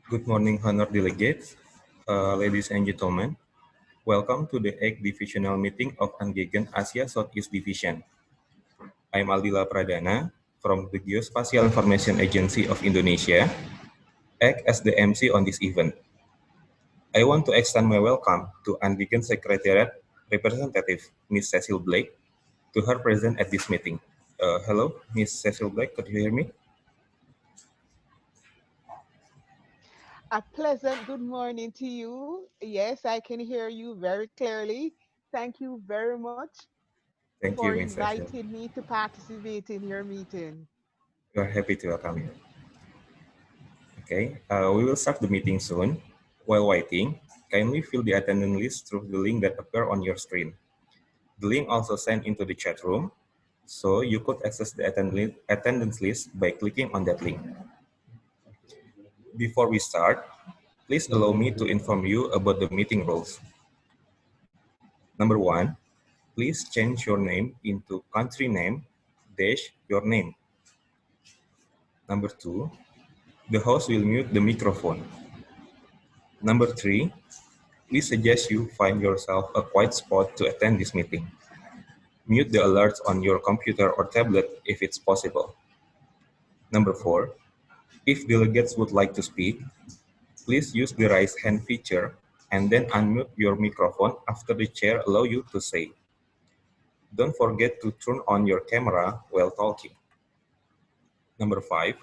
Good morning, honored delegates, ladies and gentlemen. Welcome to the 8th Divisional Meeting of UNGEGN ASE Southeast Division. I'm Aldila Pradana from the Geospatial Information Agency of Indonesia, act as the MC on this event. I want to extend my welcome to UNGEGN Secretariat representative, Ms. Cecil Blake, to her presence at this meeting. Hello, Ms. Cecil Blake, could you hear me? A pleasant good morning to you. Yes, I can hear you very clearly. Thank you very much Thank for you, Ms. Cecil. inviting me to participate in your meeting. We are happy to welcome you. Okay, we will start the meeting soon. While waiting, kindly fill the attendance list through the link that appear on your screen. The link also sent into the chat room, so you could access the attendance list by clicking on that link. Before we start, please allow me to inform you about the meeting rules. Number one, please change your name into country name dash your name. Number two, the host will mute the microphone. Number three, we suggest you find yourself a quiet spot to attend this meeting. Mute the alerts on your computer or tablet if it's possible. Number four, if delegates would like to speak, please use the raise hand feature and then unmute your microphone after the chair allows you to say. Don't forget to turn on your camera while talking. Number five,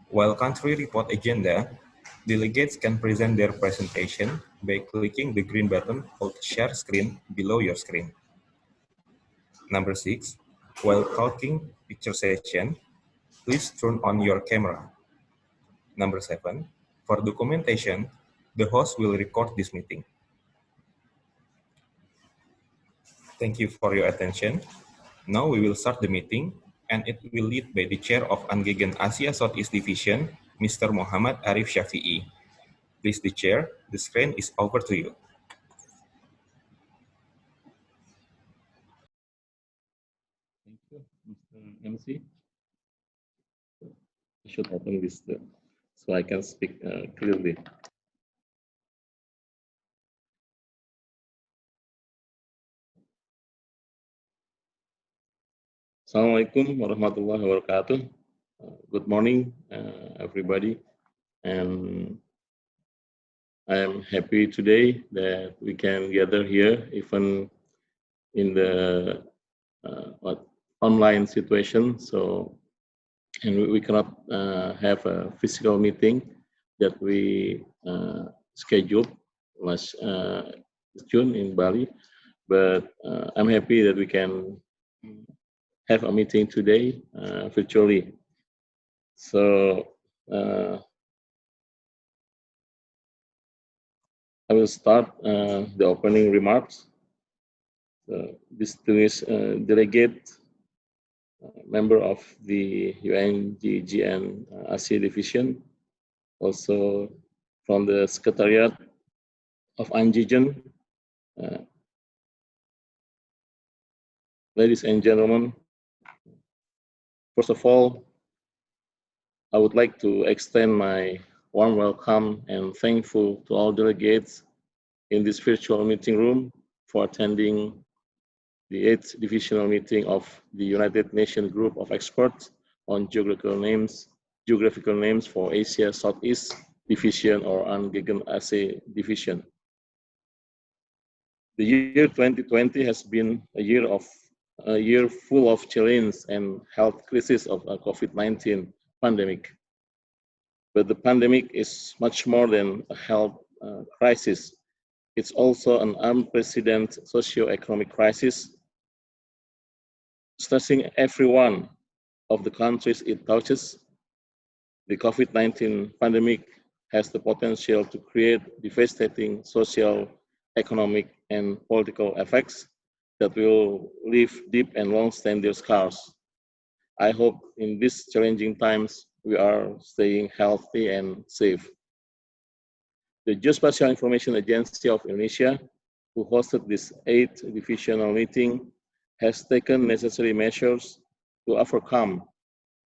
while country report agenda, delegates can present their presentation by clicking the green button called Share Screen below your screen. Number six, while talking picture session, please turn on your camera. Number seven, for documentation, the host will record this meeting. Thank you for your attention. Now we will start the meeting, and it will lead by the chair of UNGEGN ASE Southeast Division, Mr. Muhammad Arif Shafi'i. Please, the chair, the screen is over to you. Thank you, Mr. MC. I should open this so I can speak clearly. Assalamualaikum warahmatullahi wabarakatuh. Good morning, everybody. And I am happy today that we can gather here, even in the online situation. So, and we cannot have a physical meeting that we scheduled last June in Bali. But I'm happy that we can have a meeting today virtually. So I will start the opening remarks. Distinguished delegate, member of the UNGEGN ASE Division, also from the Secretariat of UNGEGN. Ladies and gentlemen, first of all, I would like to extend my warm welcome and thankful to all delegates in this virtual meeting room for attending the 8th Divisional Meeting of the United Nations Group of Experts on Geographical Names for Asia Southeast Division or UNGEGN ASE Division. The year 2020 has been a year full of challenge and health crisis of COVID-19 pandemic. But the pandemic is much more than a health crisis. It's also an unprecedented socio-economic crisis, stressing every one of the countries it touches. The COVID-19 pandemic has the potential to create devastating social, economic, and political effects that will leave deep and long-standing scars. I hope in these challenging times we are staying healthy and safe. The Geospatial Information Agency of Indonesia, who hosted this 8th Divisional Meeting, has taken necessary measures to overcome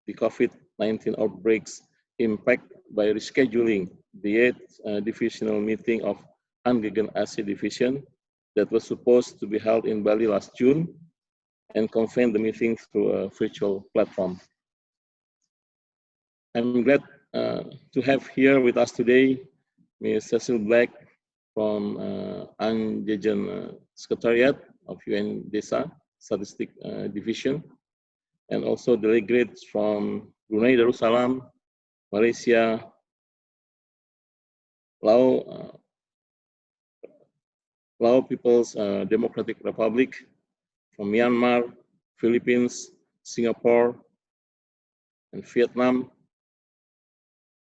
the COVID-19 outbreak's impact by rescheduling the 8th Divisional Meeting of UNGEGN ASE Division that was supposed to be held in Bali last June and convened the meeting through a virtual platform. I'm glad to have here with us today Ms. Cecil Black from UNGEGN Secretariat of UNGEGN Statistic Division, and also delegates from Brunei Darussalam, Malaysia, Lao People's Democratic Republic, from Myanmar, Philippines, Singapore, and Viet Nam.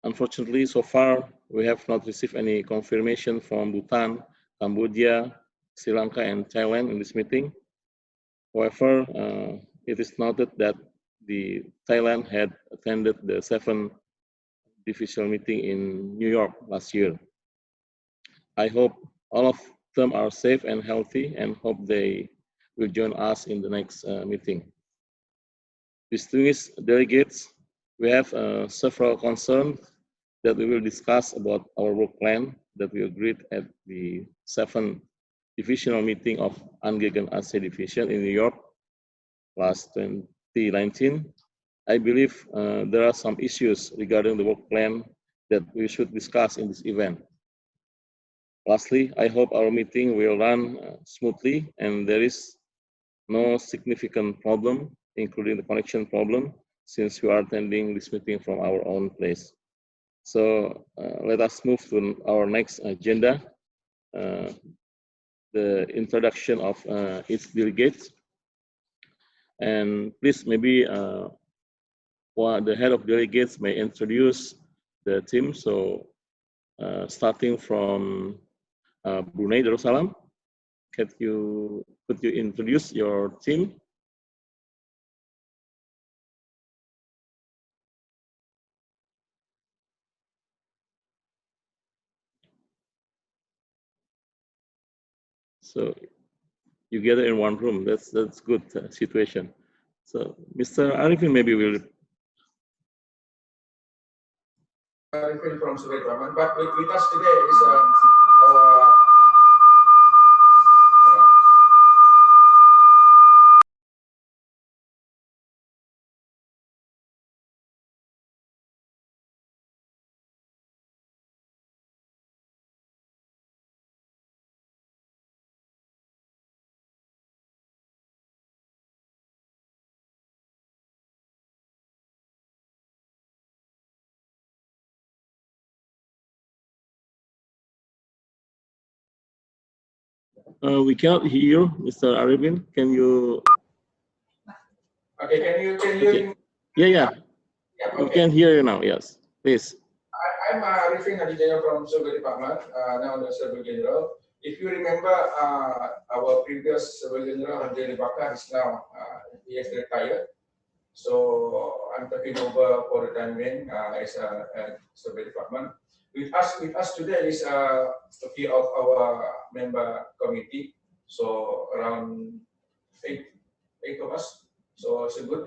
Unfortunately, so far, we have not received any confirmation from Bhutan, Cambodia, Sri Lanka, and Thailand in this meeting. However, it is noted that the Thailand had attended the 7th Divisional Meeting in New York last year. I hope all of them are safe and healthy, and hope they will join us in the next meeting. Distinguished delegates, we have several concerns that we will discuss about our work plan that we agreed at the 7th Divisional Meeting of UNGEGN ASE Division in New York last 2019. I believe there are some issues regarding the work plan that we should discuss in this event. Lastly, I hope our meeting will run smoothly and there is no significant problem, including the connection problem, since we are attending this meeting from our own place. So let us move to our next agenda, the introduction of its delegates. And please, maybe the head of delegates may introduce the team. So starting from Brunei Darussalam, could you introduce your team? So you gather in one room. That's good situation. So Mr. Arifin maybe will. Arifin from Viet Nam, but with us today is our. We cannot hear you, Mr. Arifin. Can you? Okay, can you okay. Yeah. Yeah, We can hear you now. Yes, please. I'm Arifin Adijaya from Survey Department, now the Survey General. If you remember, our previous Survey General, Jay Bakar, is now he has retired. So I'm taking over for the time being as a Survey Department. With us today is a few of our member committee. So around eight of us. So it's a good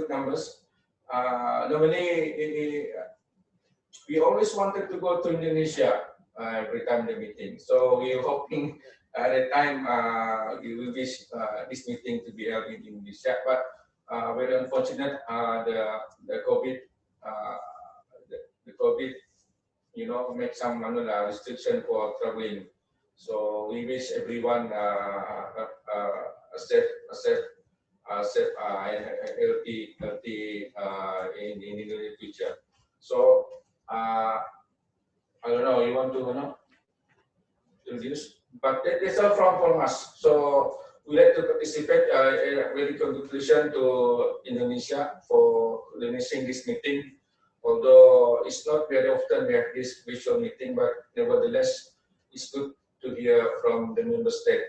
numbers. Normally, we always wanted to go to Indonesia every time the meeting. So we are hoping at the time we will wish this meeting to be held in Indonesia. But very unfortunate, the COVID, the COVID, make some restriction for traveling. So we wish everyone a safe, healthy in the near future. So I don't know. You want to introduce, but that's all from us. So we like to participate. Very congratulations to Indonesia for organizing this meeting. Although it's not very often we have this visual meeting, but nevertheless, it's good to hear from the member state.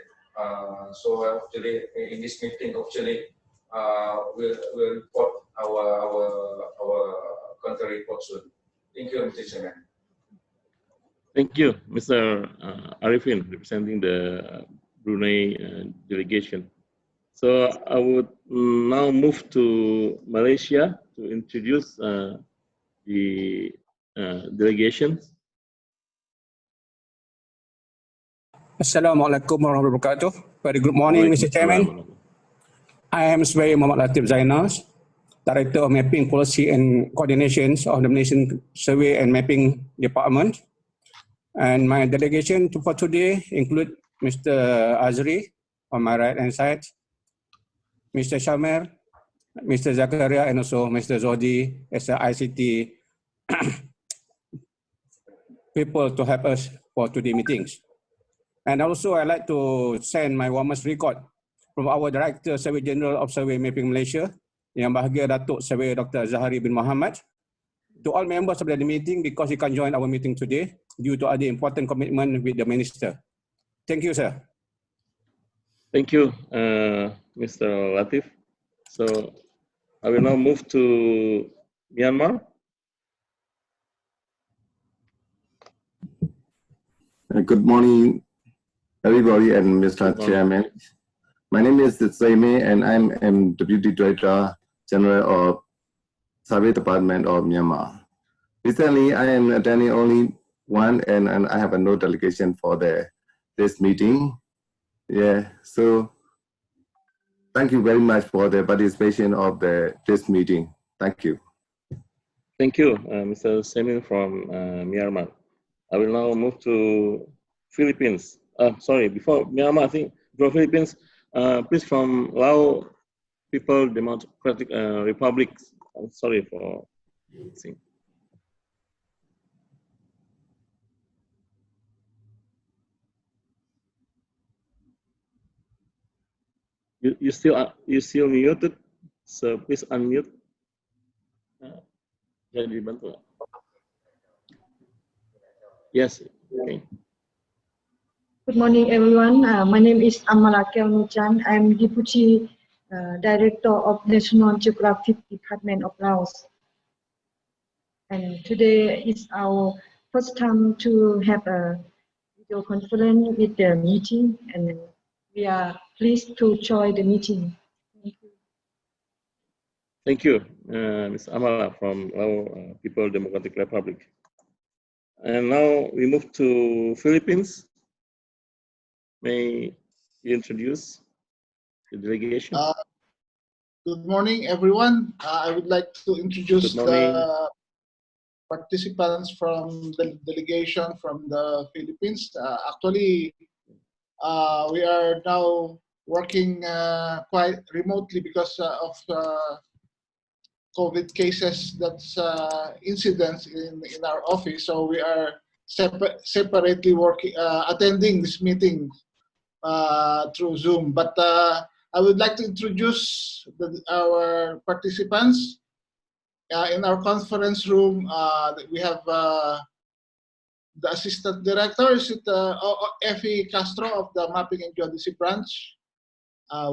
So actually, in this meeting, hopefully, we'll report our country report soon. Thank you, Mr. Chairman. Thank you, Mr. Arifin, representing the Brunei delegation. So I would now move to Malaysia to introduce the delegation. Assalamualaikum warahmatullahi wabarakatuh. Very good morning, Mr. Chairman. I am Surveyor Muhammad Latif Zainas, Director of Mapping Policy and Coordinations of the Malaysian Survey and Mapping Department. And my delegation for today include Mr. Azri on my right hand side, Mr. Shamer, Mr. Zakaria, and also Mr. Zodi as the ICT people to help us for today's meetings. And also I'd like to send my warmest regard from our Director Survey General of Survey Mapping Malaysia, Yang Bahagia Datuk Surveyor Dr. Zahari bin Muhammad, to all members of the meeting because he can join our meeting today due to other important commitment with the Minister. Thank you, sir. Thank you, Mr. Latif. So I will now move to Myanmar. Good morning, everybody, and Mr. Chairman. My name is Zaime, and I'm Deputy Director General of Survey Department of Myanmar. Recently, I am attending only one, and I have no delegation for this meeting. Yeah, so thank you very much for the participation of this meeting. Thank you. Thank you, Mr. Semin from Myanmar. I will now move to Philippines. Sorry, before Myanmar, I think for Philippines, please from Lao People Democratic Republic. I'm sorry for saying. You still muted, so please unmute. Jadi dibantu. Yes. Okay. Good morning, everyone. My name is Amalakel Nuchan. I'm Deputy Director of National Geographic Department of Laos. And today is our first time to have a video conference with the meeting, and we are pleased to join the meeting. Thank you. Thank you, Ms. Amala from Lao People Democratic Republic. And now we move to Philippines. May you introduce the delegation? Good morning, everyone. I would like to introduce the participants from the delegation from the Philippines. Actually, we are now working quite remotely because of COVID cases, that's incidents in our office. So we are separately working, attending this meeting through Zoom. But I would like to introduce our participants. In our conference room, we have the Assistant Director, Effie Castro of the Mapping and Geodesy Branch.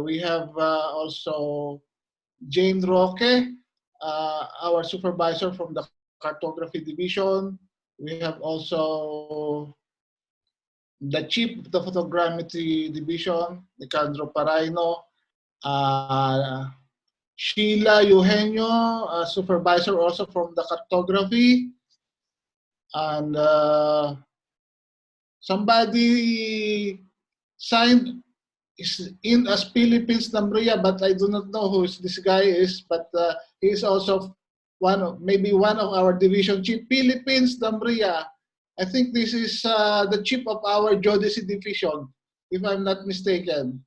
We have also Jane Roque, our Supervisor from the Cartography Division. We have also the Chief of the Photogrammetry Division, Nicandro Paraino. Sheila Eugenio, Supervisor also from the Cartography. And somebody signed is in as Philippines Dambria, but I do not know who this guy is, but he is also maybe one of our division chief. Philippines Dambria. I think this is the chief of our Geodesy division, if I'm not mistaken.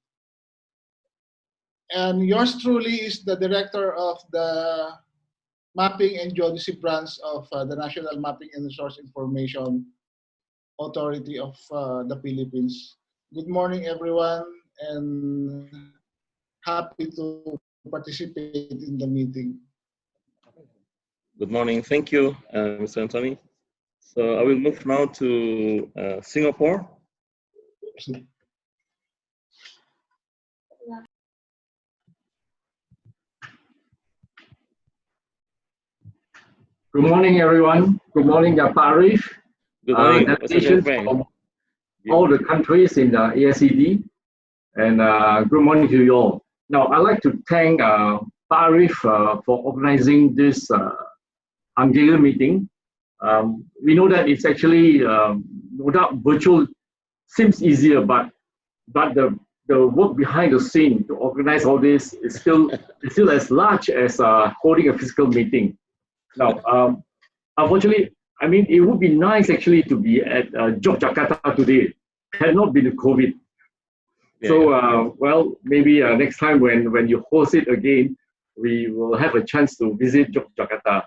And yours truly is the director of the Mapping and Geodesy branch of the National Mapping and Resource Information Authority of the Philippines. Good morning, everyone, and happy to participate in the meeting. Good morning. Thank you, Mr. Anthony. So I will move now to Singapore. Good morning, everyone. Good morning, Pak Arif. Good morning, delegations from all the countries in the ASED. And good morning to you all. Now, I'd like to thank Pak Arif for organizing this UNGEGN meeting. We know that it's actually, no doubt, virtual seems easier, but the work behind the scene to organize all this is still as large as holding a physical meeting. Now, unfortunately, I mean, it would be nice actually to be at Yogyakarta today, had not been the COVID. Yeah, So, well, maybe next time when you host it again, we will have a chance to visit Yogyakarta.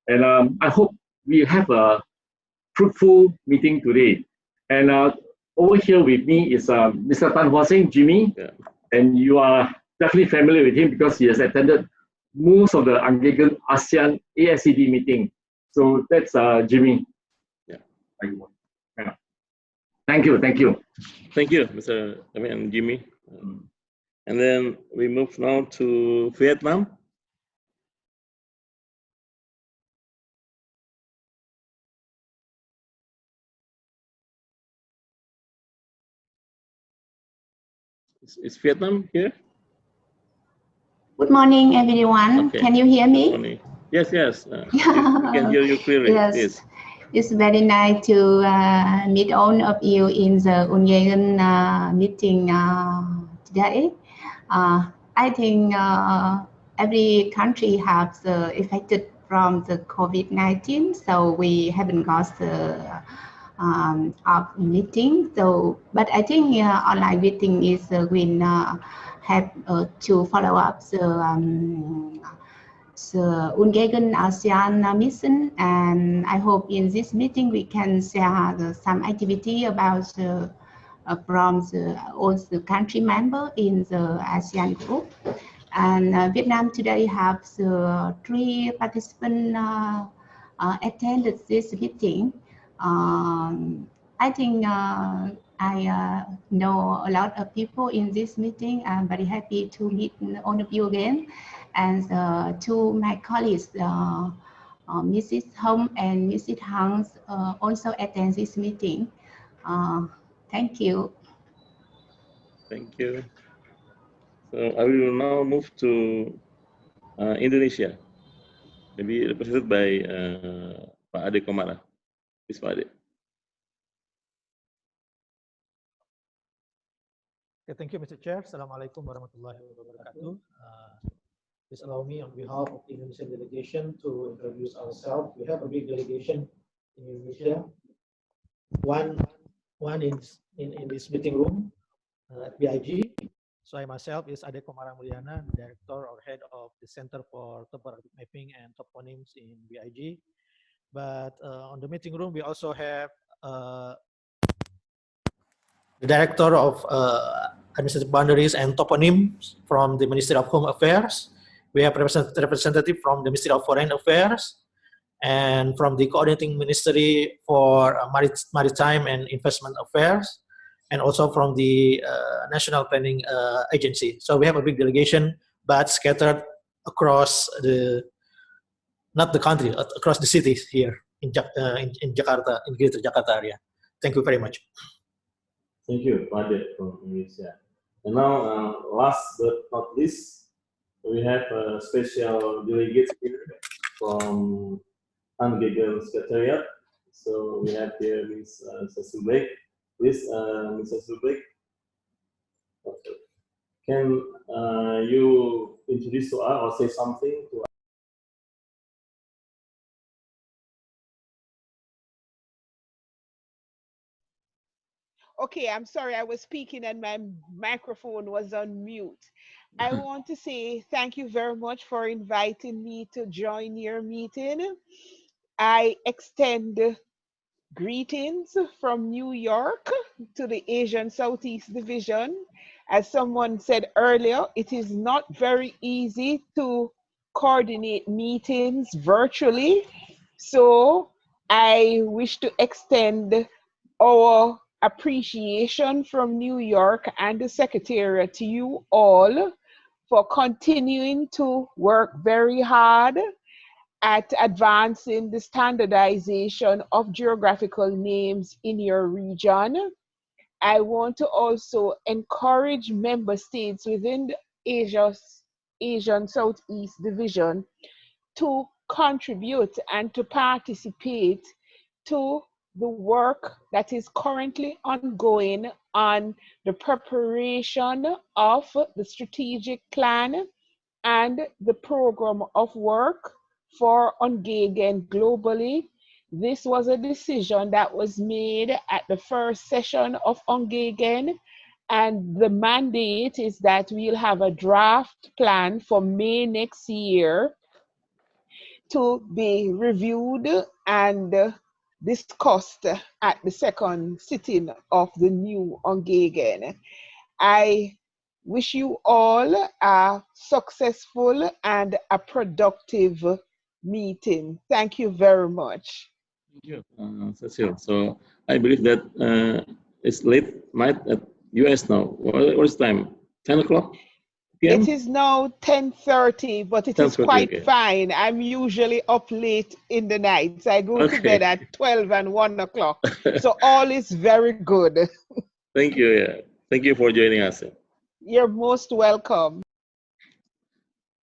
And I hope we have a fruitful meeting today. And over here with me is Mr. Tan Hua Seng, Jimmy, yeah. and you are definitely familiar with him because he has attended most of the UNGEGN ASEAN ASED meeting. So that's Jimmy. Yeah. Yeah. Thank you. Thank you, Mr. and Jimmy. And then we move now to Vietnam. Is Vietnam here? Good morning, everyone. Okay. Can you hear me? Good morning. Yes. We can hear you clearly. Yes. Please. It's very nice to meet all of you in the UNGEGN meeting today. I think every country has affected from the COVID-19, so we haven't got the of meeting. So, but I think online meeting is will have to follow up the UNGEGN ASEAN mission, and I hope in this meeting we can share some activity about from all the country member in the ASEAN group. And Vietnam today have the 3 participants attended this meeting. I think I know a lot of people in this meeting. I'm very happy to meet all of you again. And to my colleagues, Mrs. Hong and Mrs. Hans also attend this meeting. Thank you. Thank you. So I will now move to Indonesia, maybe represented by Pak Ade Komara. Please, Pak Ade. Okay, thank you, Mr. Chair. Assalamualaikum warahmatullahi wabarakatuh. Please allow me on behalf of the Indonesian delegation to introduce ourselves. We have a big delegation in Indonesia. One in this meeting room at BIG. So I myself is Ade Komara Mulyana, Director or Head of the Center for Topographic Mapping and Toponyms in BIG. But on the meeting room, we also have the Director of Administrative Boundaries and Toponyms from the Ministry of Home Affairs. We have representative from the Ministry of Foreign Affairs and from the Coordinating Ministry for Maritime and Investment Affairs, and also from the National Planning Agency. So we have a big delegation, but scattered across not the country, across the cities here in Jakarta, in Greater Jakarta area. Thank you very much. Thank you, Padre from Indonesia. And now, last but not least, we have a special delegate here from UNGEGN Secretariat. So we have here Ms. Sublek. Please, Mr. Sublek, can you introduce to us or say something to us? Okay, I'm sorry, I was speaking and my microphone was on mute. I want to say thank you very much for inviting me to join your meeting. I extend greetings from New York to the Asian Southeast Division. As someone said earlier, it is not very easy to coordinate meetings virtually. So I wish to extend our appreciation from New York and the Secretariat to you all for continuing to work very hard at advancing the standardization of geographical names in your region. I want to also encourage member states within the Asian Southeast Division to contribute and to participate to the work that is currently ongoing on the preparation of the strategic plan and the program of work for UNGEGN globally. This was a decision that was made at the first session of UNGEGN, and the mandate is that we'll have a draft plan for May next year to be reviewed and discussed at the second sitting of the new UNGEGN. I wish you all a successful and a productive meeting. Thank you very much. Thank you, Cecile. So I believe that it's late night at US now. What's time? 10 o'clock p.m.? It is now 10:30, but it is 10:30, quite okay. fine. I'm usually up late in the night. I go to bed at 12 and 1 o'clock. So all is very good. Thank you. Yeah. Thank you for joining us. You're most welcome.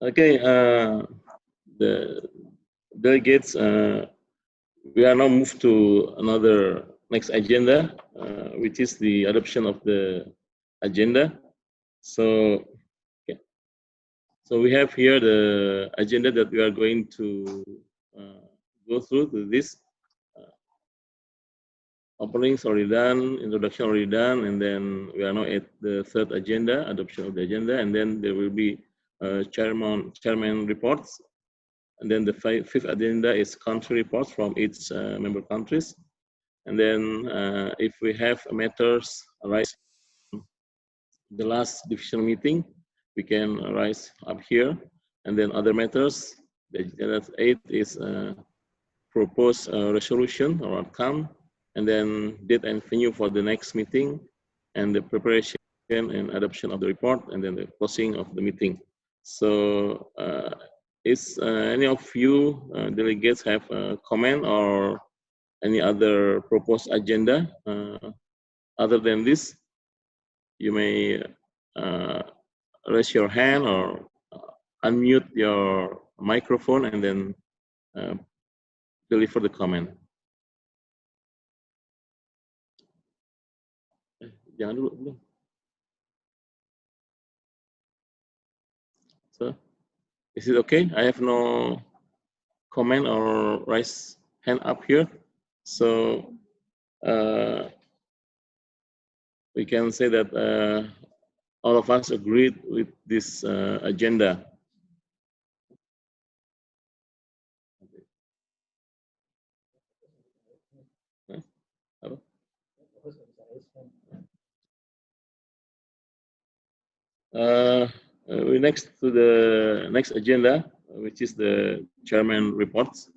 Okay, the delegates, we are now moved to another next agenda, which is the adoption of the agenda. So, okay. So we have here the agenda that we are going to go through to this. Openings already done, introduction already done, and then we are now at the third agenda, adoption of the agenda, and then there will be chairman reports, and then the fifth agenda is country reports from each member countries, and then if we have matters arise the last divisional meeting, we can rise up here, and then other matters. The agenda 8 is propose a resolution or outcome, and then date and venue for the next meeting, and the preparation and adoption of the report, and then the closing of the meeting. So, is any of you delegates have a comment or any other proposed agenda other than this? You may raise your hand or unmute your microphone and then deliver the comment. Jangan dulu belum. So, is it okay? I have no comment or raise hand up here. So, we can say that all of us agreed with this agenda. We next to the next agenda, which is the chairman reports.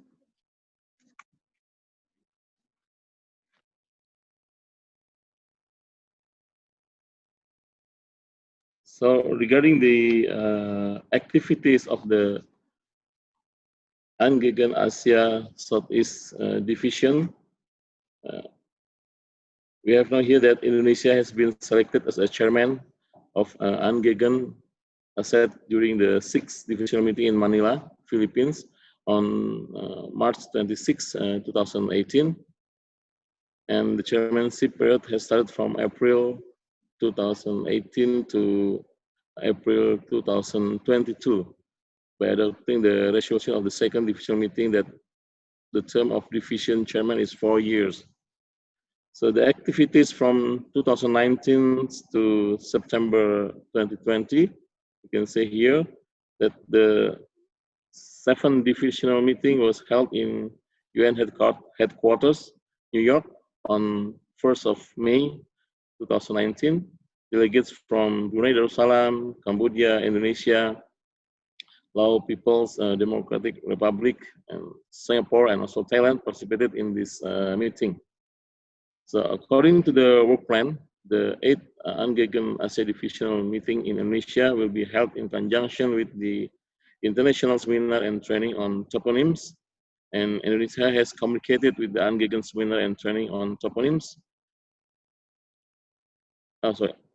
So regarding the activities of the UNGEGN Asia Southeast Division, we have now here that Indonesia has been selected as a chairman of UNGEGN ASE during the 6th Divisional Meeting in Manila, Philippines on March 26, 2018. And the chairmanship period has started from April 2018 to April 2022 by adopting the resolution of the 2nd Divisional Meeting that the term of division chairman is 4 years. So the activities from 2019 to September 2020, you can say here that the 7th Divisional Meeting was held in UN headquarters, New York, on 1st of May 2019. Delegates from Brunei Darussalam, Cambodia, Indonesia, Lao People's Democratic Republic, and Singapore, and also Thailand participated in this meeting. So according to the work plan, the 8th UNGEGN ASE Divisional Meeting in Indonesia will be held in conjunction with the International Seminar and Training on Toponyms, and Indonesia has communicated with the UNGEGN Seminar and Training on Toponyms.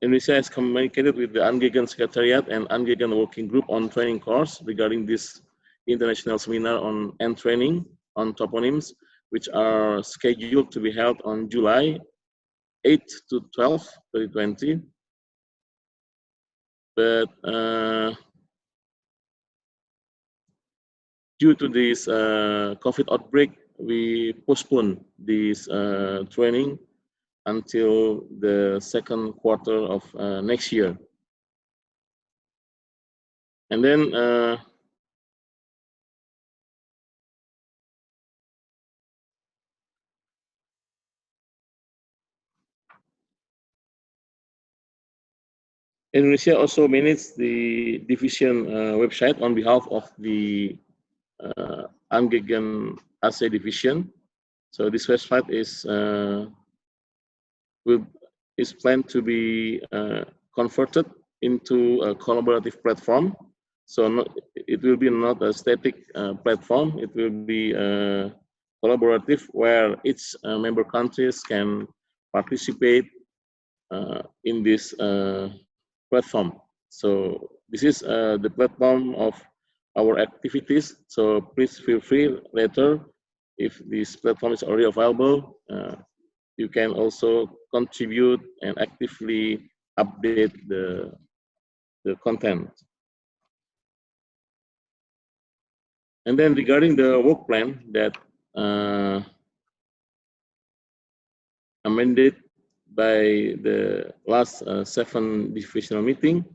Indonesia has communicated with the UNGEGN Secretariat and UNGEGN Working Group on Training course regarding this international seminar on and training on toponyms which are scheduled to be held on July 8 to 12, 2020. But due to this COVID outbreak, we postponed this training until the second quarter of next year. And then Indonesia also manages the division website on behalf of the UNGEGN ASE Division. So this website is planned to be converted into a collaborative platform. So it will be not a static platform. It will be collaborative, where each member countries can participate in this platform. So this is the platform of our activities. So please feel free later, if this platform is already available, you can also contribute and actively update the content. And then regarding the work plan that amended by the last 7 divisional meeting,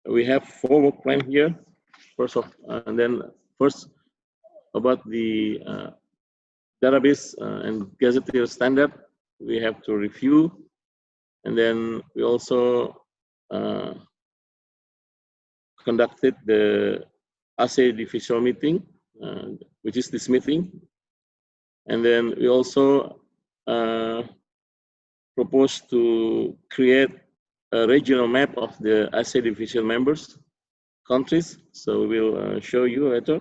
we have 4 work plan here. First about the database and gazetteer standard, we have to review. And then we also conducted the ASE divisional meeting, which is this meeting. And then we also propose to create a regional map of the ASE division members countries. So we will show you later.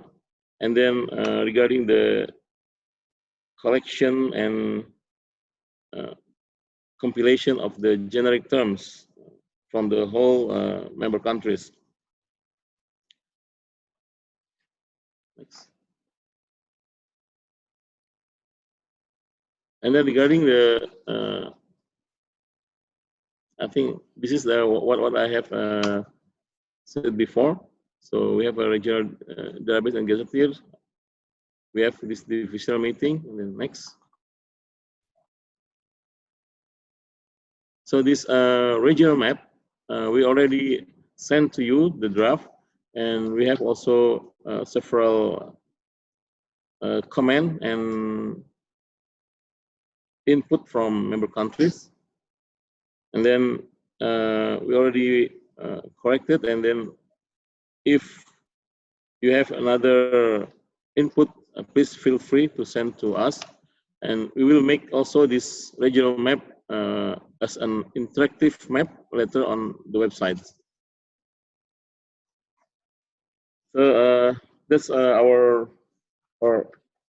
And then regarding the collection and compilation of the generic terms from the whole member countries. Next. And then regarding the I think this is what I have said before. So we have a regional database and gazetteer. We have this divisional meeting. And then next. So this regional map, we already sent to you the draft, and we have also several comment and input from member countries. And then we already corrected. And then if you have another input, please feel free to send to us. And we will make also this regional map as an interactive map later on the website. So that's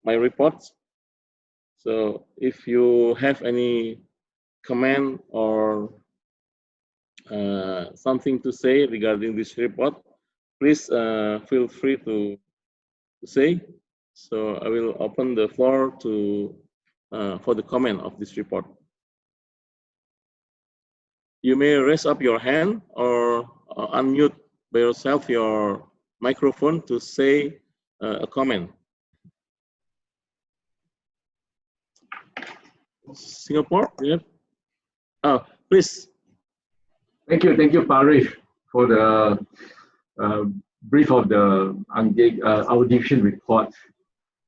my report. So if you have any comment or something to say regarding this report, please feel free to say. So I will open the floor to for the comment of this report. You may raise up your hand or unmute by yourself your microphone to say a comment. Singapore, yeah. Oh, please. Thank you, Pari, for the brief of the our division report.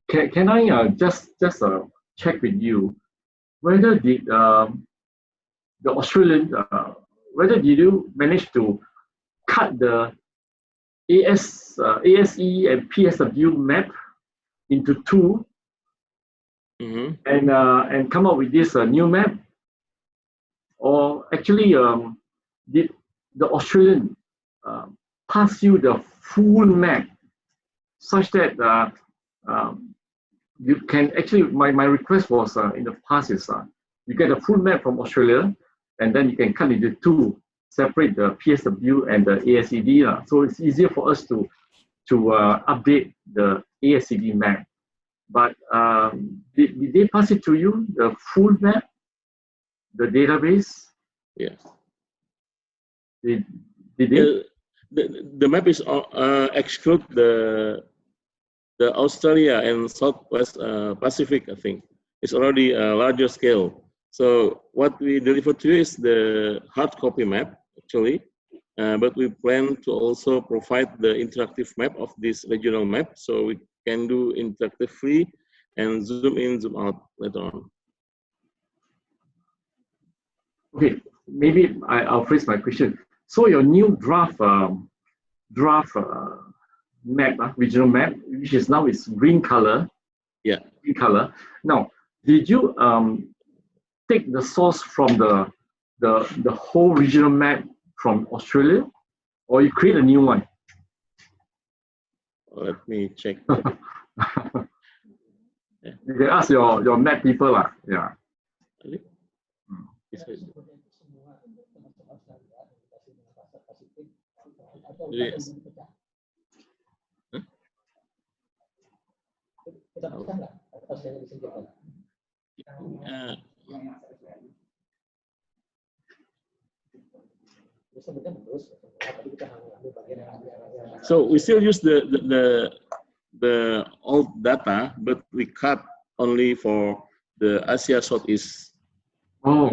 Can I just check with you whether the Australian, whether did you manage to cut the ASE and PSW map into 2 and come up with this new map? Or actually, did the Australian pass you the full map such that you can actually, my request was in the past is you get a full map from Australia, and then you can cut into 2, separate the PSW and the ASED. So it's easier for us to update the ASED map. but did they pass it to you, the full map, the database? Yes. Did they? The map is exclude the Australia and Southwest Pacific, I think. It's already a larger scale. So what we deliver to you is the hard copy map, actually. But we plan to also provide the interactive map of this regional map, so we can do interactively and zoom in, zoom out later on. Okay, maybe I'll phrase my question. So your new draft map, regional map, which is now is green color. Yeah. Green color. Now, did you take the source from the whole regional map from Australia, or you create a new one? Let me check. You can ask your map people lah. Yeah. Yes. So we still use the old data, but we cut only for the Asia Southeast. Oh,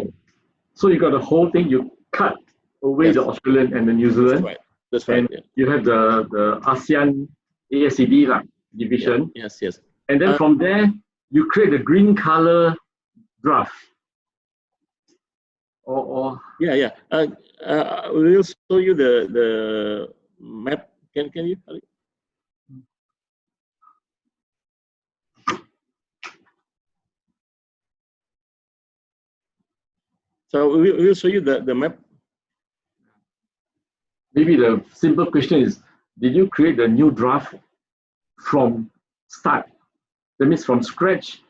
so you got the whole thing. You cut away the Australian and the New Zealand. That's right. That's right. And you have the ASEAN ASED division. Yeah. Yes. And then from there, you create the green color draft. Or yeah. We will show you the map. Can you? So we will show you the map. Maybe the simple question is, did you create the new draft from start? That means from scratch,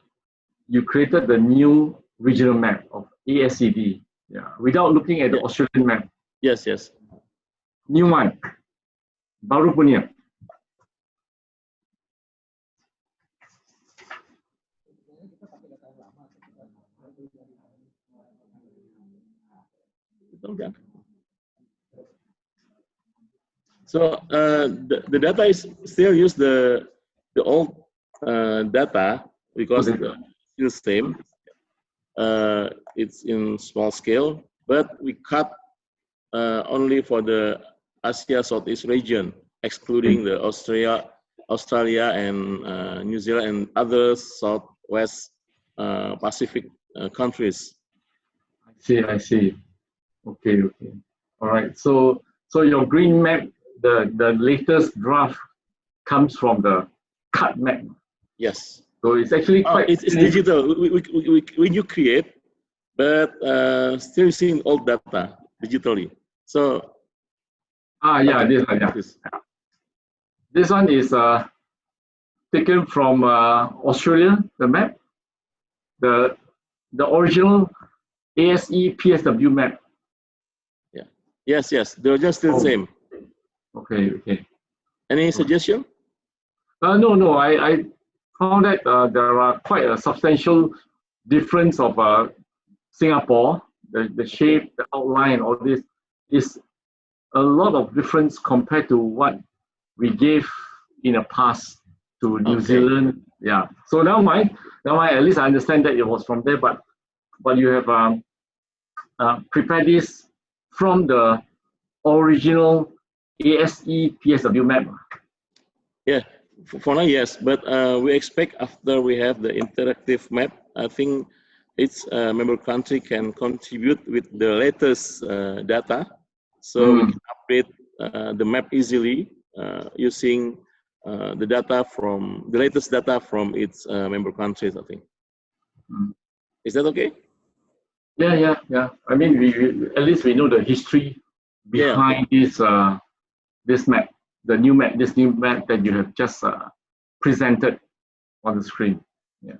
you created the new regional map of ASED, without looking at the Australian map. Yes. New one, baru punya. So the data is still use the old data because it's still same. It's in small scale, but we cut only for the Asia Southeast region, excluding the Australia and New Zealand and other Southwest Pacific countries. I see. Okay. All right. So your green map, the latest draft comes from the cut map. Yes. So it's actually quite. It's digital. We you create, but still seeing old data digitally. So. This one is taken from Australia. The map, the original ASE PSW map. Yeah. Yes. They're just still same. Okay. Any suggestion? No. I found that there are quite a substantial difference of Singapore. The shape, the outline, all this is a lot of difference compared to what we gave in the past to New Zealand. Yeah. So now at least I understand that it was from there, but you have prepared this from the original ASE PSW map. Yeah, for now, yes, but we expect after we have the interactive map, I think each member country can contribute with the latest data, so we can update the map easily using the data from the latest data from its member countries, I think. Is that okay? Yeah. I mean, we at least we know the history behind this map, the new map, this new map that you have just presented on the screen. Yeah.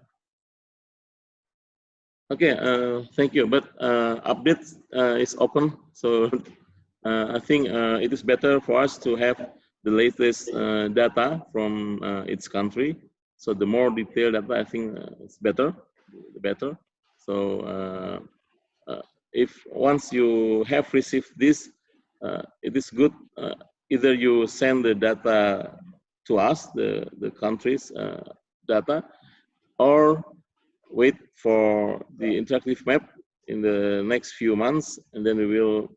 Okay. Thank you. But update is open, so I think it is better for us to have the latest data from its country, So the more detailed data, I think it's better, the better. So if once you have received this, it is good. Either you send the data to us, the country's data, or wait for the interactive map in the next few months, and then we will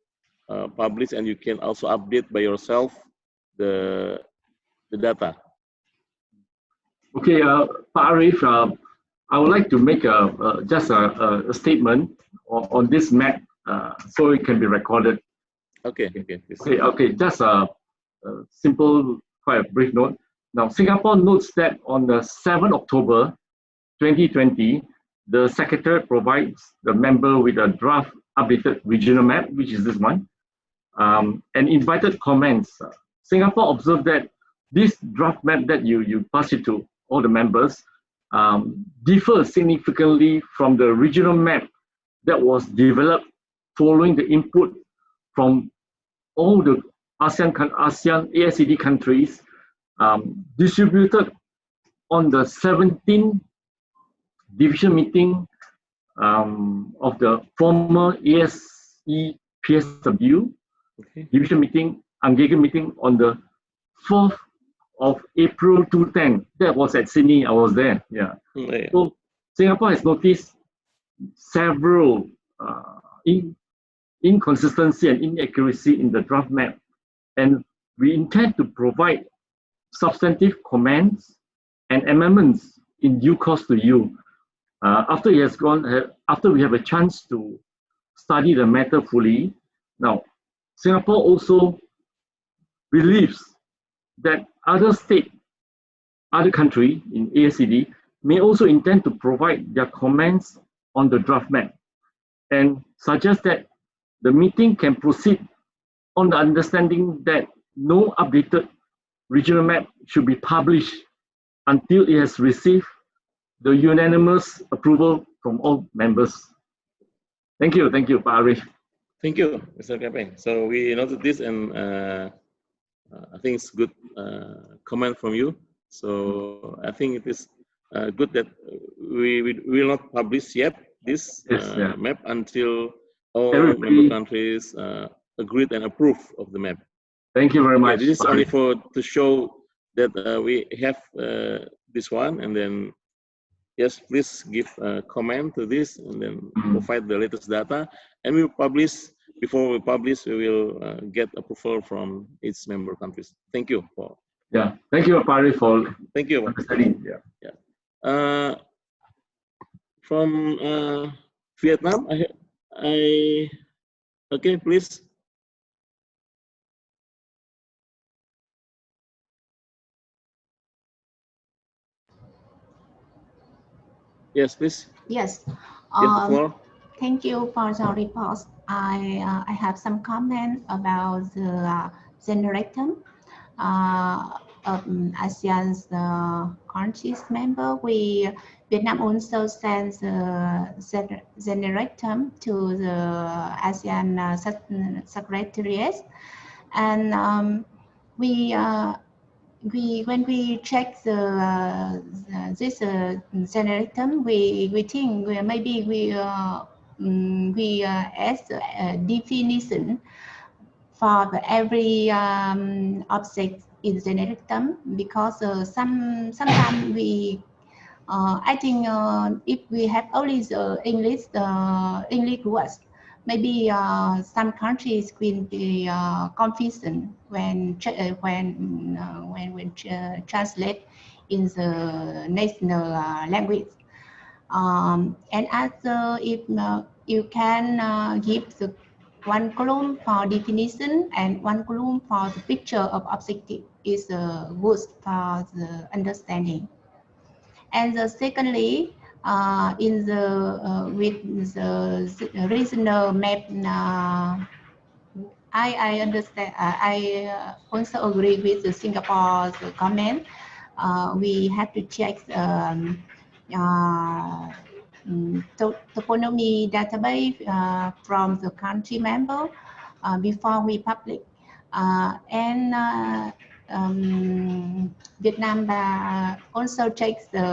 publish, and you can also update by yourself the data. Okay, Pak Arif, I would like to make just a statement on this map so it can be recorded. Okay, okay. Okay, just a simple, quite a brief note. Now, Singapore notes that on the 7th October 2020, the Secretariat provides the member with a draft updated regional map, which is this one, and invited comments. Singapore observed that this draft map that you pass it to all the members differs significantly from the regional map that was developed following the input from all the ASEAN ASED countries distributed on the 17th Division Meeting of the former ASE PSW Division Meeting, UNGEGN Meeting on the 4th of April 2010. That was at Sydney, I was there, yeah. So Singapore has noticed several inconsistency and inaccuracy in the draft map, and we intend to provide substantive comments and amendments in due course to you after it has gone, after we have a chance to study the matter fully. Now, Singapore also believes that other country in ASED may also intend to provide their comments on the draft map, and suggest that the meeting can proceed on the understanding that no updated regional map should be published until it has received the unanimous approval from all members. Thank you, Pak Arif. Thank you, Mr. Kapeng. So we noted this, and I think it's good comment from you. So I think it is good that we will not publish yet this map until all member countries agreed and approved of the map. Thank you very much. This is only to show that we have this one, and then yes, please give a comment to this, and then provide the latest data, and we will publish. Before we publish, we will get approval from its member countries. Thank you for. Yeah, thank you, Pari, for. Thank you. Understanding. Yeah. From Vietnam, okay, please. Yes, please. Yes. Thank you for the report. I have some comment about the generatum of ASEAN's countries member. Vietnam also sends the generatum to the ASEAN Secretariat, and when we check this generatum, we think maybe we add a definition for every object in the generatum, because sometimes we I think if we have only the English words, maybe some countries will be confusing when translate in the national language. And also, if you can give the one column for definition and one column for the picture of objective, is good for the understanding. And secondly, in the with the regional map, I understand. I also agree with the Singapore's comment. We have to check toponymy database from the country member before we publish. And Viet Nam also takes the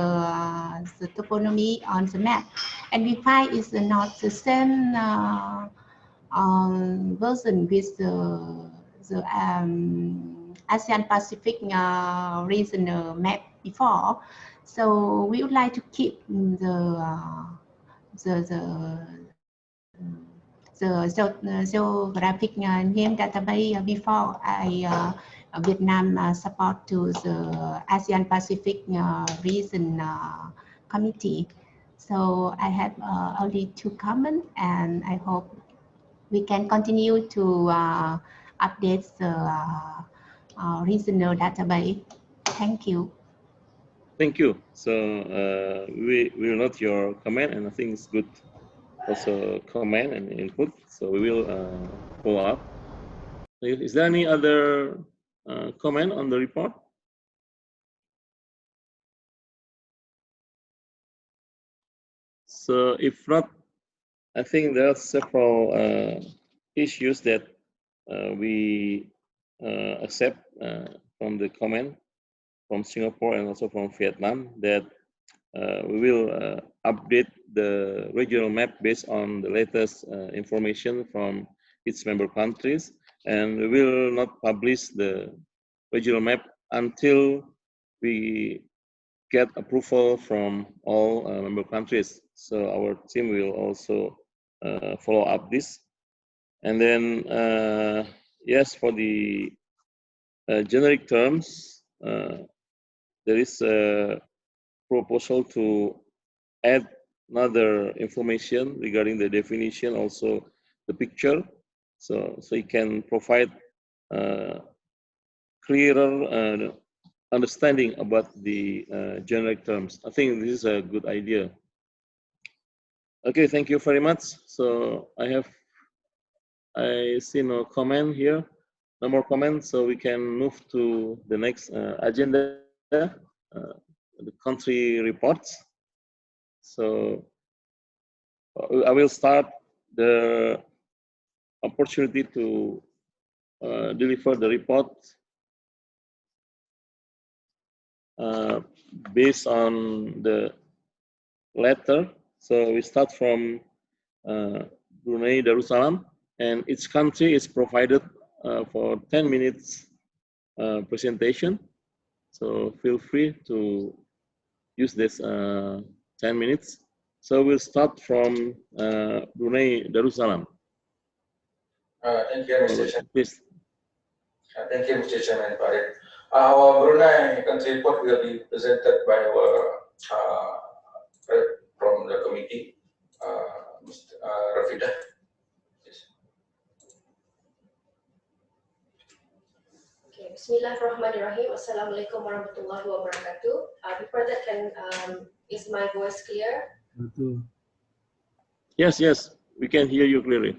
toponymy on the map, and we find it's not the same version with the ASEAN Pacific regional map before. So we would like to keep the geographic name database before Vietnam support to the ASEAN Pacific region committee. So I have only 2 comments, and I hope we can continue to update the regional database. Thank you. Thank you. So we will note your comment, and I think it's good also comment and input. So we will follow up. Is there any other comment on the report? So if not, I think there are several issues that we accept from the comment from Singapore and also from Vietnam, that we will update the regional map based on the latest information from its member countries, and we will not publish the regional map until we get approval from all member countries. So our team will also follow up this. And then, yes, for the generic terms, there is a proposal to add another information regarding the definition, also the picture, so you can provide clearer understanding about the generic terms. I think this is a good idea. Okay, thank you very much. So I see no comment here, no more comments, so we can move to the next agenda, the country reports. So I will start the opportunity to deliver the report based on the letter. So we start from Brunei Darussalam, and each country is provided for 10 minutes presentation. So feel free to use this 10 minutes. So we'll start from Brunei Darussalam. Thank you, Mr. Chairman. Please. Thank you, Mr. Chairman. Our Brunei country report will be presented by our from the committee, Mr. Rafida. Okay, Bismillahirrahmanirrahim. Assalamualaikum warahmatullahi wabarakatuh. Before that, is my voice clear? Yes, we can hear you clearly.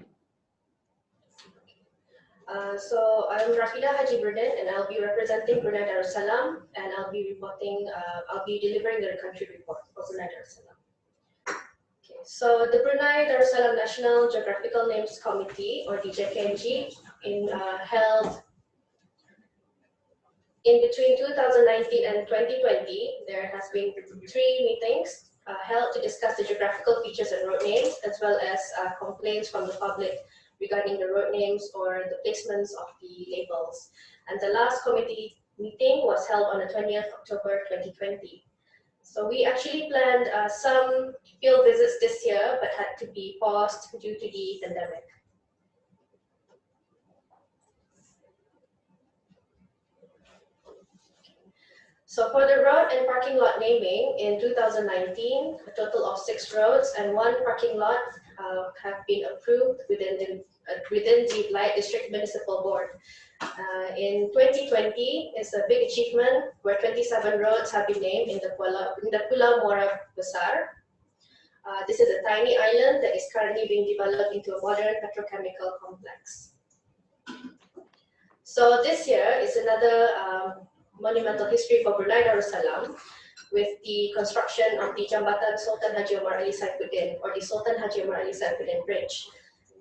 So I'm Rafida Haji Burden, and I'll be representing Brunei Darussalam, and I'll be delivering the country report for Brunei Darussalam. Okay, so the Brunei Darussalam National Geographical Names Committee, or DGNG, held in between 2019 and 2020, there has been 3 meetings held to discuss the geographical features and road names, as well as complaints from the public regarding the road names or the placements of the labels. And the last committee meeting was held on the 20th October 2020. So we actually planned some field visits this year, but had to be paused due to the pandemic. So for the road and parking lot naming in 2019, a total of 6 roads and 1 parking lot have been approved within the Light District Municipal Board. In 2020, it's a big achievement where 27 roads have been named in the Pulau Muara Besar. This is a tiny island that is currently being developed into a modern petrochemical complex. So this year is another monumental history for Brunei Darussalam, with the construction of the Jambatan Sultan Haji Omar Ali Saifuddin, or the Sultan Haji Omar Ali Saifuddin Bridge.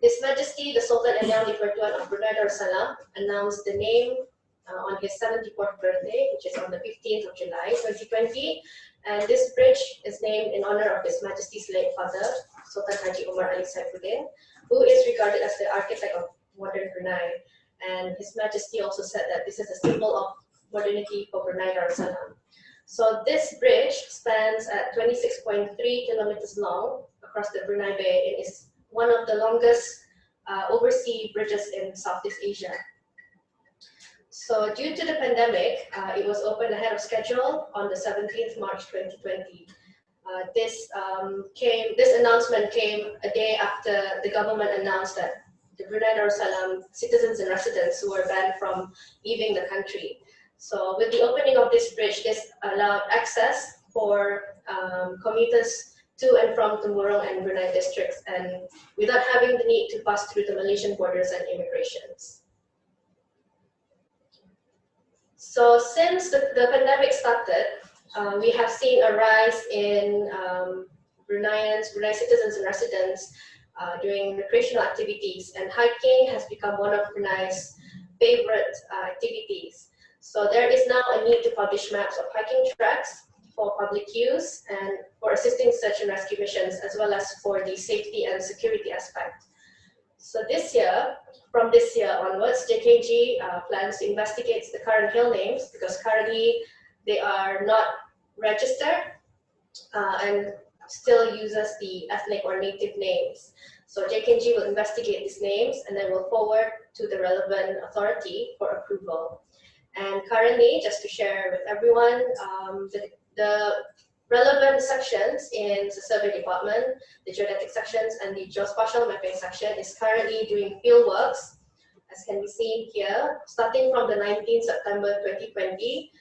His Majesty the Sultan Yang di Pertuan of Brunei Darussalam announced the name on his 74th birthday, which is on the 15th of July 2020. And this bridge is named in honor of His Majesty's late father, Sultan Haji Omar Ali Saifuddin, who is regarded as the architect of modern Brunei. And His Majesty also said that this is a symbol of modernity for Brunei Darussalam. So this bridge spans at 26.3 kilometers long across the Brunei Bay and is one of the longest overseas bridges in Southeast Asia. So due to the pandemic, it was opened ahead of schedule on the 17th March 2020. This announcement came a day after the government announced that the Brunei Darussalam citizens and residents who were banned from leaving the country. So with the opening of this bridge, this allowed access for commuters to and from Temurong and Brunei districts, and without having the need to pass through the Malaysian borders and immigrations. So since the pandemic started, we have seen a rise in Brunei citizens and residents doing recreational activities, and hiking has become one of Brunei's favorite activities. So there is now a need to publish maps of hiking tracks for public use and for assisting search and rescue missions, as well as for the safety and security aspect. So from this year onwards, JKG plans to investigate the current hill names, because currently they are not registered and still uses the ethnic or native names. So JKG will investigate these names and then will forward to the relevant authority for approval. And currently, just to share with everyone, the relevant sections in the survey department, the geodetic sections and the geospatial mapping section is currently doing field works, as can be seen here, starting from the 19th September 2020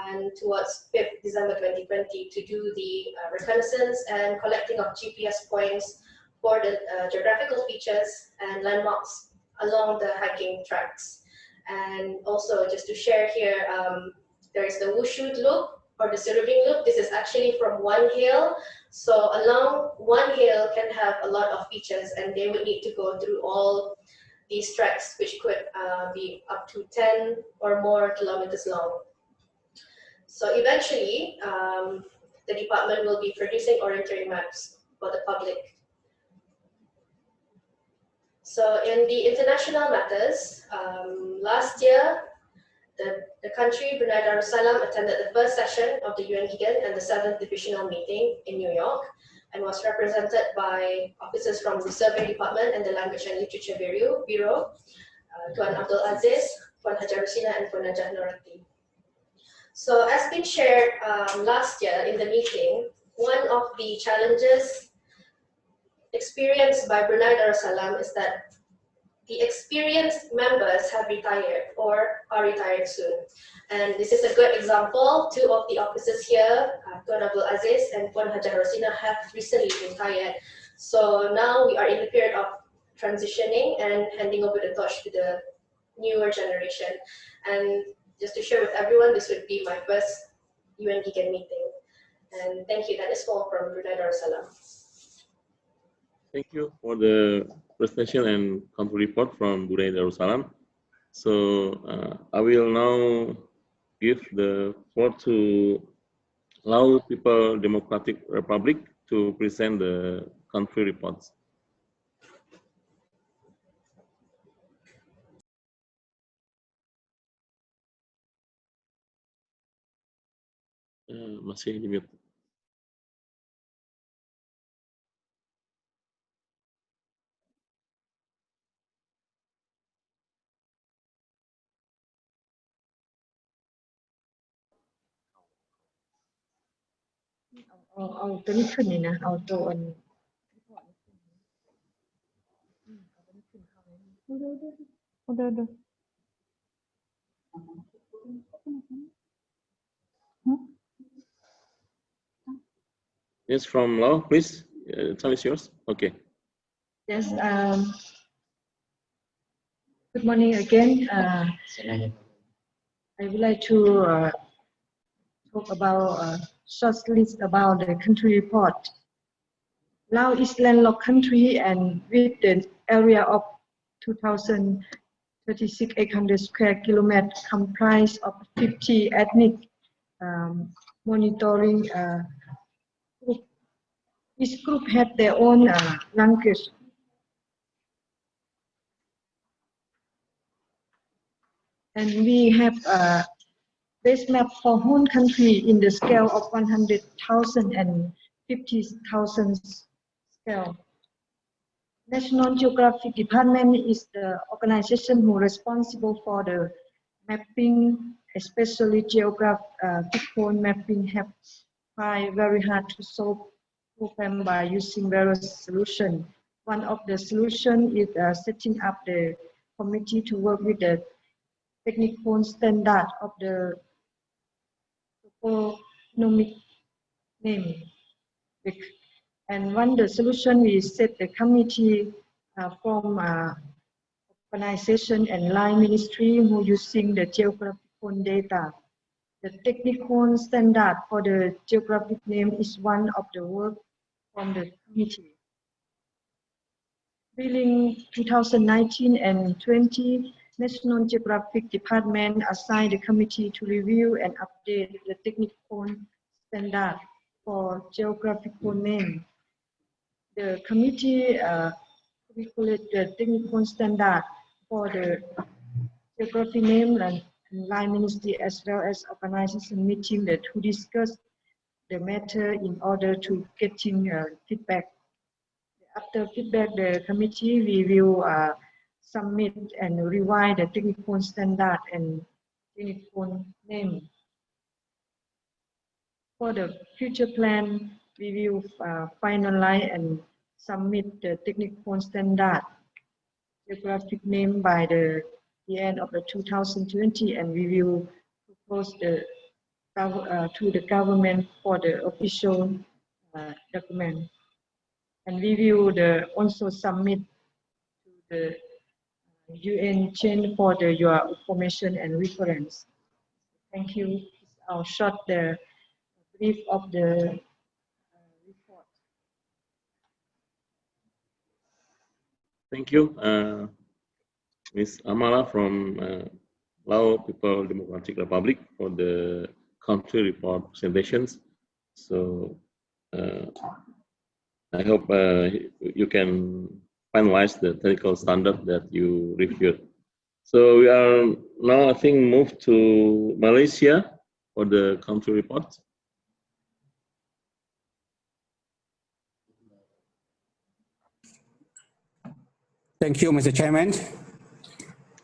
and towards 5th December 2020 to do the reconnaissance and collecting of GPS points for the geographical features and landmarks along the hiking tracks. And also, just to share here, there is the Wushu Loop or the Surubing Loop. This is actually from one hill. So along one hill can have a lot of features, and they would need to go through all these tracks, which could be up to 10 or more kilometers long. So eventually, the department will be producing orienteering maps for the public. So in the international matters, last year, the country, Brunei Darussalam, attended the first session of the UNGEGN and the 7th Divisional Meeting in New York, and was represented by officers from the Survey Department and the Language and Literature Bureau, Tuan Abdul Aziz, Puan Hajar Rosina, and Puan Najah Norati. So as been shared last year in the meeting, one of the challenges experienced by Brunei Darussalam is that the experienced members have retired or are retired soon. And this is a good example. Two of the officers here, Tuan Abdul Aziz and Puan Hajar Rosina, have recently retired. So now we are in the period of transitioning and handing over the torch to the newer generation. And just to share with everyone, this would be my first UNGEGN meeting. And thank you. That is all from Brunei Darussalam. Thank you for the presentation and country report from Brunei Darussalam. So I will now give the floor to Lao People Democratic Republic to present the country reports. Masih di mute. Udah. Yes, from Lao, please. Time is yours. Okay. Yes. Good morning again. I would like to talk about a short list about the country report. Laos is landlocked country and with the area of 2,000 36,800 square kilometers, comprised of 50 ethnic monitoring group. Each group had their own language. And we have a base map for whole country in the scale of 100,000 and 50,000 scale. National Geographic Department is the organization who is responsible for the mapping, especially geographical mapping have tried very hard to solve problem by using various solutions. One of the solutions is setting up the committee to work with the technical standard of the toponomic name. And one the solution we set the committee from organization and line ministry who using the geographical data. The technical standard for the geographic name is one of the work from the committee. During 2019 and 20, National Geographic Department assigned the committee to review and update the technical standard for geographical name. The committee calculate the technical standard for the geographic name and line ministry as well as organization meeting to discuss the matter in order to getting feedback. After feedback, the committee will submit and revise the technical standard and technical name. For the future plan, we will finalize and submit the technical standard geographic name by the end of the 2020, and we will propose the to the government for the official document. And we will also submit to the UN chain for your information and reference. Thank you. I'll short the brief of the report. Thank you, Ms. Amala from Lao People Democratic Republic for the country report presentations. So I hope you can finalize the technical standard that you reviewed. So we are now, I think, moved to Malaysia for the country report. Thank you, Mr. Chairman,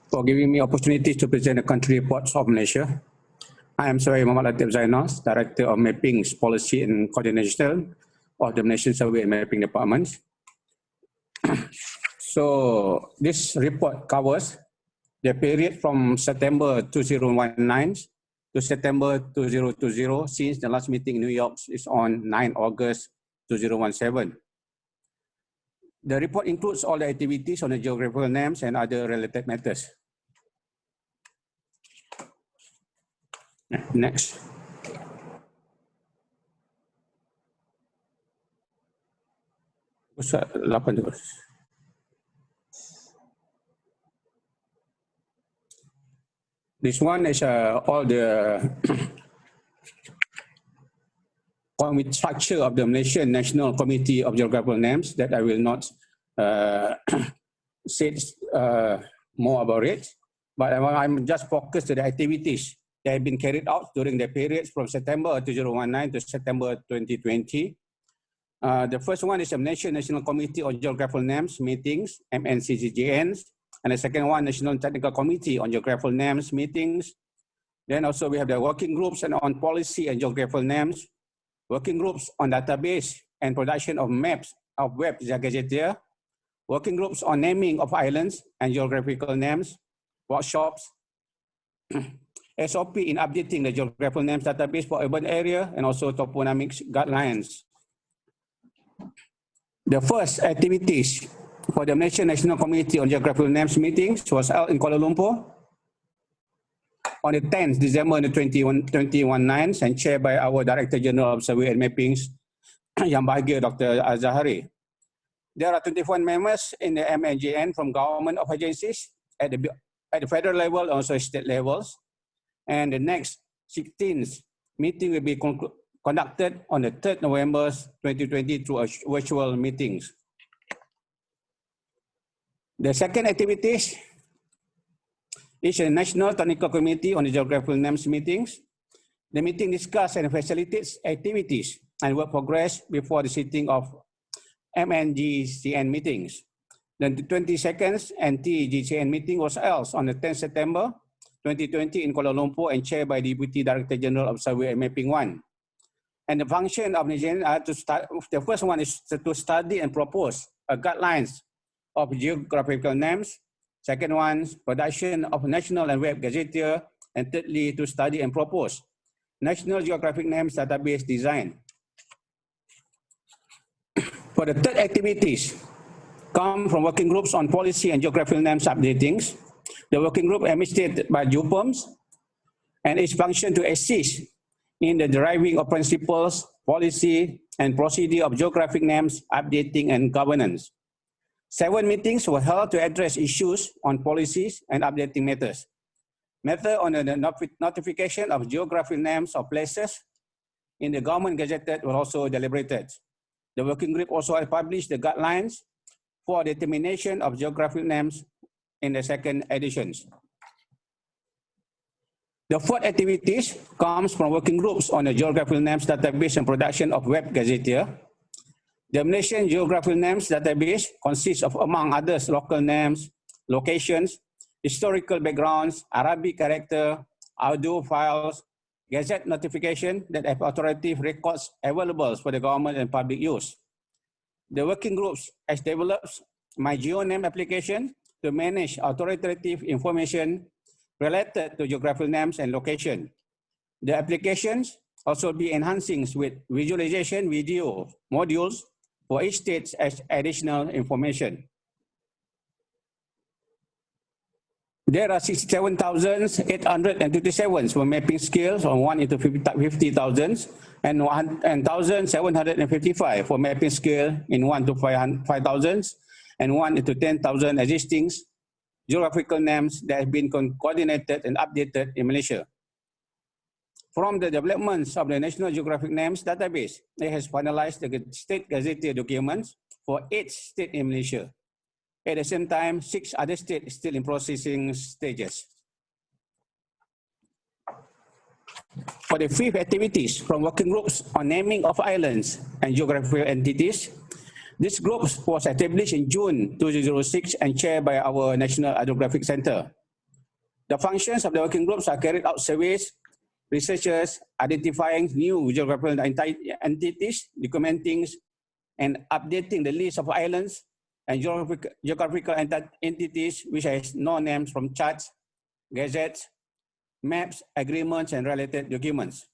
for giving me opportunity to present the country reports of Malaysia. I am Suraya Muhammad Latif Zainos, Director of Mapping, Policy and Coordination of the Malaysian Survey and Mapping Department. So this report covers the period from September 2019 to September 2020 since the last meeting in New York is on 9 August 2017. The report includes all the activities on the geographical names and other related matters. Next. This one is all the structure of the Malaysian National Committee of Geographical Names that I will not say more about it, but I'm just focused to the activities that have been carried out during the periods from September 2019 to September 2020. The first one is the Malaysian National Committee on Geographical Names meetings, MNCGNs, and the second one, National Technical Committee on Geographical Names meetings. Then also we have the working groups on policy and geographical names, working groups on database and production of maps of web Gazetteer, working groups on naming of islands and geographical names, workshops, SOP in updating the geographical names database for urban area, and also toponymics guidelines. The first activities for the Malaysian National Committee on Geographical Names meetings was held in Kuala Lumpur on the 10th December 2019 and chaired by our Director General of Survey and Mappings, Yang Bahagia Dr. Azahari. There are 21 members in the MNGN from government of agencies at the at the federal level and also state levels. And the next 16th meeting will be conducted on the 3rd November 2020 through a virtual meetings. The second activities is a National Technical Committee on the Geographical Names meetings. The meeting discusses and facilitates activities and work progress before the sitting of MNGCN meetings. The 22nd NT-GCN meeting was held on the 10th September 2020 in Kuala Lumpur and chaired by Deputy Director General of Survey and Mapping 1. And the function of UNGEGN are to start, the first one is to study and propose guidelines of geographical names. Second one, production of national and web gazetteer. And thirdly, to study and propose National Geographic Names Database design. For the third activities, come from working groups on policy and geographical names updatings. The working group administered by JUPOMS and its function to assist in the deriving of principles, policy, and procedure of geographic names, updating, and governance. 7 meetings were held to address issues on policies and updating matters. Matter on the notification of geographic names of places in the government gazetted were also deliberated. The working group also published the guidelines for determination of geographic names in the second editions. The fourth activities comes from working groups on the geographical names database and production of web gazetteer. The Malaysian Geographical Names Database consists of, among others, local names, locations, historical backgrounds, Arabic character, audio files, gazette notification that have authoritative records available for the government and public use. The working groups has developed My GeoName application to manage authoritative information related to geographical names and location. The applications also be enhancing with visualization video modules for each state as additional information. There are 67,857 for mapping scales on 1 into 50,000 and 1,755 for mapping scale in 1 to 5,000 and 1 into 10,000 existing geographical names that have been coordinated and updated in Malaysia. From the developments of the National Geographic Names Database, it has finalized the state gazetteer documents for 8 states in Malaysia. At the same time, 6 other states still in processing stages. For the 5th activities from working groups on naming of islands and geographical entities, this group was established in June 2006 and chaired by our National Hydrographic Center. The functions of the working groups are carried out surveys, researchers identifying new geographical entities, documenting and updating the list of islands and geographical entities which has no names from charts, gazettes, maps, agreements, and related documents.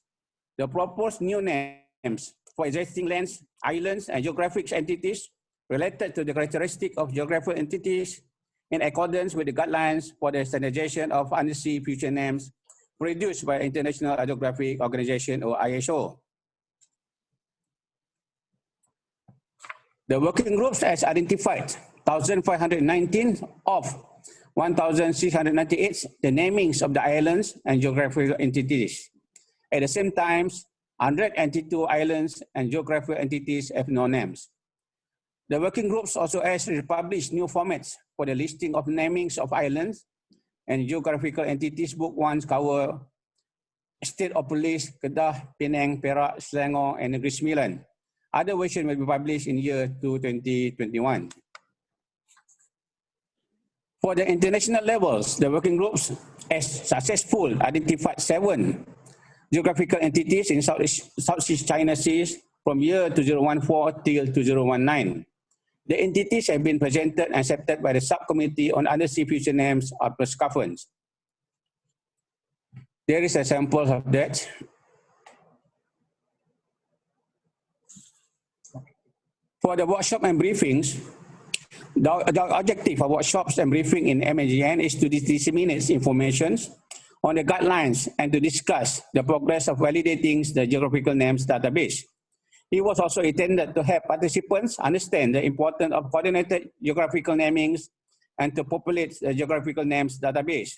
The proposed new names for existing lands, islands, and geographic entities related to the characteristic of geographical entities in accordance with the guidelines for the standardization of undersea future names produced by International Hydrographic Organization or ISO. The working groups has identified 1,519 of 1,698 the namings of the islands and geographical entities. At the same time, 182 islands and geographical entities have no names. The working groups also has published new formats for the listing of namings of islands and geographical entities. Book 1 cover State of Police, Kedah, Penang, Perak, Selangor, and Negeri Sembilan. Other versions will be published in year 2021. For the international levels, the working groups has successfully identified 7 geographical entities in Southeast China Seas from year 2014 till 2019. The entities have been presented and accepted by the Subcommittee on Undersea Future Names of the SCAFANS. There is a sample of that. For the workshop and briefings, the objective of workshops and briefing in UNGEGN is to disseminate information on the guidelines and to discuss the progress of validating the geographical names database. It was also intended to help participants understand the importance of coordinated geographical namings and to populate the geographical names database.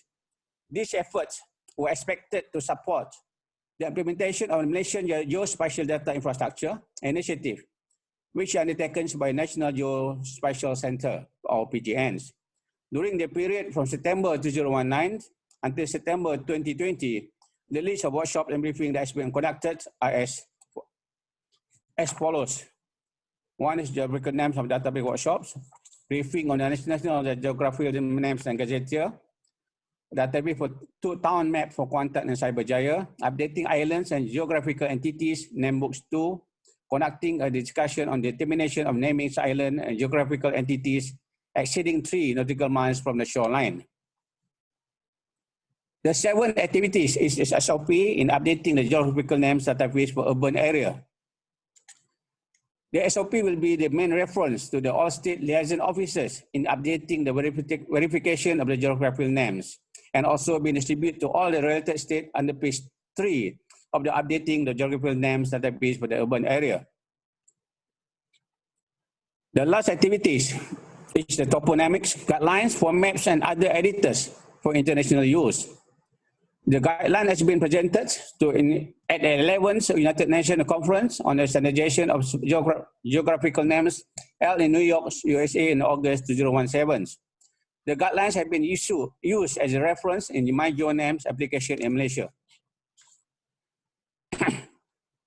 These efforts were expected to support the implementation of the Malaysian Geospatial Data Infrastructure Initiative, which are undertaken by National Geospatial Center, or PGNs. During the period from September 2019 until September 2020, the list of workshops and briefings that has been conducted are as follows. One is geographical names of database workshops, briefing on the National Geographical Names and Gazetteer, database for 2 town map for Kuantan and Cyberjaya, updating islands and geographical entities, name books 2, conducting a discussion on determination of naming island and geographical entities exceeding 3 nautical miles from the shoreline. The 7 activities is SOP in updating the geographical names database for urban area. The SOP will be the main reference to the all state liaison officers in updating the verification of the geographical names, and also be distributed to all the related states under page 3 of the updating the geographical names database for the urban area. The last activities is the toponymics guidelines for maps and other editors for international use. The guideline has been presented at the 11th United Nations Conference on the Standardization of Geographical Names held in New York, USA in August 2017. The guidelines have been used as a reference in the MyGeoNames application in Malaysia.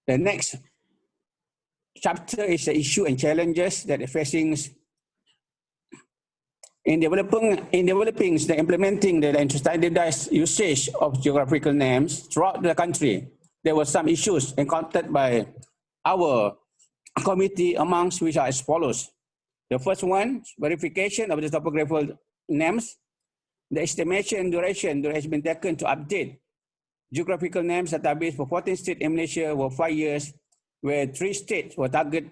The next chapter is the issue and challenges that are facing in developing the implementing the standardized usage of geographical names throughout the country. There were some issues encountered by our committee, amongst which are as follows. The first one, verification of the topographical names. The estimation duration that has been taken to update geographical names database for 14 states in Malaysia were 5 years, where 3 states were targeted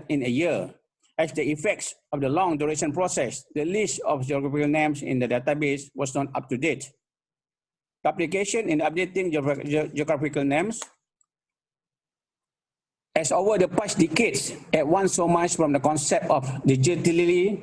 in a year. As the effects of the long duration process, the list of geographical names in the database was not up to date. The application in updating geographical names as over the past decades advanced so much from the concept of digitally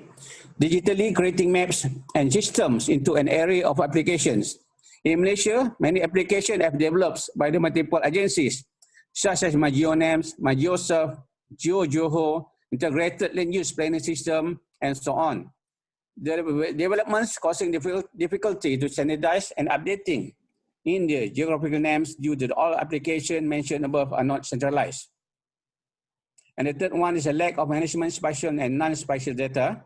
creating maps and systems into an area of applications. In Malaysia, many applications have developed by the multiple agencies, such as MyGeoNames, MyGeosurf, GeoJoho, Integrated Land Use Planning System, and so on. The developments causing difficulty to standardize and updating in the geographical names due to all applications mentioned above are not centralized. And the third one is a lack of management spatial and non-spatial data.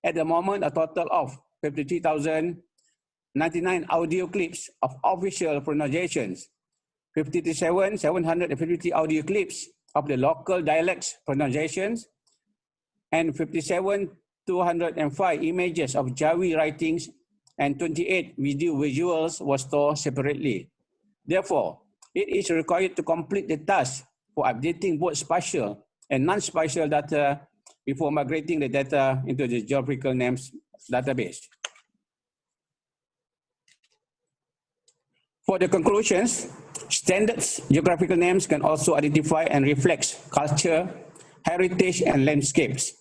At the moment, a total of 53,099 audio clips of official pronunciations, 57,750 audio clips of the local dialects pronunciations, and 57,205 images of Jawi writings and 28 visuals were stored separately. Therefore, it is required to complete the task for updating both spatial and non-spatial data before migrating the data into the geographical names database. For the conclusions, standard geographical names can also identify and reflect culture, heritage, and landscapes.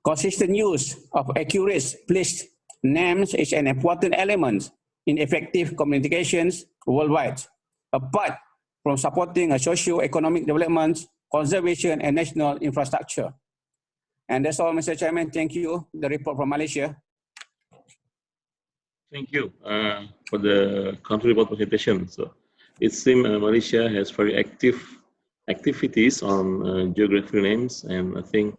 Consistent use of accurate placed names is an important element in effective communications worldwide, apart from supporting a socio-economic development, conservation, and national infrastructure. And that's all, Mr. Chairman. Thank you. The report from Malaysia. Thank you for the country report presentation. So it seems Malaysia has very active activities on geographical names, and I think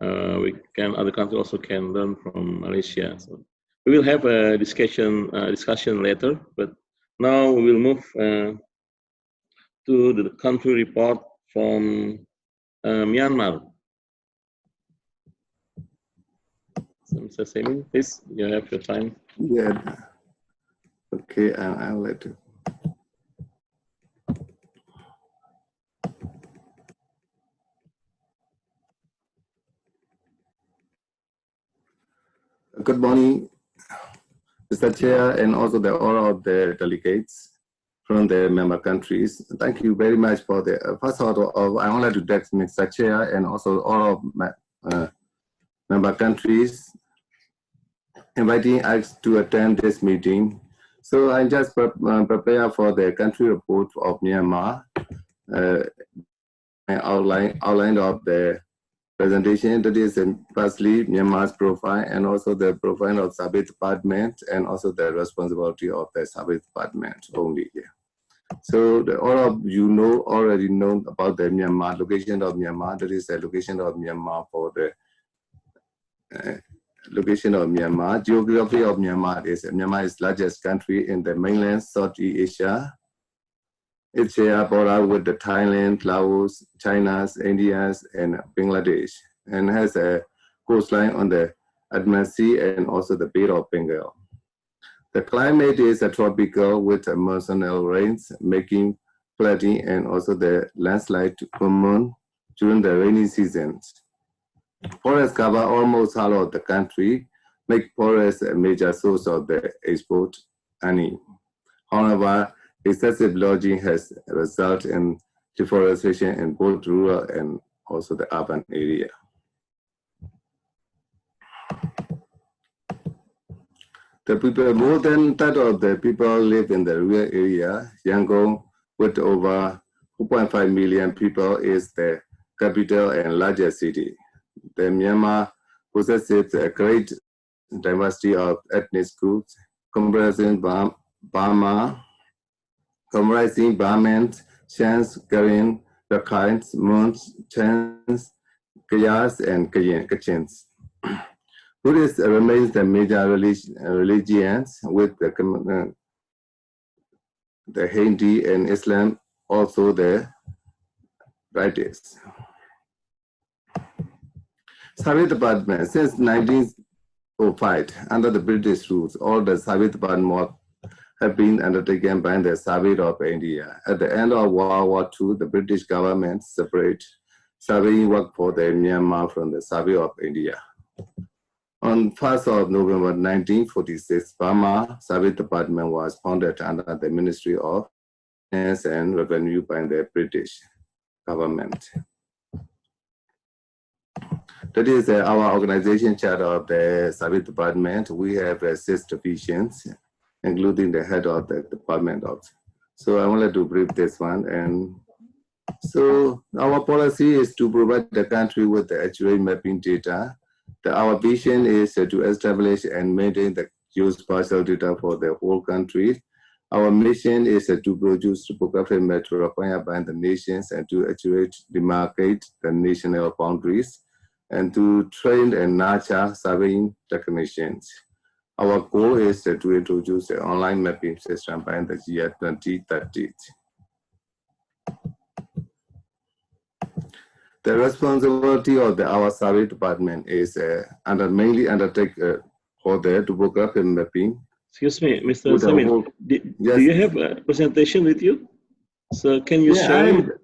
other countries also can learn from Malaysia. So we will have a discussion later, but now we will move to the country report from Myanmar. So Mr. Semin, please, you have your time. Yeah. Okay, I'll let you. Good morning, Mr. Chair, and also all of the delegates from the member countries. Thank you very much for the first of all, I would like to thank Mr. Chair and also all of my member countries inviting us to attend this meeting. So I just prepare for the country report of Myanmar, outline of the presentation. That is firstly Myanmar's profile and also the profile of Service Department and also the responsibility of the Service Department only. So all of you already know about the Myanmar, location of Myanmar. That is the location of Myanmar for the location of Myanmar. Geography of Myanmar is largest country in the mainland Southeast Asia. It shares border with the Thailand, Laos, China, India, and Bangladesh, and has a coastline on the Atlantic Sea and also the Bay of Bengal. The climate is tropical with monsoonal rains, making flooding and also the landslide common during the rainy seasons. Forests cover almost all of the country, make forests a major source of the export earning. However, excessive logging has resulted in deforestation in both rural and also the urban area. The people, more than that of the people live in the rural area. Yangon, with over 2.5 million people, is the capital and largest city. The Myanmar possesses a great diversity of ethnic groups, comprising Burmans, Shans, Karen, Rakhines, Mons, Chans, Kayas, and Kachins. Buddhism remains the major religions, with the Hindi and Islam also the brightest. Service Department, since 1905, under the British rules, all the Service Department work have been undertaken by the Survey of India. At the end of World War II, the British government separated surveying work for the Myanmar from the Survey of India. On 1st of November 1946, Burma Service Department was founded under the Ministry of Finance and Revenue by the British government. That is our organization chart of the Service Department. We have 6 divisions, including the head of the department. So I wanted to brief this one. And so our policy is to provide the country with the accurate mapping data. Our vision is to establish and maintain the geospatial data for the whole country. Our mission is to produce topographic maps required by the nations and to accurately demarcate the national boundaries and to train and nurture surveying technicians. Our goal is to introduce an online mapping system by the year 2030. The responsibility of our Survey Department is mainly undertake for the topographic mapping. Excuse me, Mr. Samin, do you have a presentation with you? So can you share it?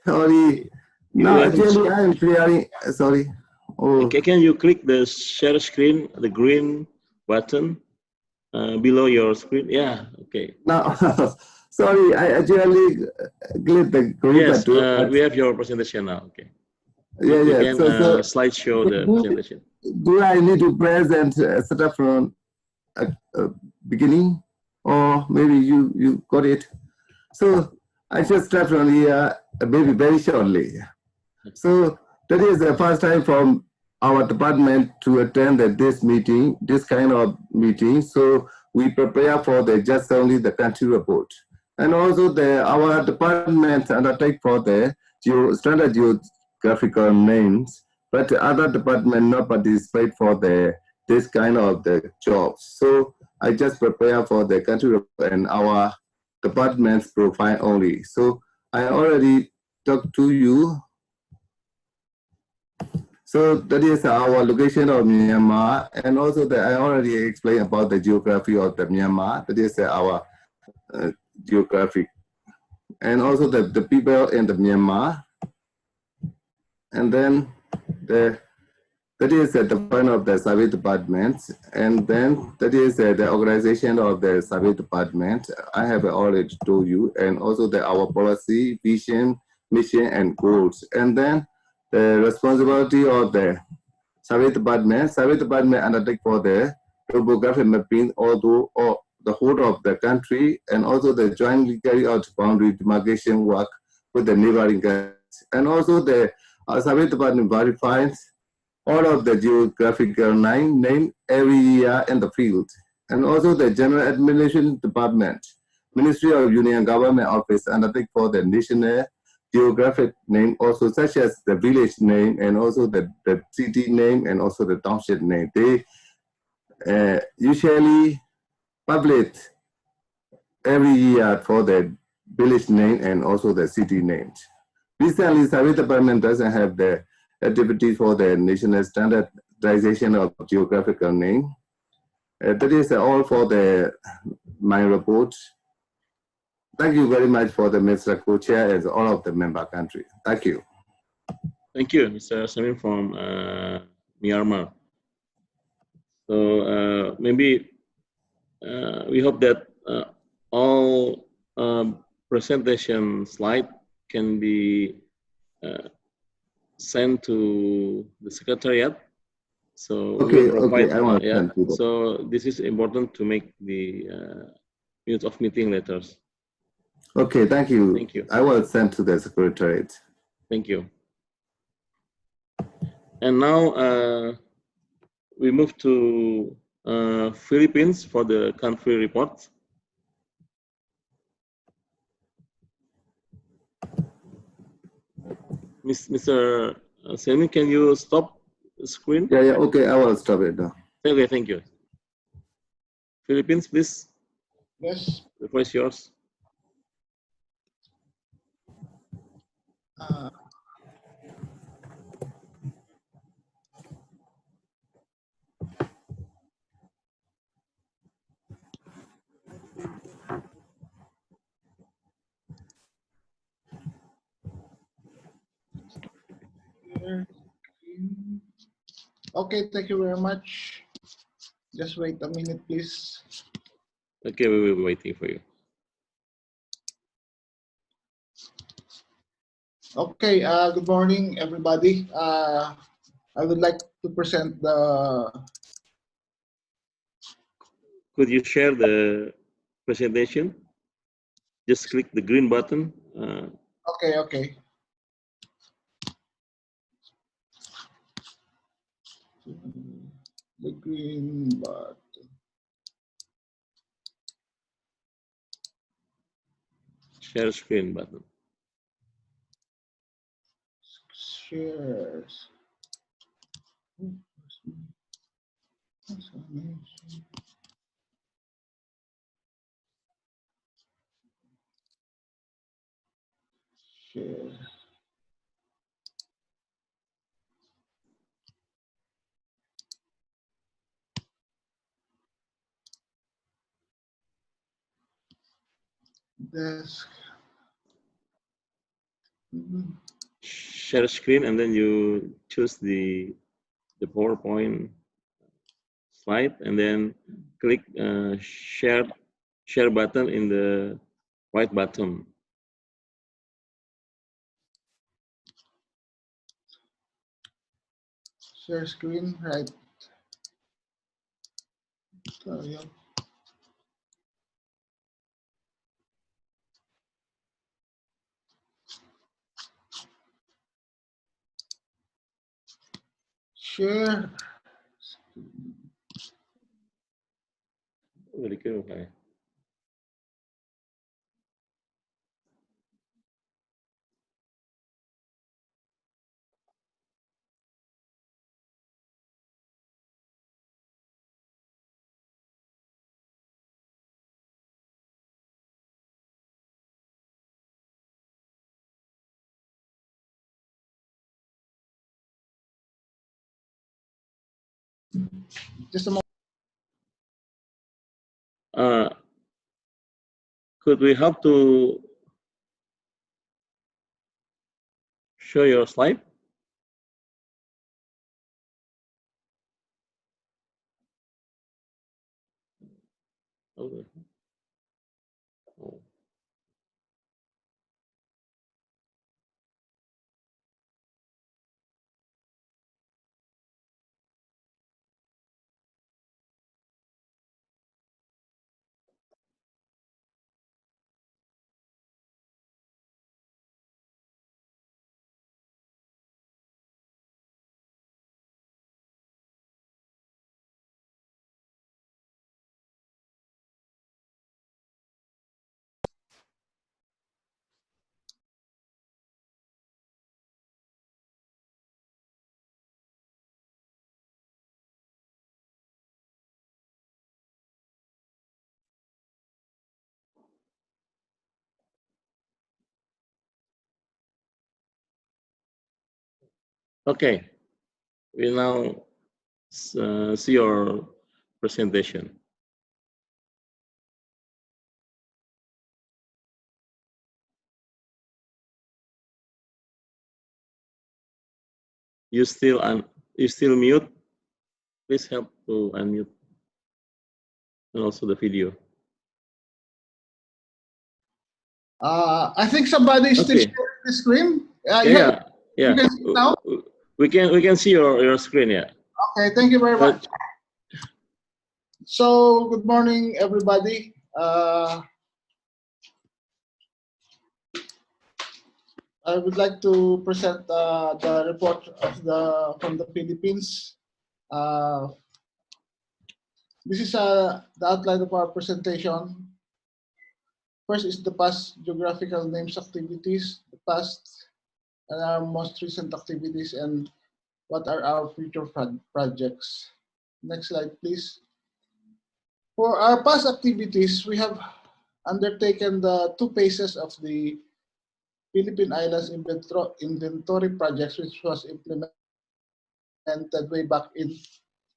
Sorry, no, actually I am clearing, sorry. Oh. Okay, can you click the share screen, the green button below your screen? Yeah, okay. No, sorry, I actually clicked the green button. Yes, we have your presentation now, okay. Yeah, you yeah. can slideshow the presentation. Do I need to present set up from beginning, or maybe you got it? So I just start from here, maybe very shortly. So that is the first time from our department to attend this meeting, this kind of meeting. So we prepare for just only the country report, and also our department undertake for the standard geographical names, but other department not participate for this kind of the jobs. So I just prepare for the country and our department's profile only. So I already talked to you. So that is our location of Myanmar, and also I already explained about the geography of the Myanmar. That is our geographic, and also the people in the Myanmar. And then that is the point of the Survey Department, and then that is the organization of the Survey Department. I have already told you, and also our policy, vision, mission, and goals. And then the responsibility of the Survey Department undertake for the topographic mapping or the whole of the country, and also the jointly carry out boundary demarcation work with the neighboring countries. And also the Survey Department verifies all of the geographical name every year in the field. And also the General Administration Department, Ministry of Union Government Office undertake for the national geographic name also, such as the village name and also the city name and also the township name. They usually publish every year for the village name and also the city names. Recently, Survey Department doesn't have the activity for the national standardization of geographical name. That is all for my report. Thank you very much for the Mr. Co-Chair and all of the member countries. Thank you. Thank you, Mr. Samin from Myanmar. So maybe we hope that all presentation slide can be sent to the Secretariat. So okay, we will provide, I want to send to them. so this is important to make the minutes of meeting letters. Okay, thank you. Thank you. I will send to the Secretariat. Thank you. And now we move to Philippines for the country report. Mr. Selmi, can you stop the screen? Yeah, okay, I will stop it now. Okay, thank you. Philippines, please. Yes. The floor is yours. Okay, thank you very much. Just wait a minute, please. Okay, we will be waiting for you. Okay, good morning, everybody. I would like to present the... Could you share the presentation? Just click the green button. Okay, okay. The green button. Share screen button. Shares. Share. Desk. Share screen, and then you choose the PowerPoint slide, and then click share button in the right bottom. Share screen, right. Sorry. Share. Very good. Okay. Just a moment. Could we help to show your slide? Okay. Oh. Okay, we now see your presentation. You still mute? Please help to unmute, and also the video. I think somebody is still sharing the screen. Yeah. You can see it now? We can see your screen, yeah. Okay, thank you very much. So, good morning, everybody. I would like to present the report of from the Philippines. This is the outline of our presentation. First is the past geographical names activities, the past and our most recent activities, and what are our future projects. Next slide, please. For our past activities, we have undertaken the 2 phases of the Philippine Islands Inventory projects, which was implemented way back in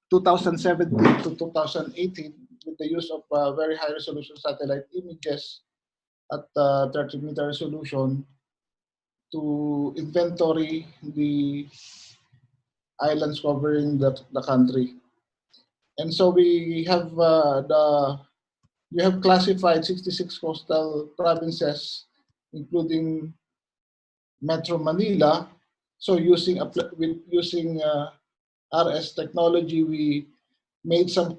2017 to 2018 with the use of very high resolution satellite images at 30-meter resolution to inventory the islands covering the country. And so we have classified 66 coastal provinces, including Metro Manila. So using RS technology, we made some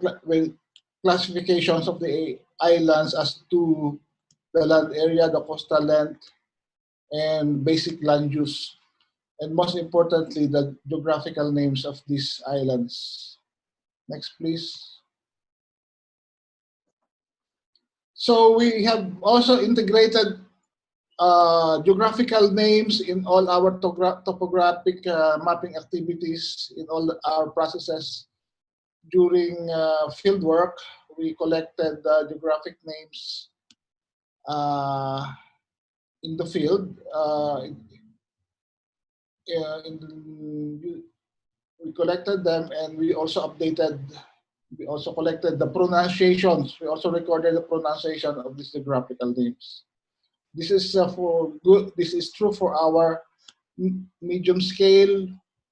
classifications of the islands as to the land area, the coastal length, and basic land use, and most importantly, the geographical names of these islands. Next, please. So we have also integrated geographical names in all our topographic mapping activities, in all our processes. During field work, we collected geographic names in the field. We collected them, and we also updated. We also collected the pronunciations. We also recorded the pronunciation of these geographical names. This is This is true for our medium scale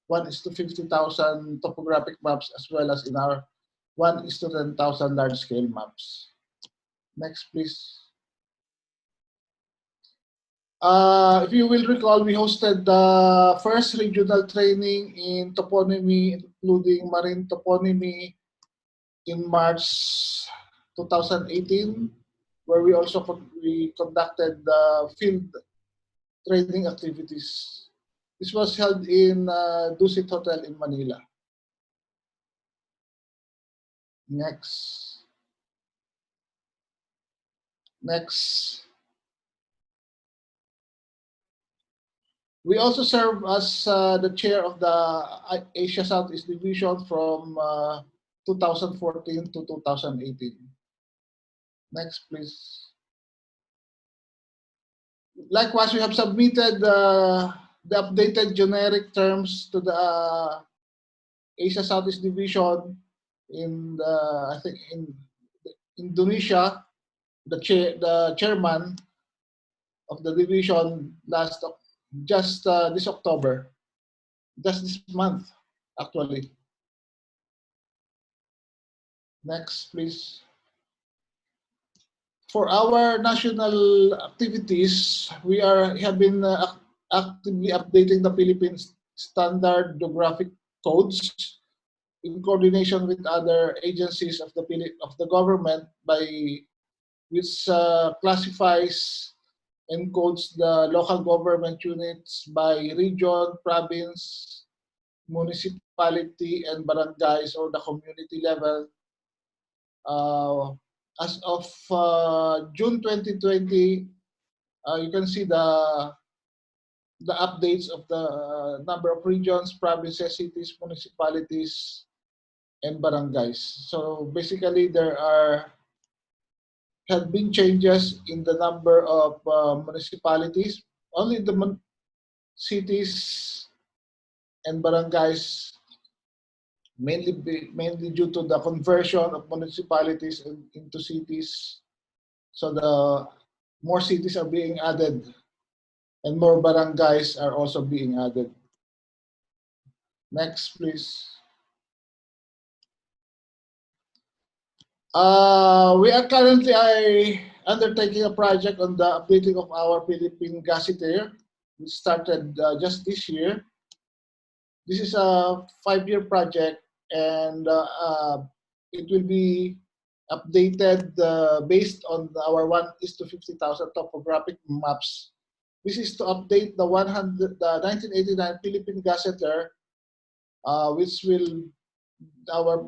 1:50,000 topographic maps, as well as in our 1:10,000 large scale maps. Next, please. If you will recall, we hosted the first regional training in toponymy, including marine toponymy, in March 2018, where we conducted the field training activities. This was held in Dusit Hotel in Manila. Next. We also serve as the chair of the Asia Southeast Division from 2014 to 2018. Next, please. Likewise, we have submitted the updated generic terms to the Asia Southeast Division in I think in Indonesia. The chairman of the division just this October, just this month, actually. Next, please. For our national activities, we have been actively updating the Philippines standard geographic codes in coordination with other agencies of the government, which classifies and codes the local government units by region, province, municipality, and barangays, or the community level. As of June 2020, you can see the updates of the number of regions, provinces, cities, municipalities, and barangays. So basically, there have been changes in the number of municipalities. Only the cities and barangays, mainly due to the conversion of municipalities into cities. So the more cities are being added and more barangays are also being added. Next, please. We are currently undertaking a project on the updating of our Philippine Gazetteer. We started just this year. This is a 5-year project, and it will be updated based on our 1:50,000 topographic maps. This is to update the 1989 Philippine Gazetteer, which will, our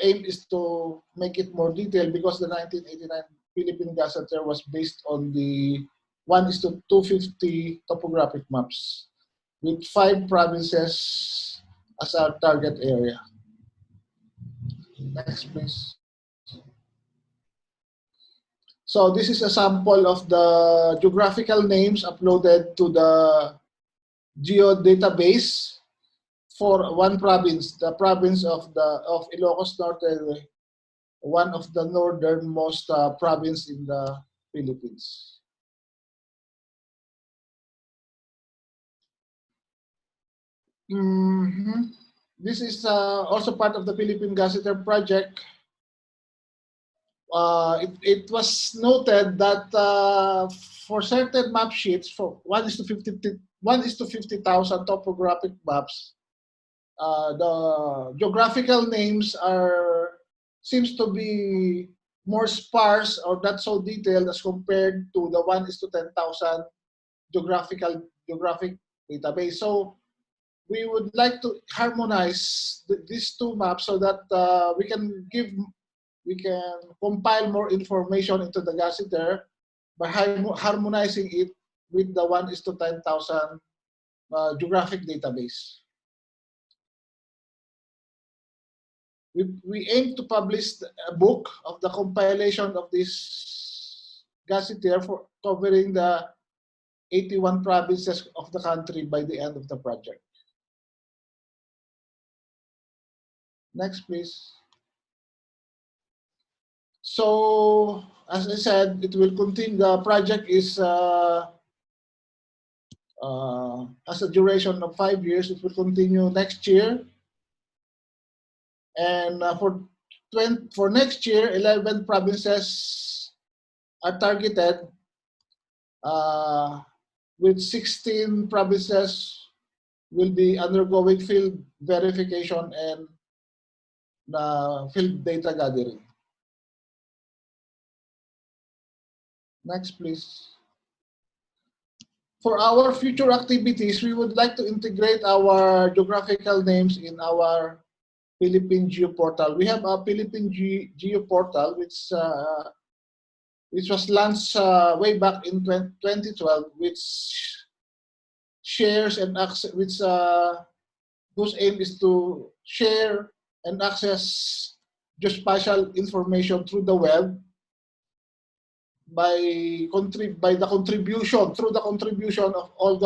aim is to make it more detailed, because the 1989 Philippine Gazetteer was based on the 1:250 topographic maps, with 5 provinces as our target area. Next, please. So this is a sample of the geographical names uploaded to the Geo database for one province, the province of Ilocos Norte, one of the northernmost province in the Philippines. This is also part of the Philippine Gazetteer project. It was noted that for certain map sheets, for 1:50,000 topographic maps, the geographical names seems to be more sparse or not so detailed as compared to the 1:10,000 geographic database. So we would like to harmonize these two maps so that we can compile more information into the Gazetteer by harmonizing it with the 1:10,000 geographic database. We aim to publish a book of the compilation of this Gazetteer for covering the 81 provinces of the country by the end of the project. Next, please. So, as I said, it will continue. The project is has a duration of 5 years. It will continue next year. And for next year, 11 provinces are targeted, with 16 provinces will be undergoing field verification and field data gathering. Next, please. For our future activities, we would like to integrate our geographical names in our Philippine Geoportal. We have a Philippine Geoportal, which was launched way back in 2012, which shares and access, whose aim is to share and access geospatial information through the web by the contribution of all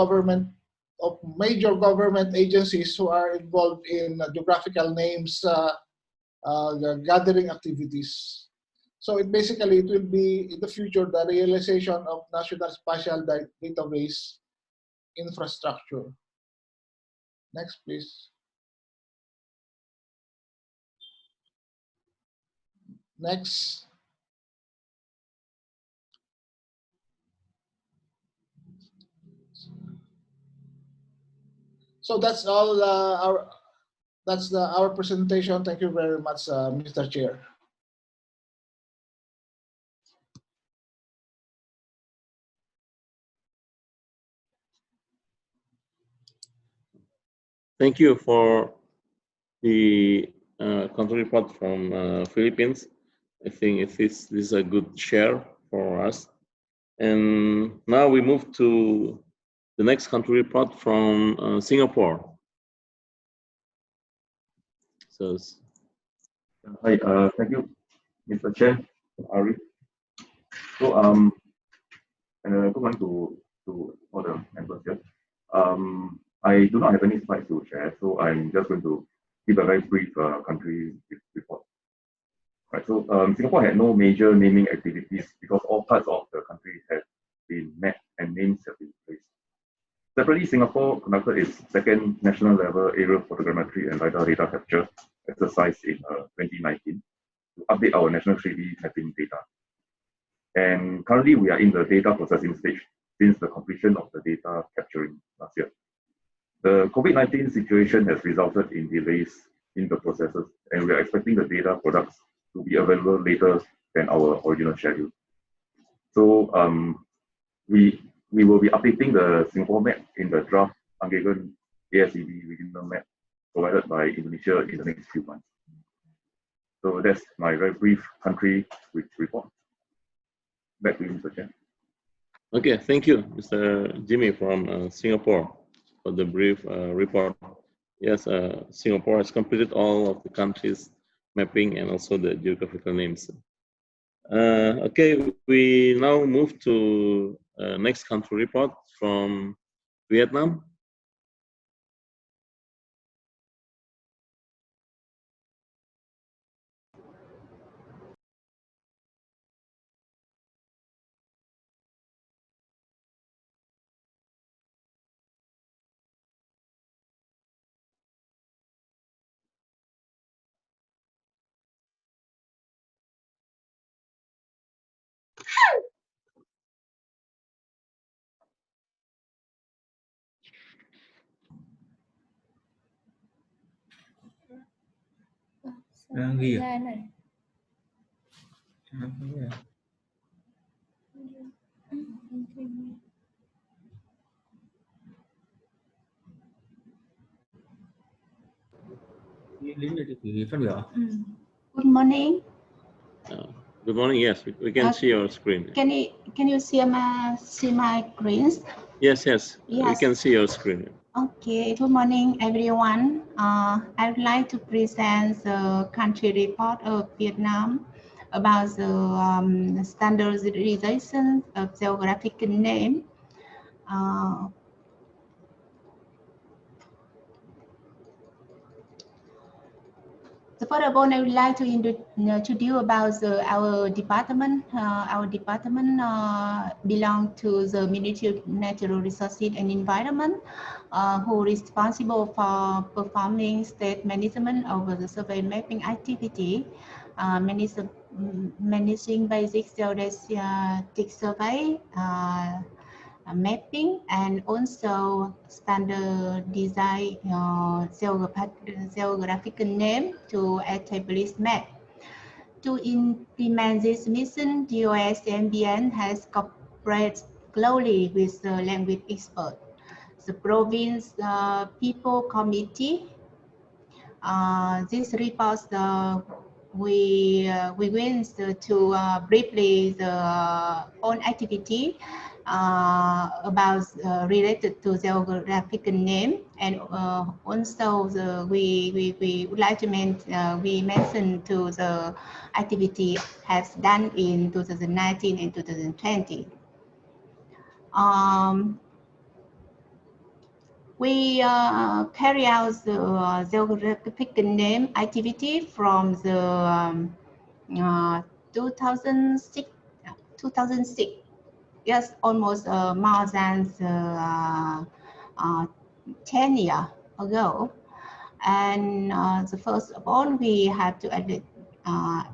major government agencies who are involved in geographical names gathering activities. So it will be in the future the realization of National Spatial Database infrastructure. Next, please. Next. So that's all our presentation. Thank you very much, Mr. Chair. Thank you for the country report from Philippines. I think this is a good share for us. And now we move to the next country report from Singapore. So, hi, thank you, Mr. Chair, Ari. So, good morning to all the members here. I do not have any slides to share, so I'm just going to give a very brief country report. Right, so Singapore had no major naming activities because all parts of the country have been met and names have been placed. Separately, Singapore conducted its second national level aerial photogrammetry and LiDAR data capture exercise in 2019 to update our national 3D mapping data. And currently, we are in the data processing stage since the completion of the data capturing last year. The COVID-19 situation has resulted in delays in the processes, and we are expecting the data products to be available later than our original schedule. So we will be updating the Singapore map in the draft UNGEGN ASE regional map provided by Indonesia in the next few months. So that's my very brief country report. Back to you, Mr. Chair. Okay, thank you, Mr. Jimmy from Singapore for the brief report. Yes, Singapore has completed all of the countries mapping and also the geographical names. Okay, we now move to next country report from Vietnam. Ghi à? Good morning. Good morning. Yes, we can see your screen. Can you see my screens? Yes, yes, Yes. we can see your screen. Okay. Good morning, everyone. I would like to present the country report of Vietnam about the standardization of geographical name. So first of all, I would like to introduce about our department. Our department belongs to the Ministry of Natural Resources and Environment, who is responsible for performing state management over the survey mapping activity, managing basic geodetic survey, mapping, and also standard design geographical name to establish map. To implement this mission, DOS-MBN has cooperated closely with the language expert, the province people committee. This report we went to briefly the own activity about related to geographical name, and also we would like to mention to the activity has done in 2019 and 2020. We carry out the geographical name activity from the 2006. Yes, almost more than 10 years ago. And the first of all, we have to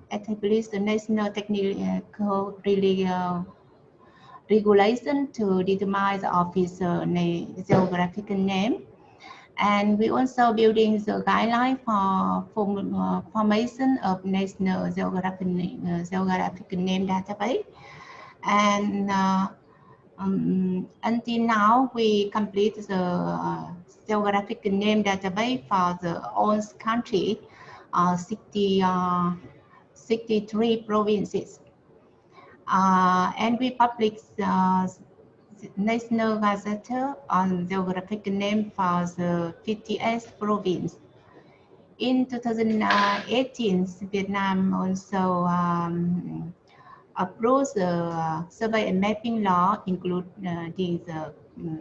establish the national technical regulation to determine the official geographical name. And we also building the guideline for formation of national geographical name database. And until now, we complete the geographical name database for the whole country, 63 provinces. And we publish National Gazette on geographical name for the 58th province. In 2018, Vietnam also approved the survey and mapping law, including the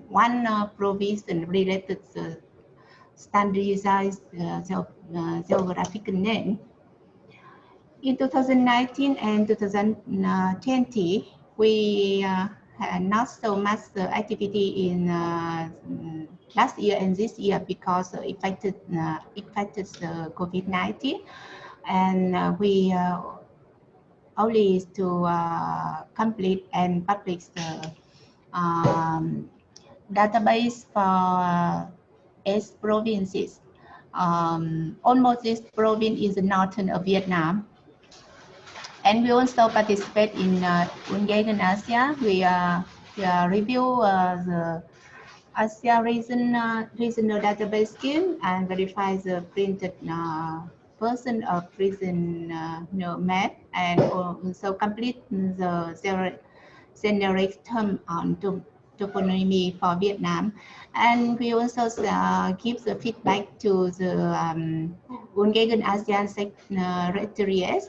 one provision related to standardized geographical name. In 2019 and 2020, we had not so much activity in last year and this year because affected COVID-19, and we only to complete and publish the database for 8 provinces. Almost this province is the northern of Vietnam. And we also participate in UNGEGN ASE. We review the ASEAN regional database scheme and verify the printed version of region map, and also complete the generic term on toponymy for Vietnam. And we also give the feedback to the UNGEGN ASEAN Secretariat.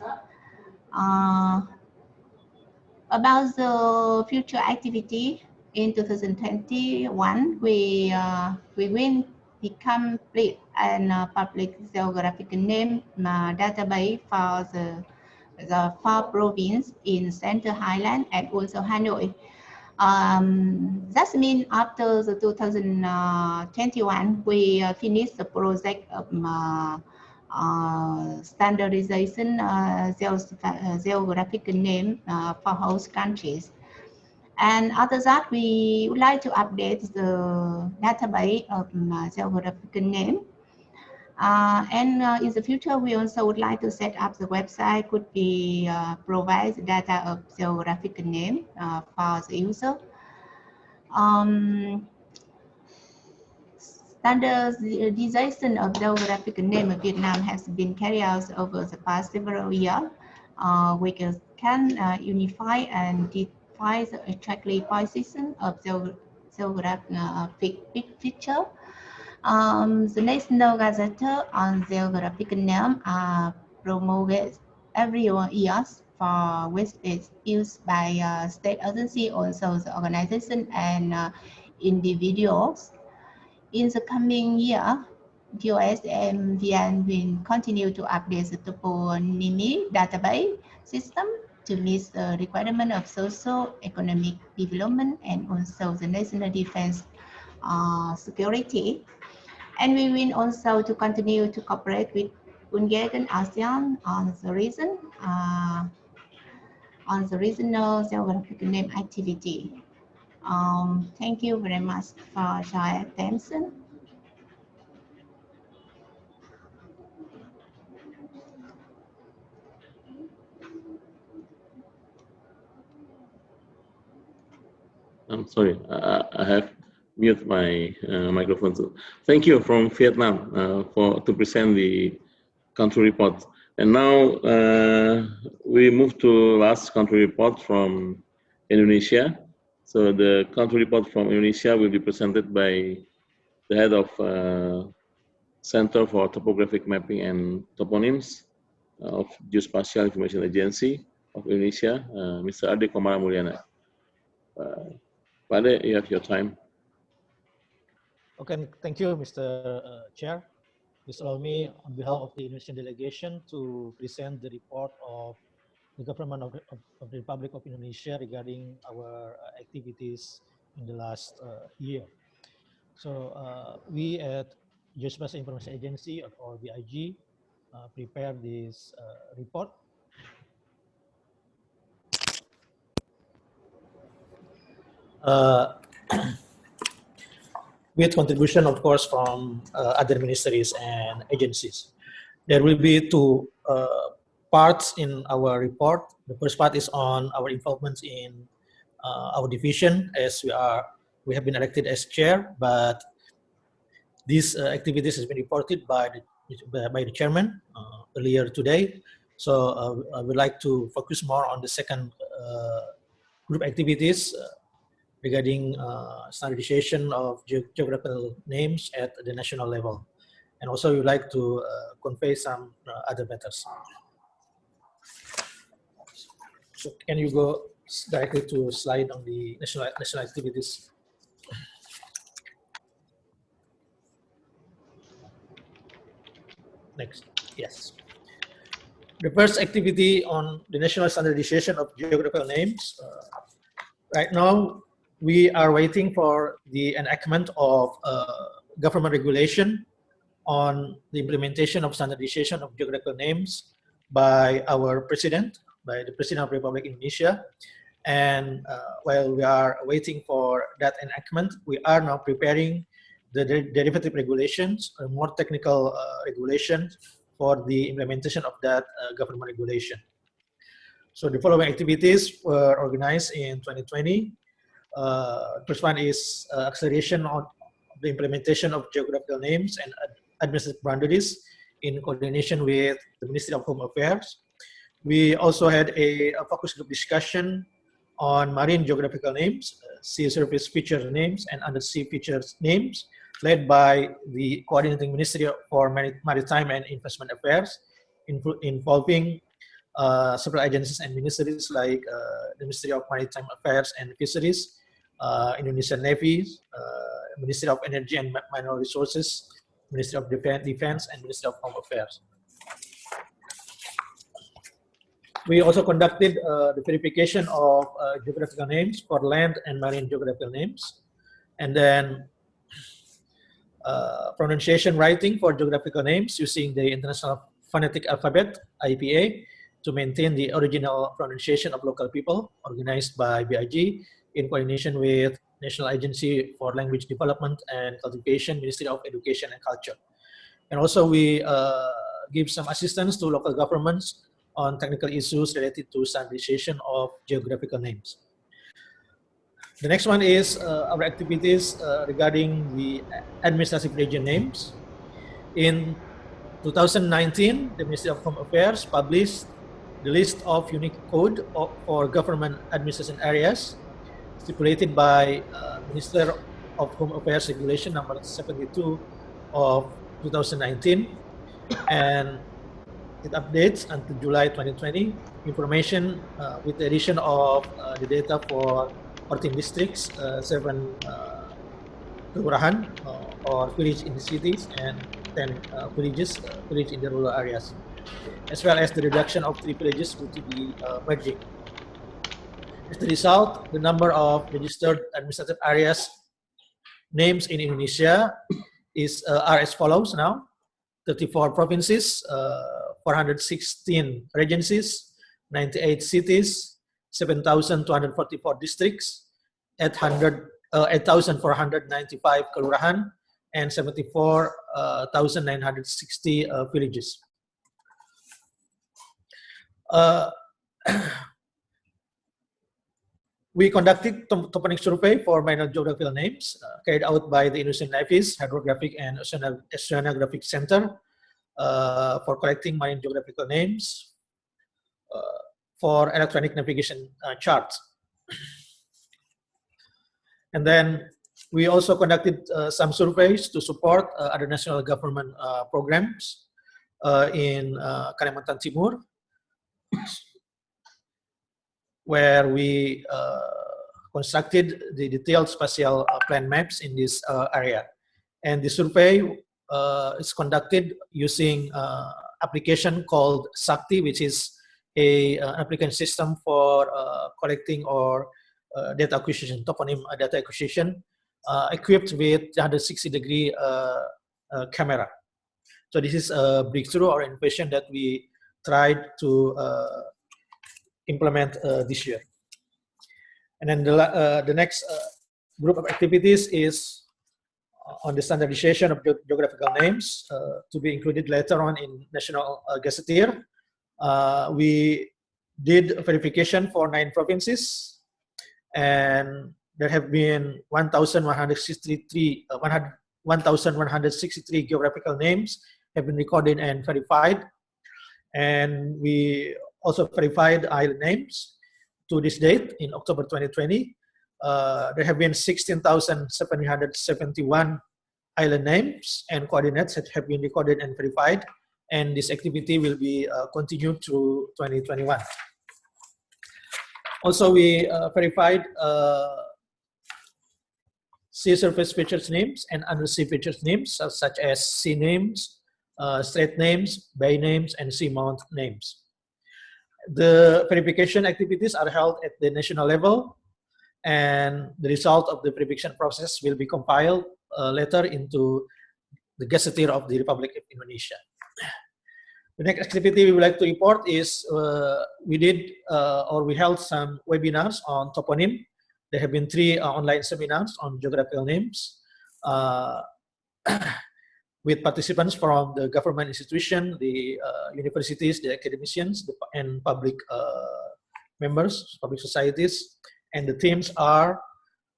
About the future activity in 2021, we will become complete and public geographical name database for the 4 provinces in Central Highland and also Hanoi. That means after the 2021, we finish the project of standardization geographical name for host countries. And after that, we would like to update the database of geographical name. And in the future, we also would like to set up the website could be provide data of geographical name for the user. Standardization of geographical name of Vietnam has been carried out over the past several years. We can unify and define the exactly position of geographic feature. The National Gazette on Geographical Name are promoted every year for which is used by state agency, also the organization and individuals. In the coming year, USMVN will continue to update the toponymy database system to meet the requirement of socio-economic development and also the national defense security. And we will also to continue to cooperate with UNGEGN ASEAN on the regional geographical name activity. Thank you very much for your attention. I'm sorry, I have mute my microphone too. Thank you from Vietnam to present the country report. And now we move to last country report from Indonesia. So the country report from Indonesia will be presented by the head of Center for Topographic Mapping and Toponyms of Geospatial Information Agency of Indonesia, Mr. Ade Komara Mulyana. Ade, you have your time. Okay, thank you, Mr. Chair. Please allow me, on behalf of the Indonesian delegation, to present the report of the government of the Republic of Indonesia regarding our activities in the last year. So we at Geospatial Information Agency, or BIG, prepare this report. With contribution, of course, from other ministries and agencies. There will be 2 parts in our report. The first part is on our involvement in our division, as we have been elected as chair, but these activities has been reported by the chairman earlier today. So I would like to focus more on the second group activities regarding standardization of geographical names at the national level. And also we would like to convey some other matters. So can you go directly to slide on the national activities? Next, yes. The first activity on the national standardization of geographical names. Right now, we are waiting for the enactment of government regulation on the implementation of standardization of geographical names by our president, by the President of Republic Indonesia. And while we are waiting for that enactment, we are now preparing the derivative regulations, more technical regulations for the implementation of that government regulation. So the following activities were organized in 2020. First one is acceleration on the implementation of geographical names and administrative boundaries in coordination with the Ministry of Home Affairs. We also had a focus group discussion on marine geographical names, sea surface feature names, and undersea features names, led by the Coordinating Ministry for Maritime and Investment Affairs, involving several agencies and ministries like the Ministry of Maritime Affairs and Fisheries, Indonesian Navy, Ministry of Energy and Mineral Resources, Ministry of Defense, and Ministry of Home Affairs. We also conducted the verification of geographical names for land and marine geographical names, and then pronunciation writing for geographical names using the International Phonetic Alphabet, IPA, to maintain the original pronunciation of local people, organized by BIG in coordination with National Agency for Language Development and Cultivation, Ministry of Education and Culture. And also we give some assistance to local governments on technical issues related to standardization of geographical names. The next one is our activities regarding the administrative region names. In 2019, the Ministry of Home Affairs published the list of unique code for government administration areas stipulated by Minister of Home Affairs Regulation number 72 of 2019, and it updates until July 2020 information with the addition of the data for 14 districts, 7 kelurahan or village in the cities, and 10 village in the rural areas, as well as the reduction of 3 villages due to the merging. As a result, the number of registered administrative areas names in Indonesia are as follows now: 34 provinces, 416 regencies, 98 cities, 7,244 districts, 8,495 kelurahan, and 74,960 villages. We conducted toponymic survey for minor geographical names carried out by the Indonesian Navy's Hydrographic and Oceanographic Center for collecting marine geographical names for electronic navigation charts. And then we also conducted some surveys to support other national government programs in Kalimantan Timur, where we constructed the detailed spatial plan maps in this area. And the survey is conducted using application called Sakti, which is an application system for collecting or data acquisition, toponym data acquisition, equipped with 360-degree camera. So this is a breakthrough or innovation that we tried to implement this year. And then the next group of activities is on the standardization of geographical names to be included later on in National Gazetteer. We did verification for 9 provinces, and there have been 1,163 geographical names have been recorded and verified. And we also verified island names to this date in October 2020. There have been 16,771 island names and coordinates that have been recorded and verified, and this activity will be continued through 2021. Also, we verified sea surface features names and undersea features names, such as sea names, street names, bay names, and seamount names. The verification activities are held at the national level, and the result of the verification process will be compiled later into the Gazetteer of the Republic of Indonesia. The next activity we would like to report is we held some webinars on toponym. There have been 3 online seminars on geographical names with participants from the government institution, the universities, the academicians, and public members, public societies. And the themes are,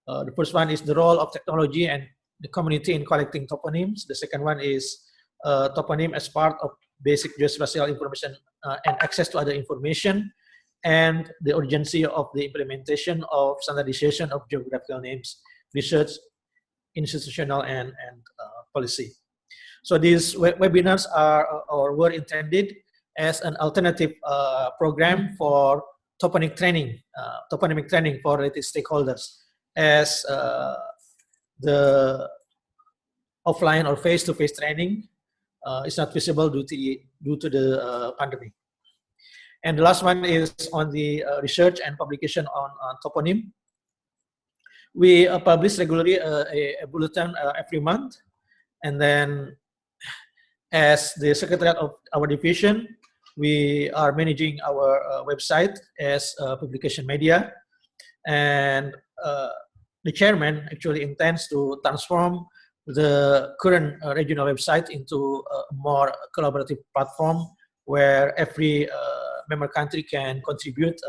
the first one is the role of technology and the community in collecting toponyms. The second one is toponym as part of basic geospatial information and access to other information, and the urgency of the implementation of standardization of geographical names, research, institutional, and policy. So these webinars are or were intended as an alternative program for toponymic training for related stakeholders, as the offline or face-to-face training is not feasible due to the pandemic. And the last one is on the research and publication on toponym. We publish regularly a bulletin every month, and then as the Secretariat of our division, we are managing our website as publication media, and the chairman actually intends to transform the current regional website into a more collaborative platform where every member country can contribute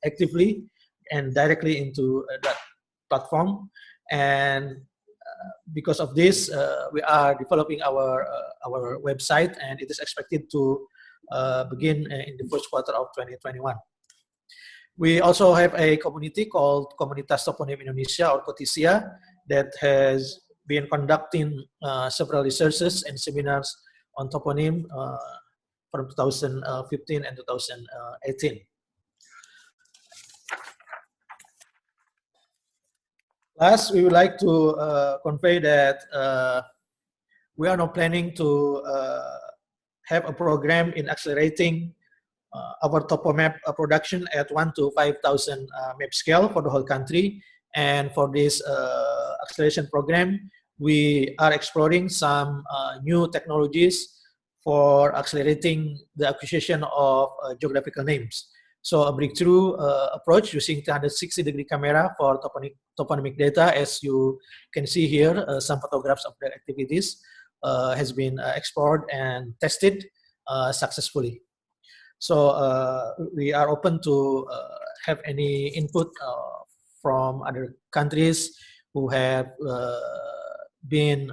actively and directly into that platform. And because of this, we are developing our website, and it is expected to begin in the first quarter of 2021. We also have a community called Komunitas Toponim Indonesia, or Kotisia, that has been conducting several researches and seminars on toponym from 2015 and 2018. Last, we would like to convey that we are now planning to have a program in accelerating our topo map production at 1 to 5,000 map scale for the whole country. And for this acceleration program, we are exploring some new technologies for accelerating the acquisition of geographical names. So a breakthrough approach using 360-degree camera for toponymic data, as you can see here, some photographs of the activities has been explored and tested successfully. So we are open to have any input from other countries who have been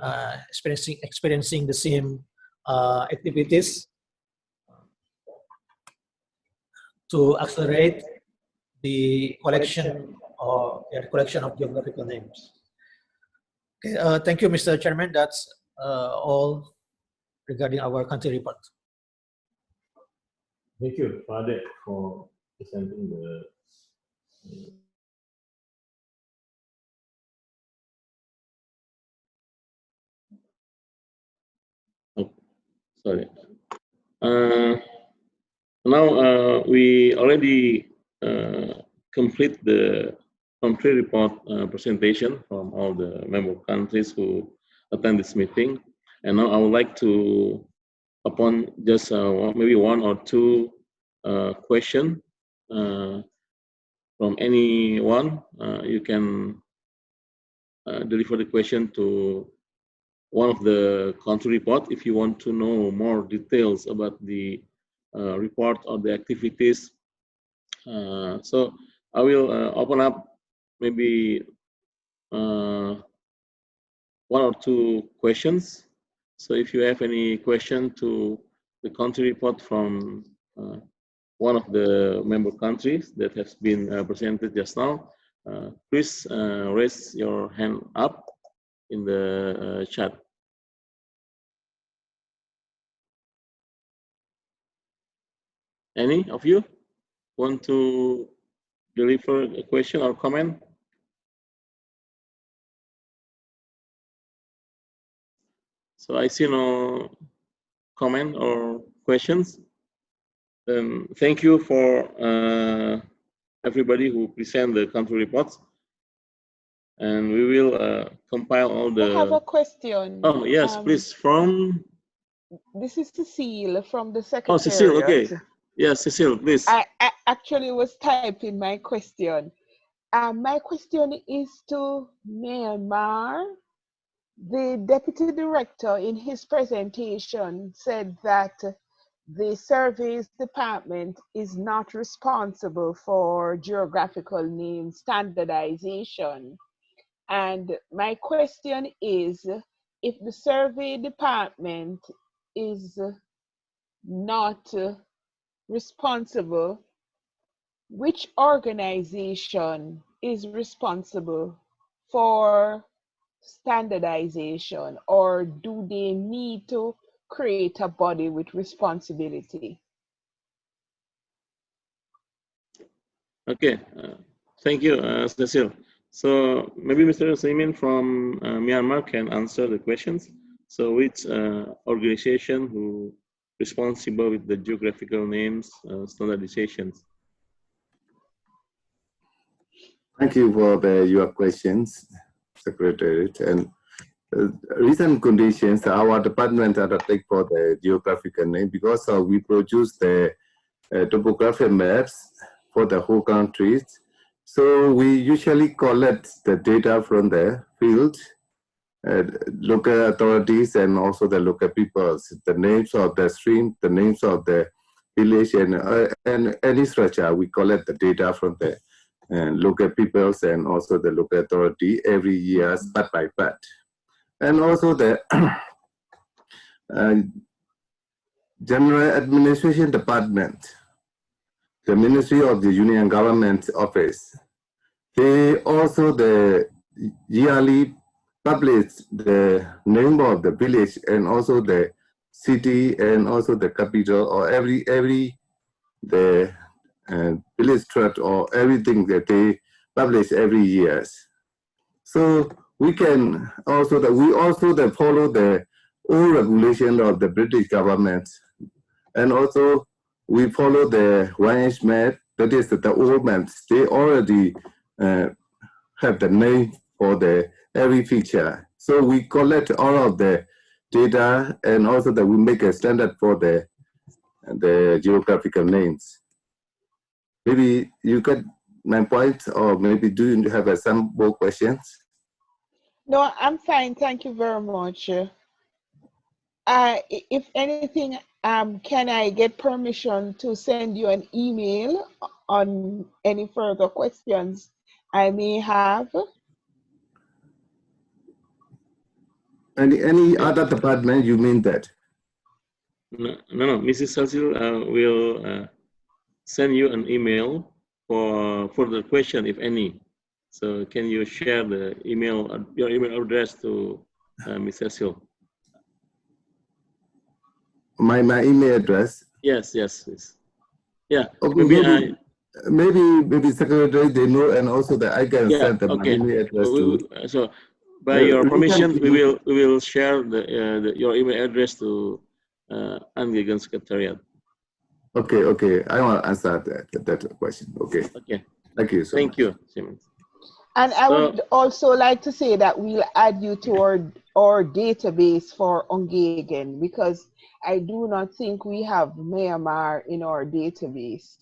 experiencing the same activities to accelerate the collection of geographical names. Okay, thank you, Mr. Chairman. That's all regarding our country report. Thank you, Father, for presenting the Sorry. Now we already complete the country report presentation from all the member countries who attend this meeting, and now I would like to, upon just maybe 1 or 2 questions from anyone, you can deliver the question to one of the country report if you want to know more details about the report or the activities. So I will open up maybe 1 or 2 questions. So if you have any question to the country report from one of the member countries that has been presented just now, please raise your hand up in the chat. Any of you want to deliver a question or comment? So I see no comment or questions, then thank you for everybody who present the country reports. And we will compile all the... I have a question. Oh, yes, please, from... This is Cecile from the Secretariat. Oh, Cecile, okay. Yes, Cecile, please. I actually was typing my question. My question is to Myanmar. The Deputy Director in his presentation said that the Surveys Department is not responsible for geographical name standardization. And my question is, if the Survey Department is not responsible, which organization is responsible for standardization, or do they need to create a body with responsibility? Okay, thank you, Cecile. So maybe Mr. Saimin from Myanmar can answer the questions. So which organization who responsible with the geographical names standardizations? Thank you for your questions, Secretariat. And recent conditions, our department undertake for the geographical name because we produce the topographic maps for the whole countries. So we usually collect the data from the field, local authorities, and also the local peoples, the names of the stream, the names of the village, and any structure. We collect the data from the local peoples and also the local authority every year, part by part. And also the General Administration Department, the Ministry of the Union Government Office, they also yearly publish the name of the village and also the city and also the capital, or every village tract or everything that they publish every year. So we can also follow the old regulation of the British government, and also we follow the 1H map, that is the old maps. They already have the name for every feature. So we collect all of the data, and also that we make a standard for the geographical names. Maybe you get my point, or maybe do you have some more questions? No, I'm fine. Thank you very much. If anything, can I get permission to send you an email on any further questions I may have? Any other department, you mean that? No. Mrs. Cecile will send you an email for the question, if any. So can you share the email, your email address to Ms. Cecile? My email address? Yes, please. Yeah. Okay, maybe secretary they know, and also that I can send them my email address to. So by your permission, we will share your email address to UNGEGN Secretariat. Okay. I will answer that question. Okay. Thank you so much. Thank you, Siemens. And I would also like to say that we'll add you to our database for UNGEGN, because I do not think we have Myanmar in our database.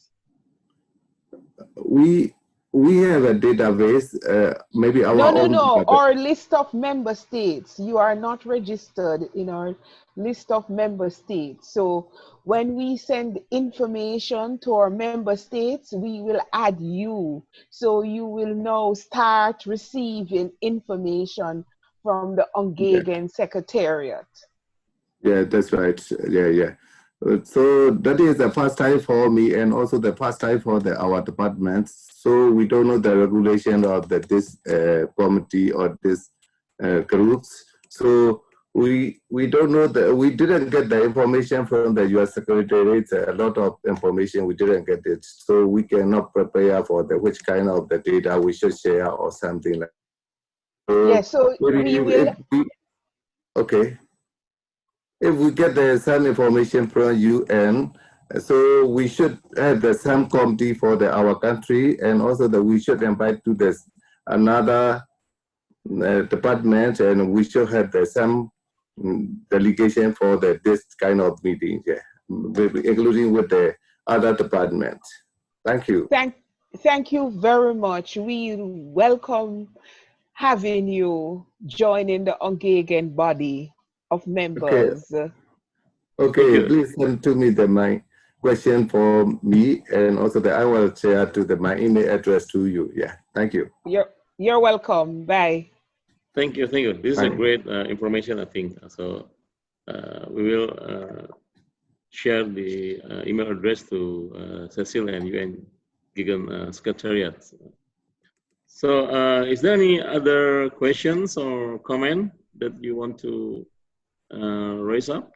We have a database, maybe our own database. Our list of member states. You are not registered in our list of member states. So when we send information to our member states, we will add you. So you will now start receiving information from the UNGEGN Secretariat. Yeah, that's right. Yeah. So that is the first time for me, and also the first time for our department. So we don't know the regulation of this committee or this groups. So we don't know we didn't get the information from the U.S. Secretariat. A lot of information we didn't get it. So we cannot prepare for which kind of the data we should share or something like that. So we will. Okay. if we get some information from UN, so we should have some committee for our country, and also that we should invite to this another department, and we should have some delegation for this kind of meeting, yeah, including with the other departments. Thank you. Thank you very much. We welcome having you joining the UNGEGN body of members. Okay, please send to me my question for me, and also that I will share to my email address to you. Yeah, thank you. You're welcome. Bye. Thank you, thank you. This is a great information, I think. So we will share the email address to Cecil and UNGEGN Secretariat. So is there any other questions or comment that you want to raise up?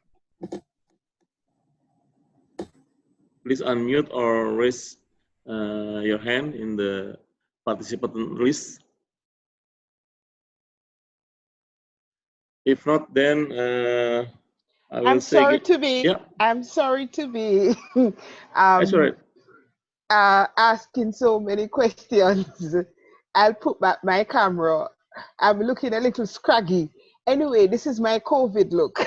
Please unmute or raise your hand in the participant list. If not, then I will I'm sorry to be. Yeah. I'm sorry to be. That's all right. Asking so many questions. I'll put back my camera. I'm looking a little scraggy. Anyway, this is my COVID look.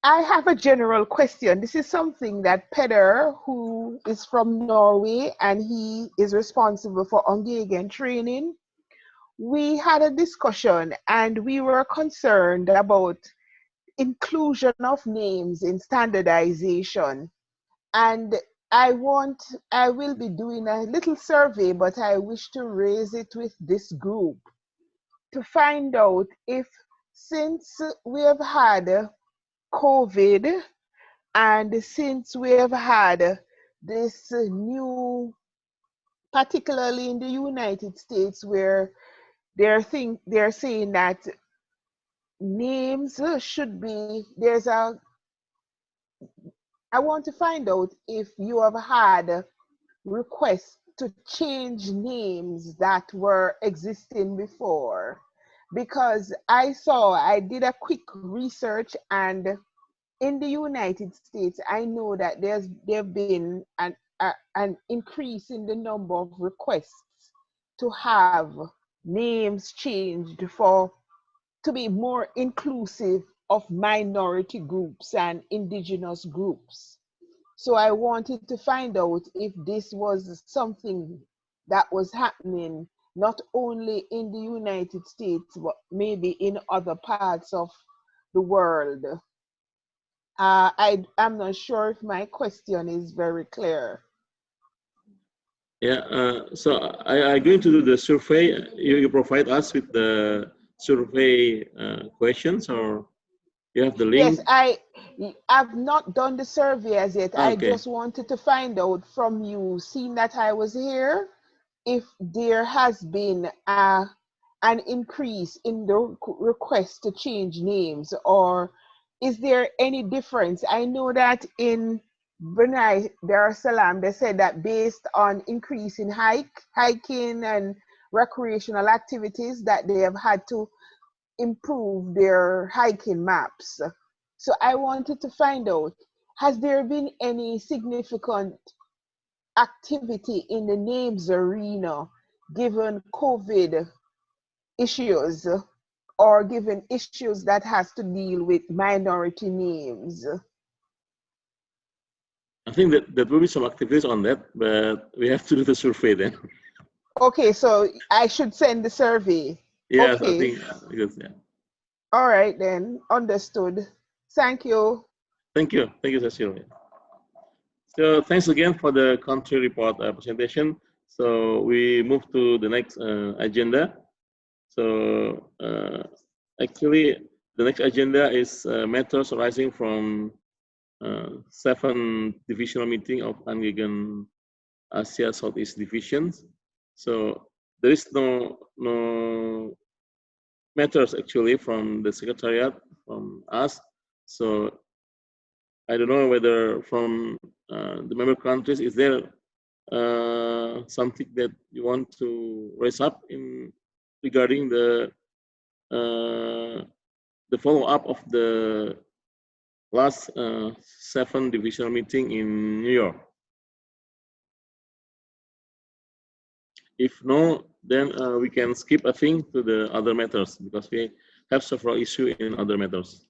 I have a general question. This is something that Peder, who is from Norway, and he is responsible for UNGEGN training. We had a discussion and we were concerned about inclusion of names in standardization. And I will be doing a little survey, but I wish to raise it with this group to find out if, since we have had COVID, and since we have had this new, particularly in the United States, where they're saying that names should be, I want to find out if you have had requests to change names that were existing before, because I did a quick research, and in the United States, I know that there have been an increase in the number of requests to have names changed to be more inclusive of minority groups and indigenous groups. So I wanted to find out if this was something that was happening not only in the United States, but maybe in other parts of the world. I'm not sure if my question is very clear. Yeah, so I'm going to do the survey. You provide us with the survey questions, or you have the link? Yes, I've not done the survey as yet. Okay. I just wanted to find out from you, seeing that I was here, if there has been an increase in the request to change names, or is there any difference? I know that in Brunei Darussalam, they said that based on increase in hiking and recreational activities, that they have had to improve their hiking maps. So I wanted to find out, has there been any significant activity in the names arena given COVID issues, or given issues that has to deal with minority names? I think that there will be some activities on that, but we have to do the survey then. Okay, so I should send the survey. Yes, Okay. I think because, yeah. All right then, understood. Thank you. Thank you, Cecilia. So thanks again for the country report presentation. So we move to the next agenda. So actually, the next agenda is matters arising from 7th Divisional Meeting of UNGEGN ASE Southeast Division. So there is no matters actually from the Secretariat, from us. So I don't know whether from the member countries, is there something that you want to raise up in regarding the the follow-up of the last 7th Divisional Meeting in New York. If no, then we can skip, I think, to the other matters because we have several issues in other matters.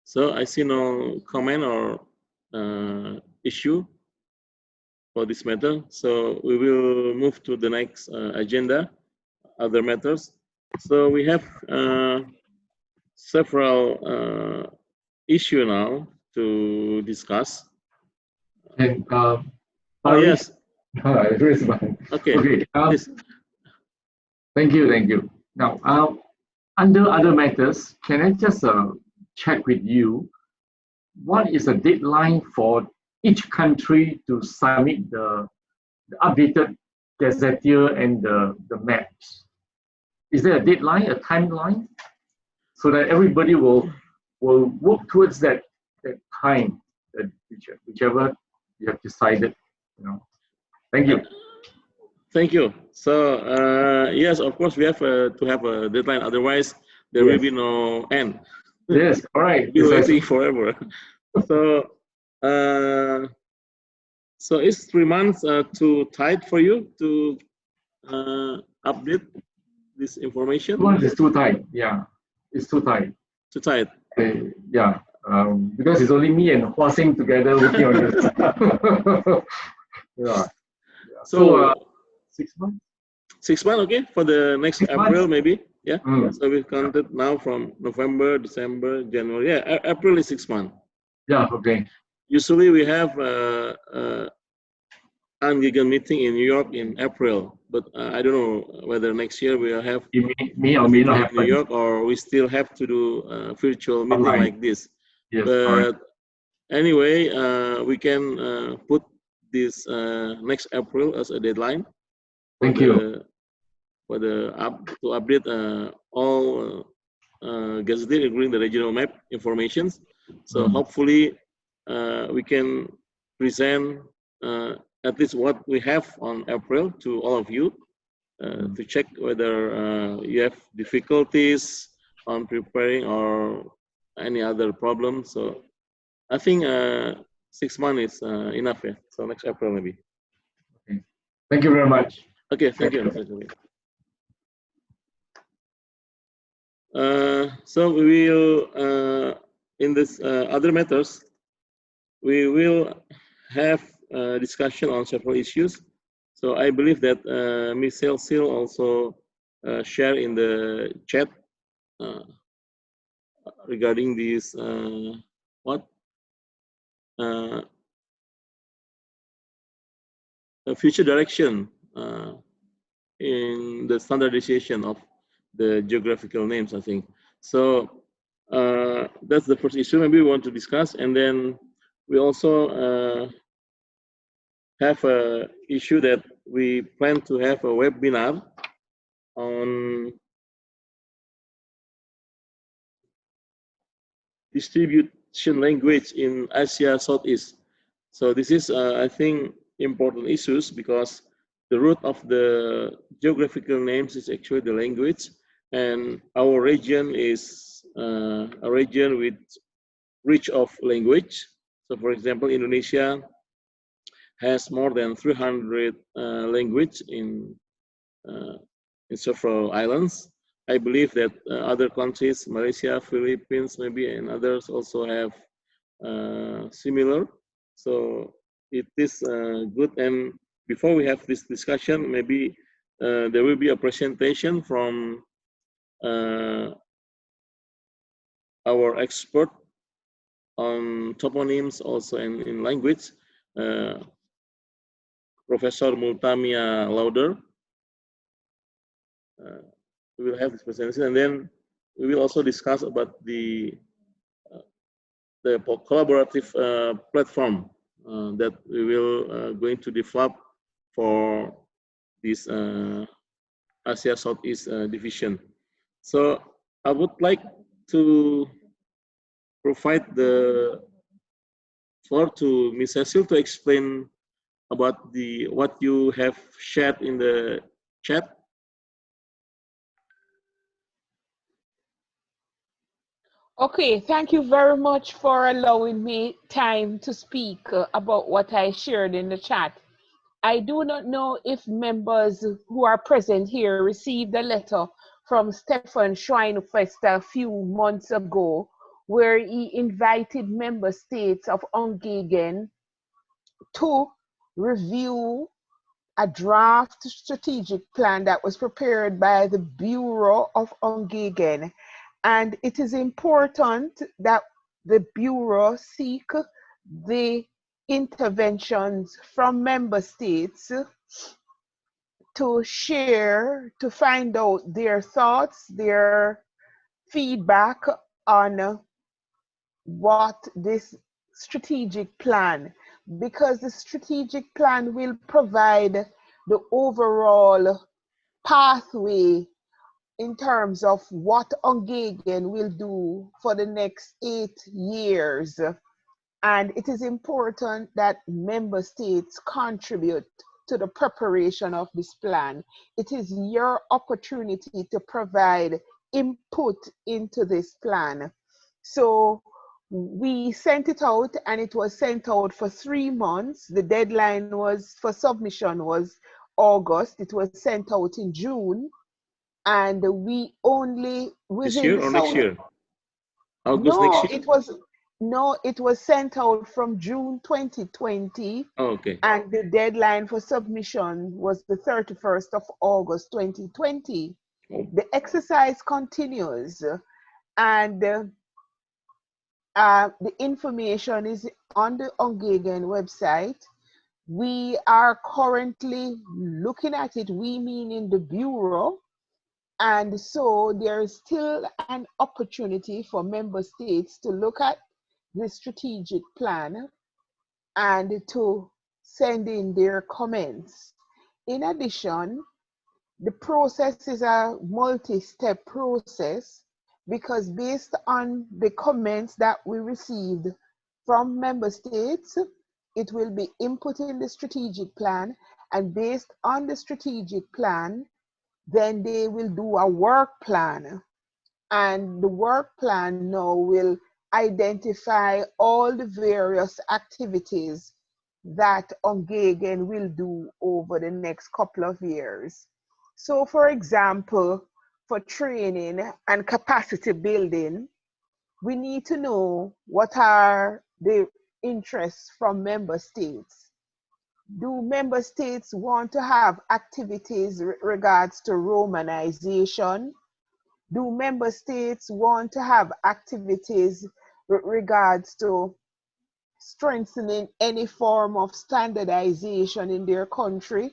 So I see no comment or issue for this matter. So we will move to the next agenda, other matters. So we have several issues now to discuss. And oh yes. Okay. Okay. Thank you. Now, under other matters, can I just check with you, what is the deadline for each country to submit the updated gazetteer and the maps? Is there a deadline, a timeline, so that everybody will work towards that time, whichever you have decided, Thank you. Thank you. So yes, of course, we have to have a deadline. Otherwise, there will be no end. Yes, all right. We'll be waiting forever. So, so is 3 months too tight for you to update this information? 2 months is too tight. Yeah, it's too tight. Too tight. Yeah, because it's only me and Hua Sing together working on this. Yeah. So 6 months. 6 months, okay, for the next April maybe. Yeah. So we counted now from November, December, January. Yeah, April is 6 months. Yeah. Okay. Usually we have UNGEGN meeting in New York in April, but I don't know whether next year we'll have me or me not happen. New York, or we still have to do a virtual meeting like this. Yes. But anyway, we can put this next April as a deadline. Thank you. For the to update all gazetteer, including the regional map informations. So hopefully we can present at least what we have on April to all of you to check whether you have difficulties on preparing or any other problem. So I think 6 months is enough. Yeah. So next April maybe. Okay. Thank you very much. Okay. Thank you. So we will, in this other matters, we will have a discussion on several issues. So I believe that Ms. Cecil also share in the chat regarding this future direction in the standardization of the geographical names, I think. So that's the first issue maybe we want to discuss. And then we also have an issue that we plan to have a webinar on distribution language in Asia Southeast. So this is, I think, important issues because the root of the geographical names is actually the language, and our region is a region with rich of language. So for example, Indonesia has more than 300 language in several islands. I believe that other countries, Malaysia, Philippines, maybe, and others also have similar. So it is good. And before we have this discussion, maybe there will be a presentation from our expert on toponyms, also in language, Professor Multamia Lauder. We will have this presentation, and then we will also discuss about the collaborative platform that we will going to develop for this Asia Southeast Division. So I would like to provide the floor to Ms. Cecil to explain about what you have shared in the chat? Okay, thank you very much for allowing me time to speak about what I shared in the chat. I do not know if members who are present here received a letter from Stefan Schweinfest a few months ago, where he invited member states of UNGEGN to review a draft strategic plan that was prepared by the Bureau of UNGEGN. And it is important that the Bureau seek the interventions from member states to share, to find out their thoughts, their feedback on what this strategic plan, because the strategic plan will provide the overall pathway in terms of what UNGEGN will do for the next 8 years. And it is important that member states contribute to the preparation of this plan. It is your opportunity to provide input into this plan. So we sent it out, and it was sent out for 3 months. The deadline was for submission was August. It was sent out in June, and we only This within year the or next South. year? August next year? It was sent out from June 2020. Oh, okay. And the deadline for submission was the 31st of August 2020. Oh. The exercise continues, and the information is on the UNGEGN website. We are currently looking at it, we meaning the Bureau, and so there is still an opportunity for member states to look at the strategic plan and to send in their comments. In addition, the process is a multi-step process, because based on the comments that we received from member states, it will be input in the strategic plan, and based on the strategic plan, then they will do a work plan. And the work plan now will identify all the various activities that UNGEGN will do over the next couple of years. So for example, for training and capacity building, we need to know what are the interests from member states. Do member states want to have activities regards to Romanization? Do member states want to have activities with regards to strengthening any form of standardization in their country?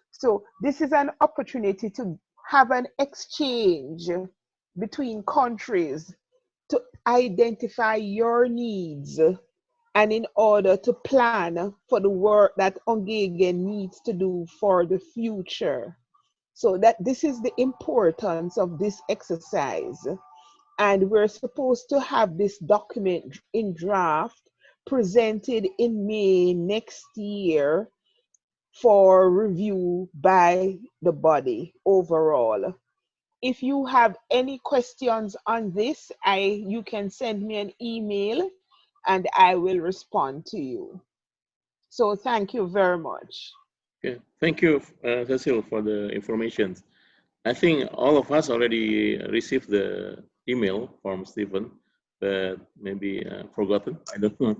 So this is an opportunity to have an exchange between countries to identify your needs, and in order to plan for the work that UNGEGN needs to do for the future. So that this is the importance of this exercise. And we're supposed to have this document in draft presented in May next year for review by the body overall. If you have any questions on this, you can send me an email and I will respond to you. So thank you very much. Okay. Thank you, Cecil, for the information. I think all of us already received the email from Stephen, but maybe forgotten. I don't know.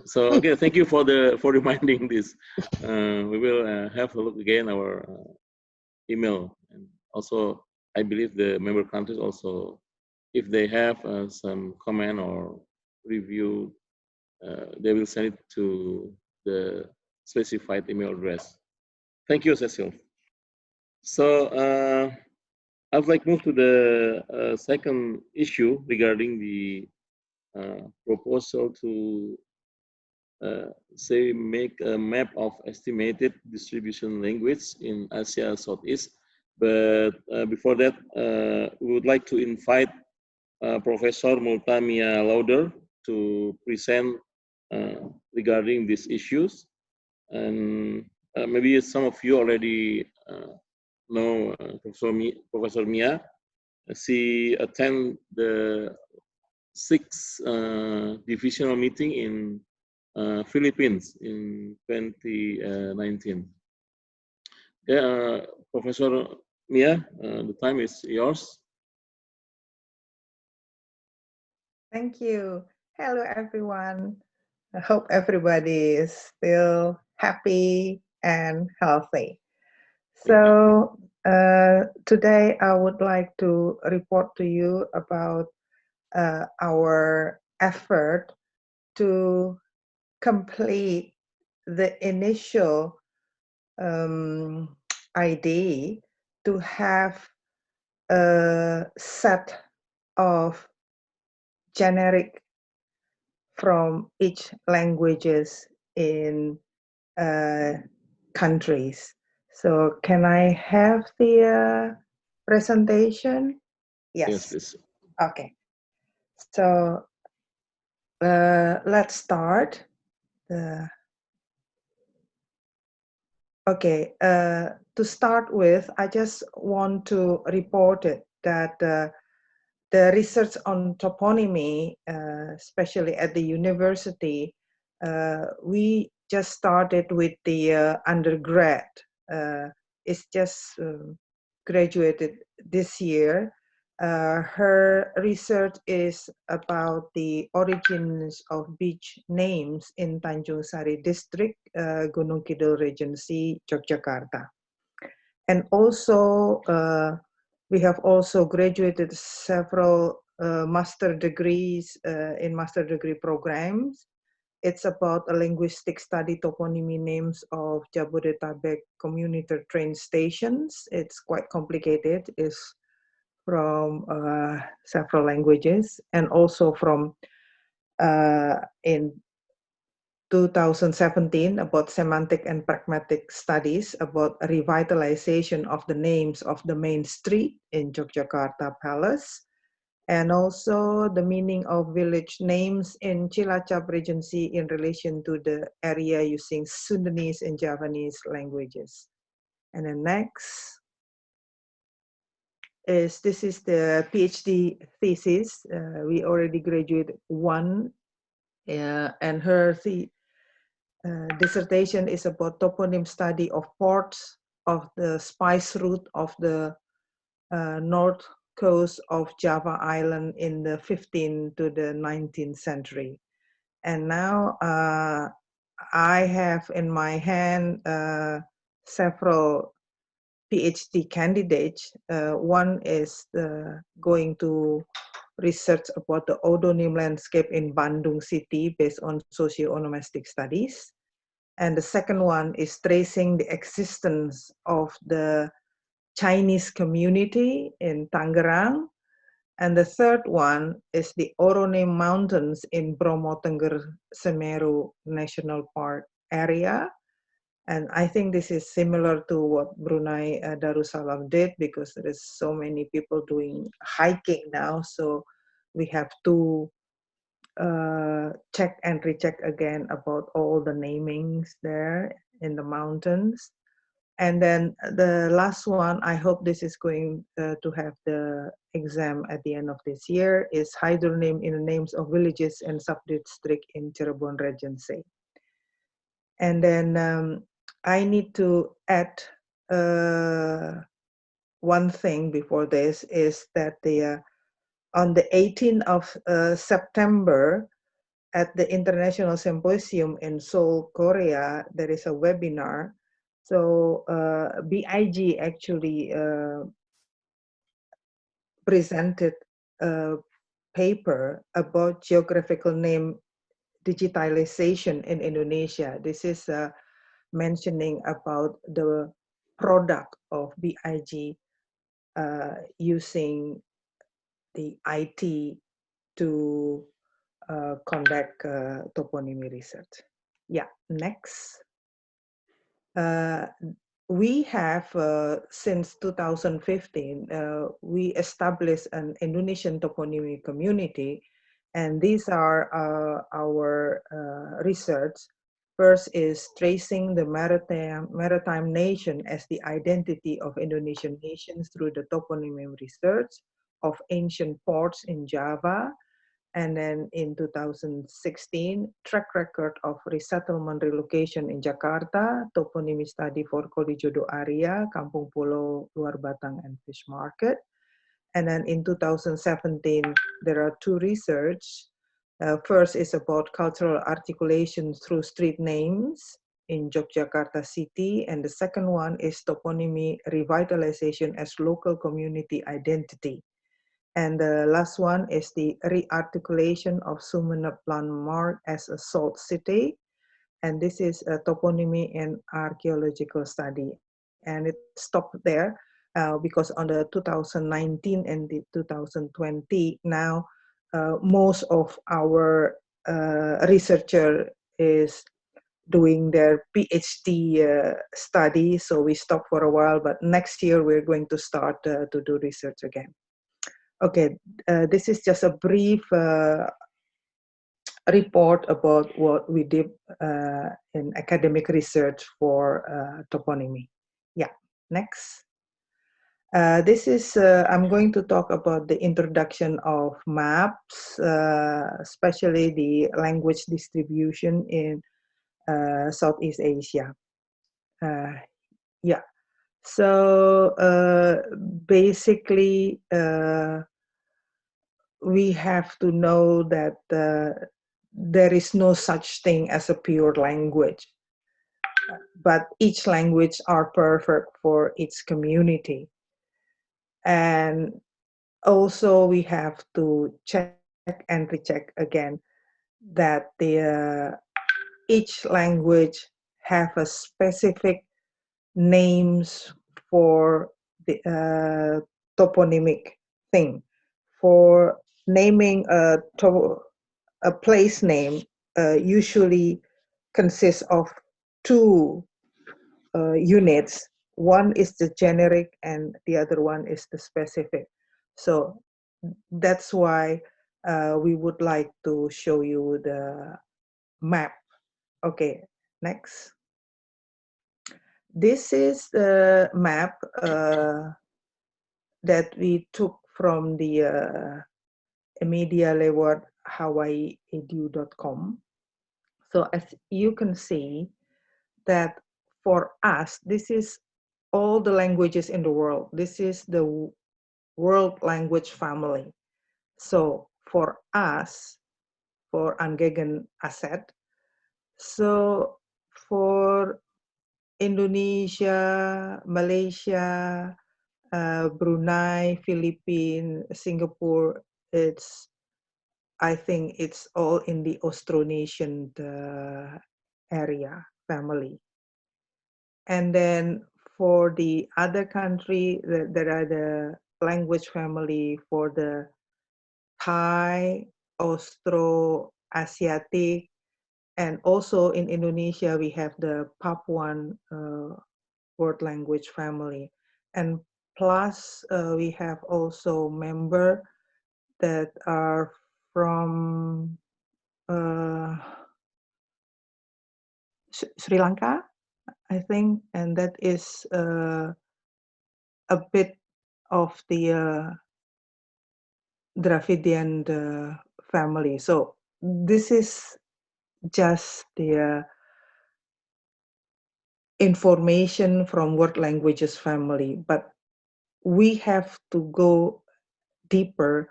So okay, thank you for reminding this. We will have a look again our email, and also I believe the member countries also, if they have some comment or review, they will send it to the specified email address. Thank you, Cecil. So I would like to move to the second issue regarding the proposal to say make a map of estimated distribution language in Asia Southeast. But before that, we would like to invite Professor Multamia Lauder to present regarding these issues. And maybe some of you already know Professor Mia. She attended the 6th divisional meeting in Philippines in 2019. Yeah, Professor Mia, the time is yours. Thank you. Hello, everyone. I hope everybody is still happy and healthy. So today I would like to report to you about our effort to complete the initial idea to have a set of generic from each languages in countries. So can I have the presentation? Yes. Yes, please. Okay. So let's start. Okay. To start with, I just want to report it that the research on toponymy, especially at the university, we just started with the undergrad. It's just graduated this year. Her research is about the origins of beach names in Tanjung Sari District, Gunung Kidul Regency, Yogyakarta. And also, we have also graduated several master degrees in master degree programs. It's about a linguistic study toponymy names of Jabodetabek commuter train stations. It's quite complicated. It's from several languages, and also from in 2017 about semantic and pragmatic studies about revitalization of the names of the main street in Yogyakarta Palace, and also the meaning of village names in Cilacap Regency in relation to the area using Sundanese and Javanese languages. And then next is, this is the PhD thesis. We already graduated one, and her dissertation is about toponym study of ports of the spice route of the north coast of Java Island in the 15th to the 19th century. And now I have in my hand several PhD candidates. One is going to research about the odonym landscape in Bandung city based on socio-onomastic studies. And the second one is tracing the existence of the Chinese community in Tangerang. And the third one is the Oronim Mountains in Bromo Tengger Semeru National Park area. And I think this is similar to what Brunei Darussalam did, because there is so many people doing hiking now. So we have to check and recheck again about all the namings there in the mountains. And then the last one, I hope this is going to have the exam at the end of this year, is hydronym in the names of villages and sub-district in Cirebon Regency. And then I need to add one thing before this, is that on the 18th of September, at the International Symposium in Seoul, Korea, there is a webinar. So BIG actually presented a paper about geographical name digitalization in Indonesia. This is mentioning about the product of BIG using the IT to conduct toponymy research. Yeah, next. We have, since 2015, we established an Indonesian toponymy community, and these are our research First is tracing the maritime nation as the identity of Indonesian nations through the toponym research of ancient ports in Java. And then in 2016, track record of resettlement relocation in Jakarta, toponymy study for Kalijodo area, Kampung Pulau, Luar Batang, and Fish Market. And then in 2017, there are two research. First is about cultural articulation through street names in Yogyakarta city. And the second one is toponymy revitalization as local community identity. And the last one is the rearticulation of Sumeneb landmark as a salt city. And this is a toponymy and archaeological study. And it stopped there because on the 2019 and the 2020, now most of our researcher is doing their PhD study. So we stopped for a while, but next year we're going to start to do research again. Okay, this is just a brief report about what we did in academic research for toponymy. Yeah, next. This is, I'm going to talk about the introduction of maps, especially the language distribution in Southeast Asia. Yeah. So basically, we have to know that there is no such thing as a pure language, but each language are perfect for its community. And also we have to check and recheck again that each language have a specific names for the toponymic thing. For naming a place name usually consists of two units. One is the generic and the other one is the specific. So that's why we would like to show you the map. Okay, next. This is the map that we took from the media lewat hawaiiedu.com. So as you can see that for us, this is all the languages in the world. This is the world language family. So for us, for UNGEGN ASE, so for Indonesia, Malaysia, Brunei, Philippines, Singapore, I think it's all in the Austronesian area family. And then for the other country, there are the language family for the Thai, Austro-Asiatic, and also in Indonesia, we have the Papuan word language family. And plus, we have also members that are from Sri Lanka, I think, and that is a bit of the Dravidian family. So this is just the information from word languages family, but we have to go deeper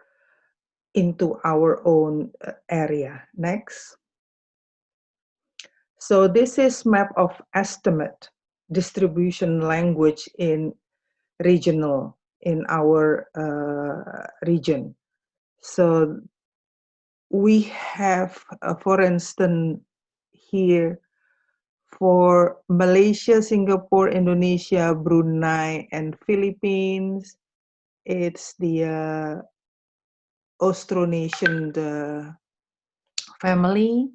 into our own area. Next. So this is map of estimate distribution language in regional in our region. So we have, for instance, here for Malaysia, Singapore, Indonesia, Brunei, and Philippines, it's the Austronesian family.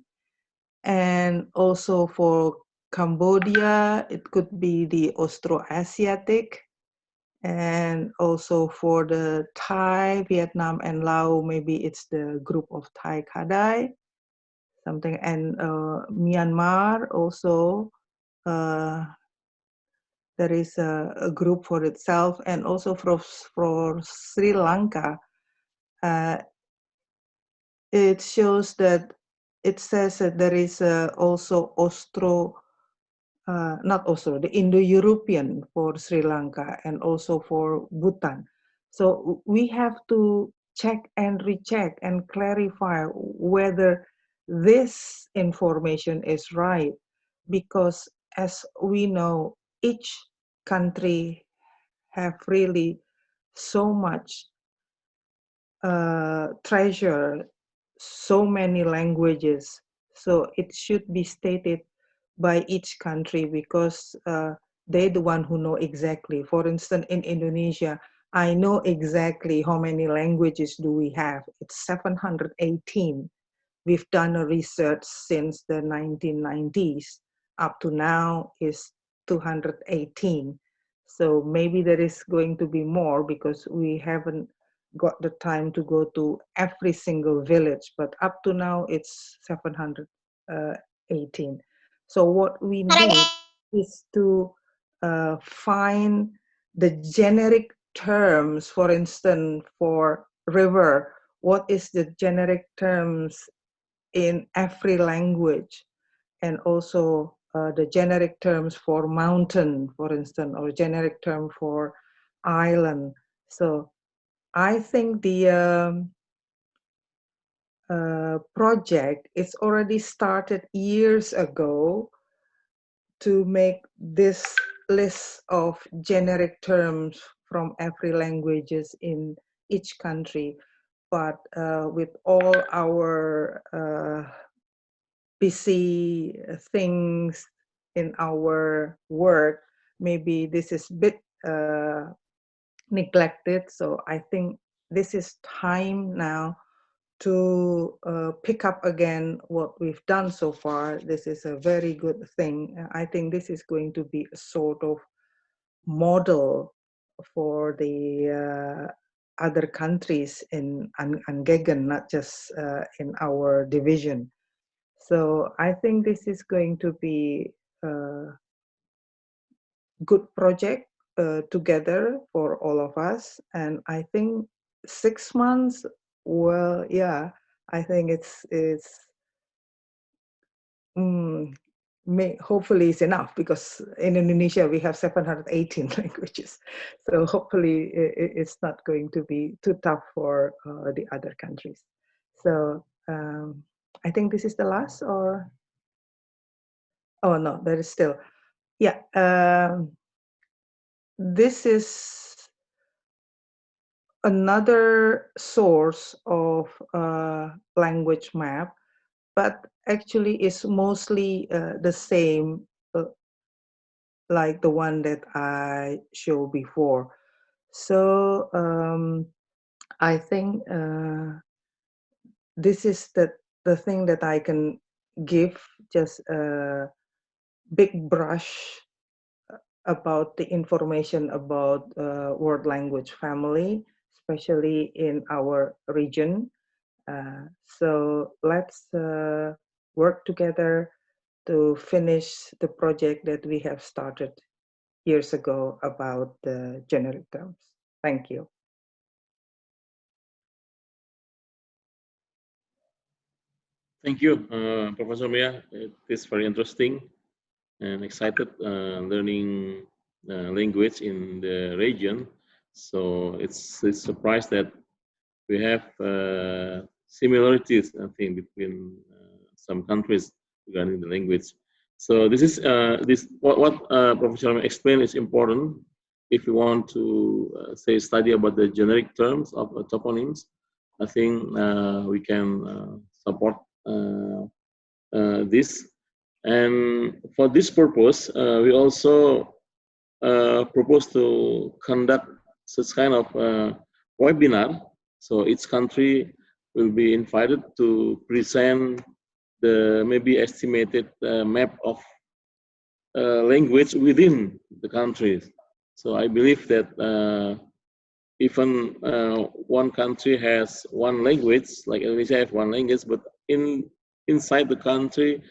And also for Cambodia, it could be the Austroasiatic. And also for the Thai, Viet Nam, and Laos, maybe it's the group of Thai Kadai. something. And Myanmar also, there is a group for itself, and also for Sri Lanka, it shows that it says that there is also the Indo-European for Sri Lanka and also for Bhutan. So we have to check and recheck and clarify whether this information is right, because as we know, each country have really so much treasure, so many languages. So it should be stated by each country, because they're the one who know exactly. For instance, in Indonesia, I know exactly how many languages do we have. It's 718. We've done a research since the 1990s. Up to now is 218. So maybe there is going to be more, because we haven't got the time to go to every single village, but up to now it's 718. So what we need is to find the generic terms. For instance, for river, what is the generic terms in every language, and also the generic terms for mountain, for instance, or generic term for island. So I think the project is already started years ago to make this list of generic terms from every languages in each country. But with all our busy things in our work, maybe this is a bit neglected. So I think this is time now to pick up again what we've done so far. This is a very good thing. I think this is going to be a sort of model for the other countries in UNGEGN, not just in our division. So I think this is going to be a good project together for all of us. And I think 6 months, well, yeah, I think it's hopefully it's enough, because in Indonesia we have 718 languages. So hopefully it's not going to be too tough for the other countries. So I think this is the last, or oh no, there is still, yeah. This is another source of language map, but actually it's mostly the same like the one that I showed before. So I think this is the thing that I can give, just a big brush about the information about world language family, especially in our region. So let's work together to finish the project that we have started years ago about the generic terms. Thank you. Thank you, Professor Mia. It is very interesting and excited learning language in the region. So it's a surprise that we have similarities, I think, between some countries regarding the language. So this is what Professor Mia explained is important if you want to say study about the generic terms of toponyms. I think we can support this, and for this purpose we also propose to conduct such kind of webinar. So each country will be invited to present the maybe estimated map of language within the countries. So I believe that even one country has one language, like Indonesia have one language, but in inside the country,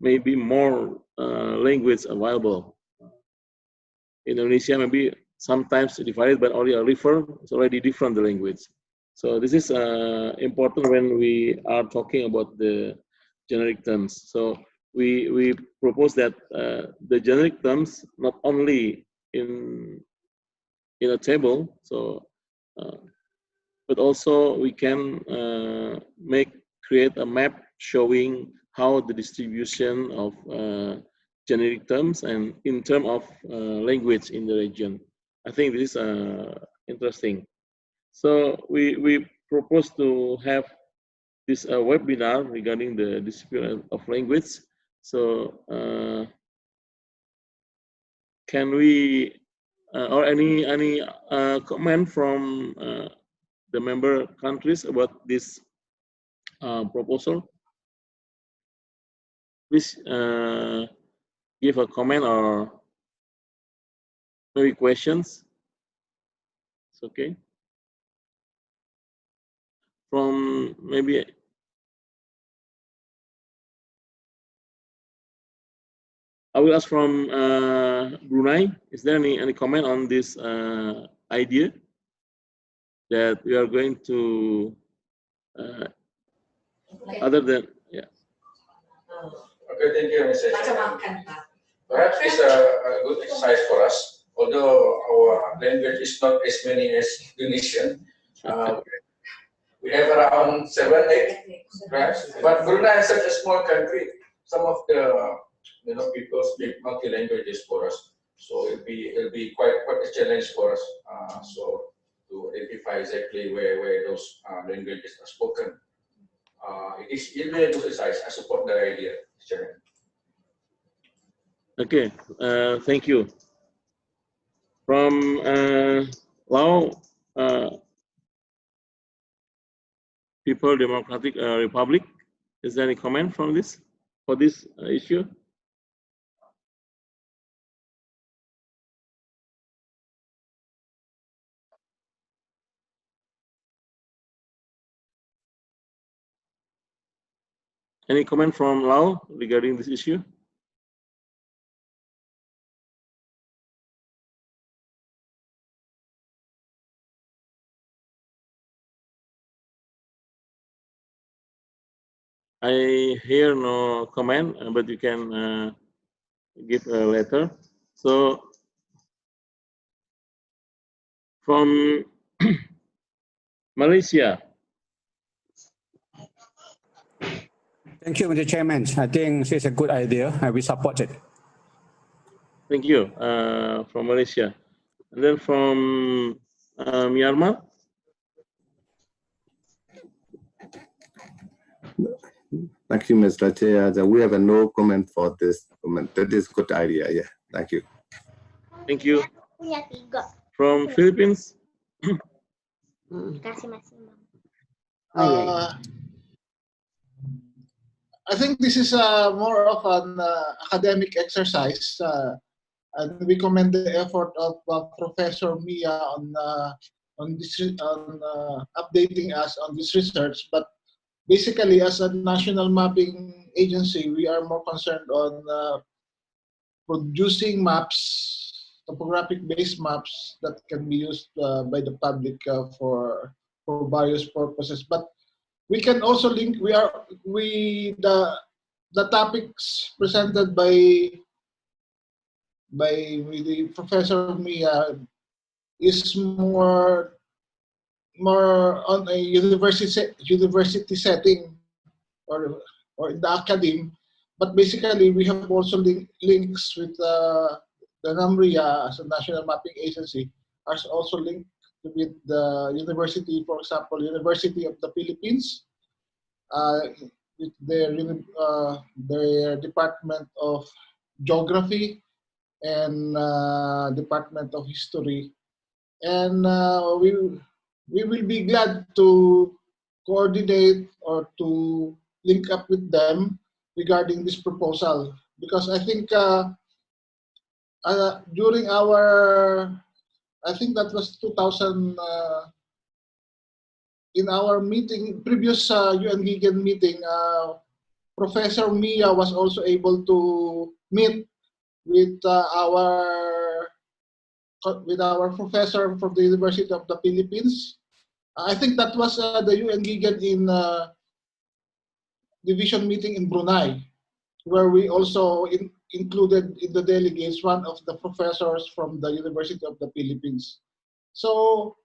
maybe more language available. Indonesia maybe sometimes divided by only a river, it's already different the language. So this is important when we are talking about the generic terms. So we propose that the generic terms not only in a table, so but also we can create a map showing how the distribution of generic terms and in terms of language in the region. I think this is interesting. So we propose to have this webinar regarding the distribution of language. So can we or any comment from the member countries about this proposal? Please give a comment or maybe questions. It's okay. From maybe I will ask from Brunei. Is there any comment on this idea that we are going to other than Okay, thank you, Mr. Chairman. Perhaps it's a good exercise for us. Although our language is not as many as Indonesian, we have around 7, 8, perhaps. But Brunei is such a small country. Some of the people speak multi languages for us, so it'll be quite a challenge for us. So to identify exactly where those languages are spoken. It's really a good exercise. I support the idea, Chairman. Okay, thank you. From Laos, People Democratic Republic, is there any comment from this for this issue? Any comment from Laos regarding this issue? I hear no comment, but you can give a letter. So from Malaysia. Thank you, Mr. Chairman. I think this is a good idea. I will support it. Thank you. From Malaysia. And then from Myanmar. Thank you, Mr. Chair. We have no comment for this comment. That is good idea. Yeah. Thank you. Thank you. From Philippines. I think this is more of an academic exercise, and we commend the effort of Professor Mia on updating us on this research. But basically, as a national mapping agency, we are more concerned on producing maps, topographic-based maps that can be used by the public for various purposes. But we can also link. The topics presented by the Professor Mia is more on a university setting or in the academy. But basically, we have also links with the NAMRIA as a national mapping agency, are also linked with the university, for example, University of the Philippines, with their Department of Geography and Department of History. And we will be glad to coordinate or to link up with them regarding this proposal, because I think during our, I think that was 2000, in our meeting, previous UNGEGN meeting, Professor Mia was also able to meet with our professor from the University of the Philippines. I think that was the UNGEGN in division meeting in Brunei, where we also included in the delegates one of the professors from the University of the Philippines. So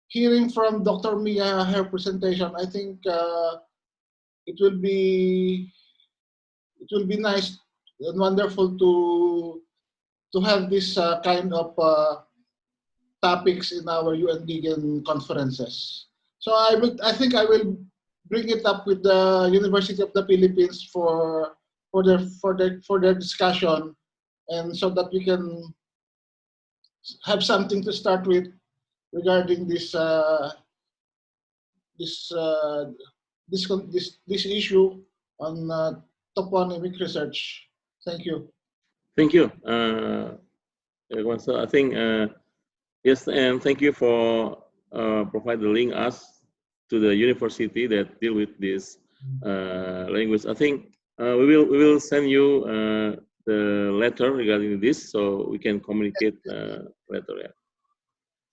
hearing from Dr. Mia her presentation, I think it will be nice and wonderful to have this kind of topics in our UNGEGN conferences. So I think I will bring it up with the University of the Philippines for their discussion, and so that we can have something to start with regarding this issue on toponymic research. Thank you. Thank you. So I think yes, and thank you for providing us to the university that deal with this language. I think we will send you the letter regarding this, so we can communicate later. Yeah.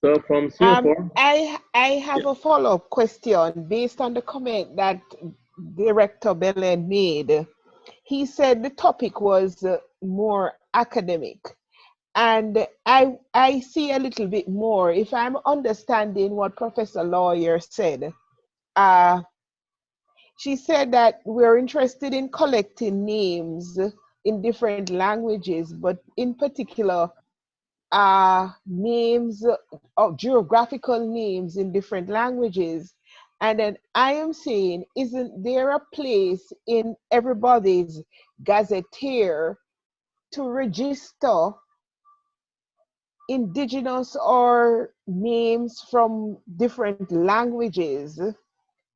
So from Singapore, I have a follow-up question based on the comment that Director Belen made. He said the topic was more academic. And I see a little bit more. If I'm understanding what Professor Lawyer said, she said that we're interested in collecting names in different languages, but in particular, names of geographical names in different languages. And then I am saying, isn't there a place in everybody's gazetteer to register indigenous or names from different languages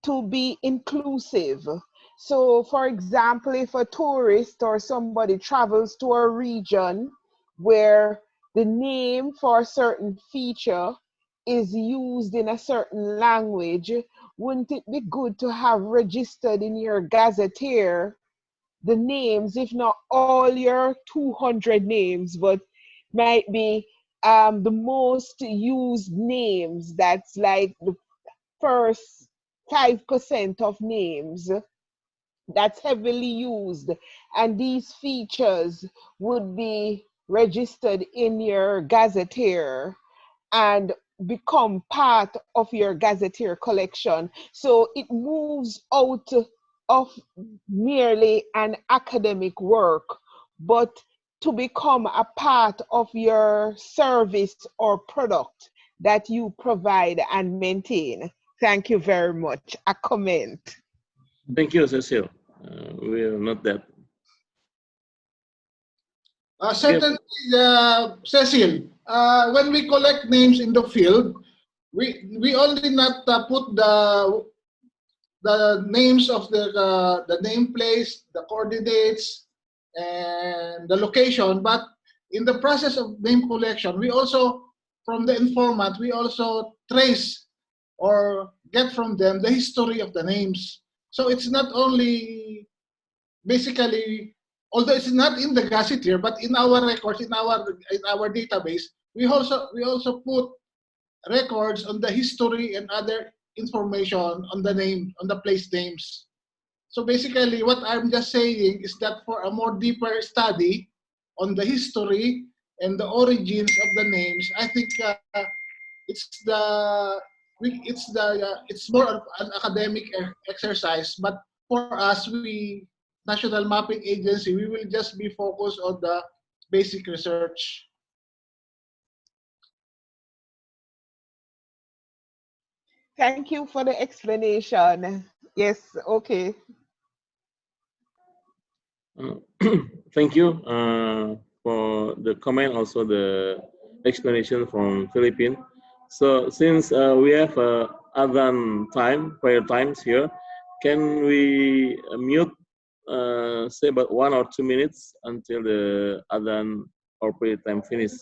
to be inclusive? So for example, if a tourist or somebody travels to a region where the name for a certain feature is used in a certain language, wouldn't it be good to have registered in your gazetteer the names, if not all your 200 names, but might be the most used names, that's like the first 5% of names that's heavily used, and these features would be registered in your gazetteer and become part of your gazetteer collection. So it moves out of merely an academic work, but to become a part of your service or product that you provide and maintain. Thank you very much. A comment. thank you, Cecil. We will note that. Certainly, Cecil, when we collect names in the field, we only not put the names of the name place, the coordinates, and the location, but in the process of name collection, we also, from the informant, we also trace or get from them the history of the names. So it's not only basically, although it's not in the gazetteer, but in our records, in our database, we also put records on the history and other information on the name, on the place names. So basically, what I'm just saying is that for a more deeper study on the history and the origins of the names, I think it's more of an academic exercise. But for us, National Mapping Agency, we will just be focused on the basic research. Thank you for the explanation. Yes, okay. Thank you for the comment, also the explanation from Philippines. So since we have other prayer times here, can we mute say about 1 or 2 minutes until the adhan or prayer time finish?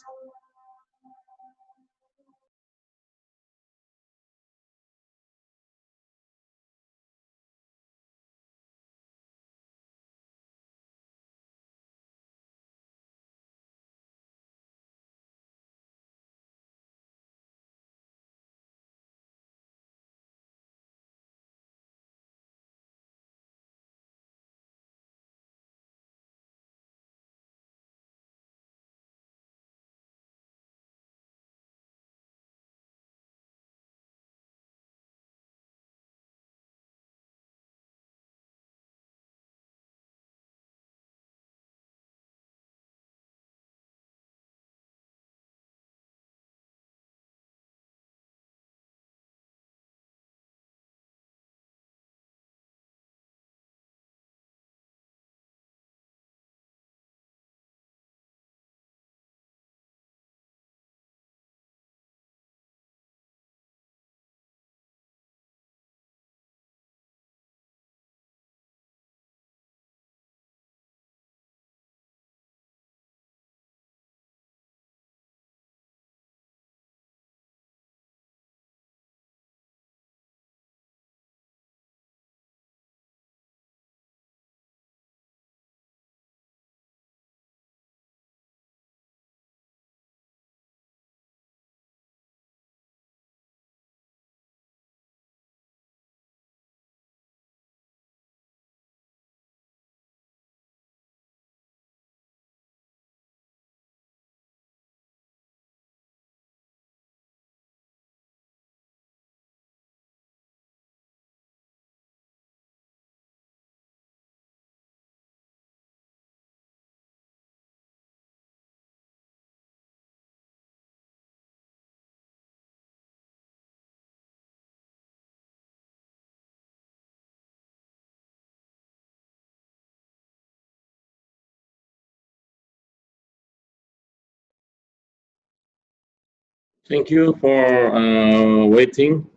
Thank you for waiting.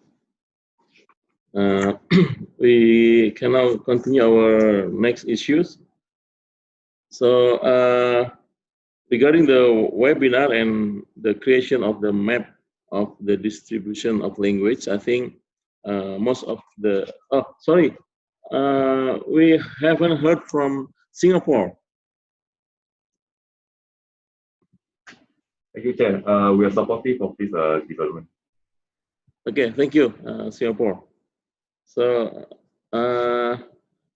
We can now continue our next issues. So regarding the webinar and the creation of the map of the distribution of language, I think most of the, we haven't heard from Singapore. Thank you, Chair. We are supportive of this development. Okay, thank you, Singapore. So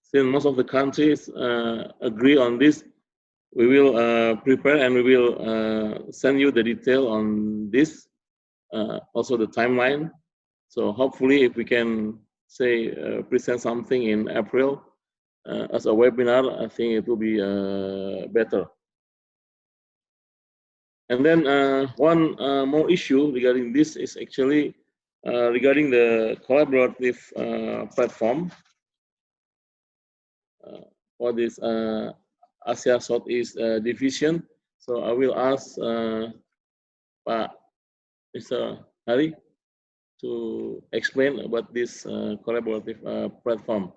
since most of the countries agree on this, we will prepare and we will send you the detail on this, also the timeline. So hopefully if we can say present something in April as a webinar, I think it will be better. And then one more issue regarding this is actually regarding the collaborative platform for this Asia Southeast Division. So I will ask Mr. Hari to explain about this collaborative platform.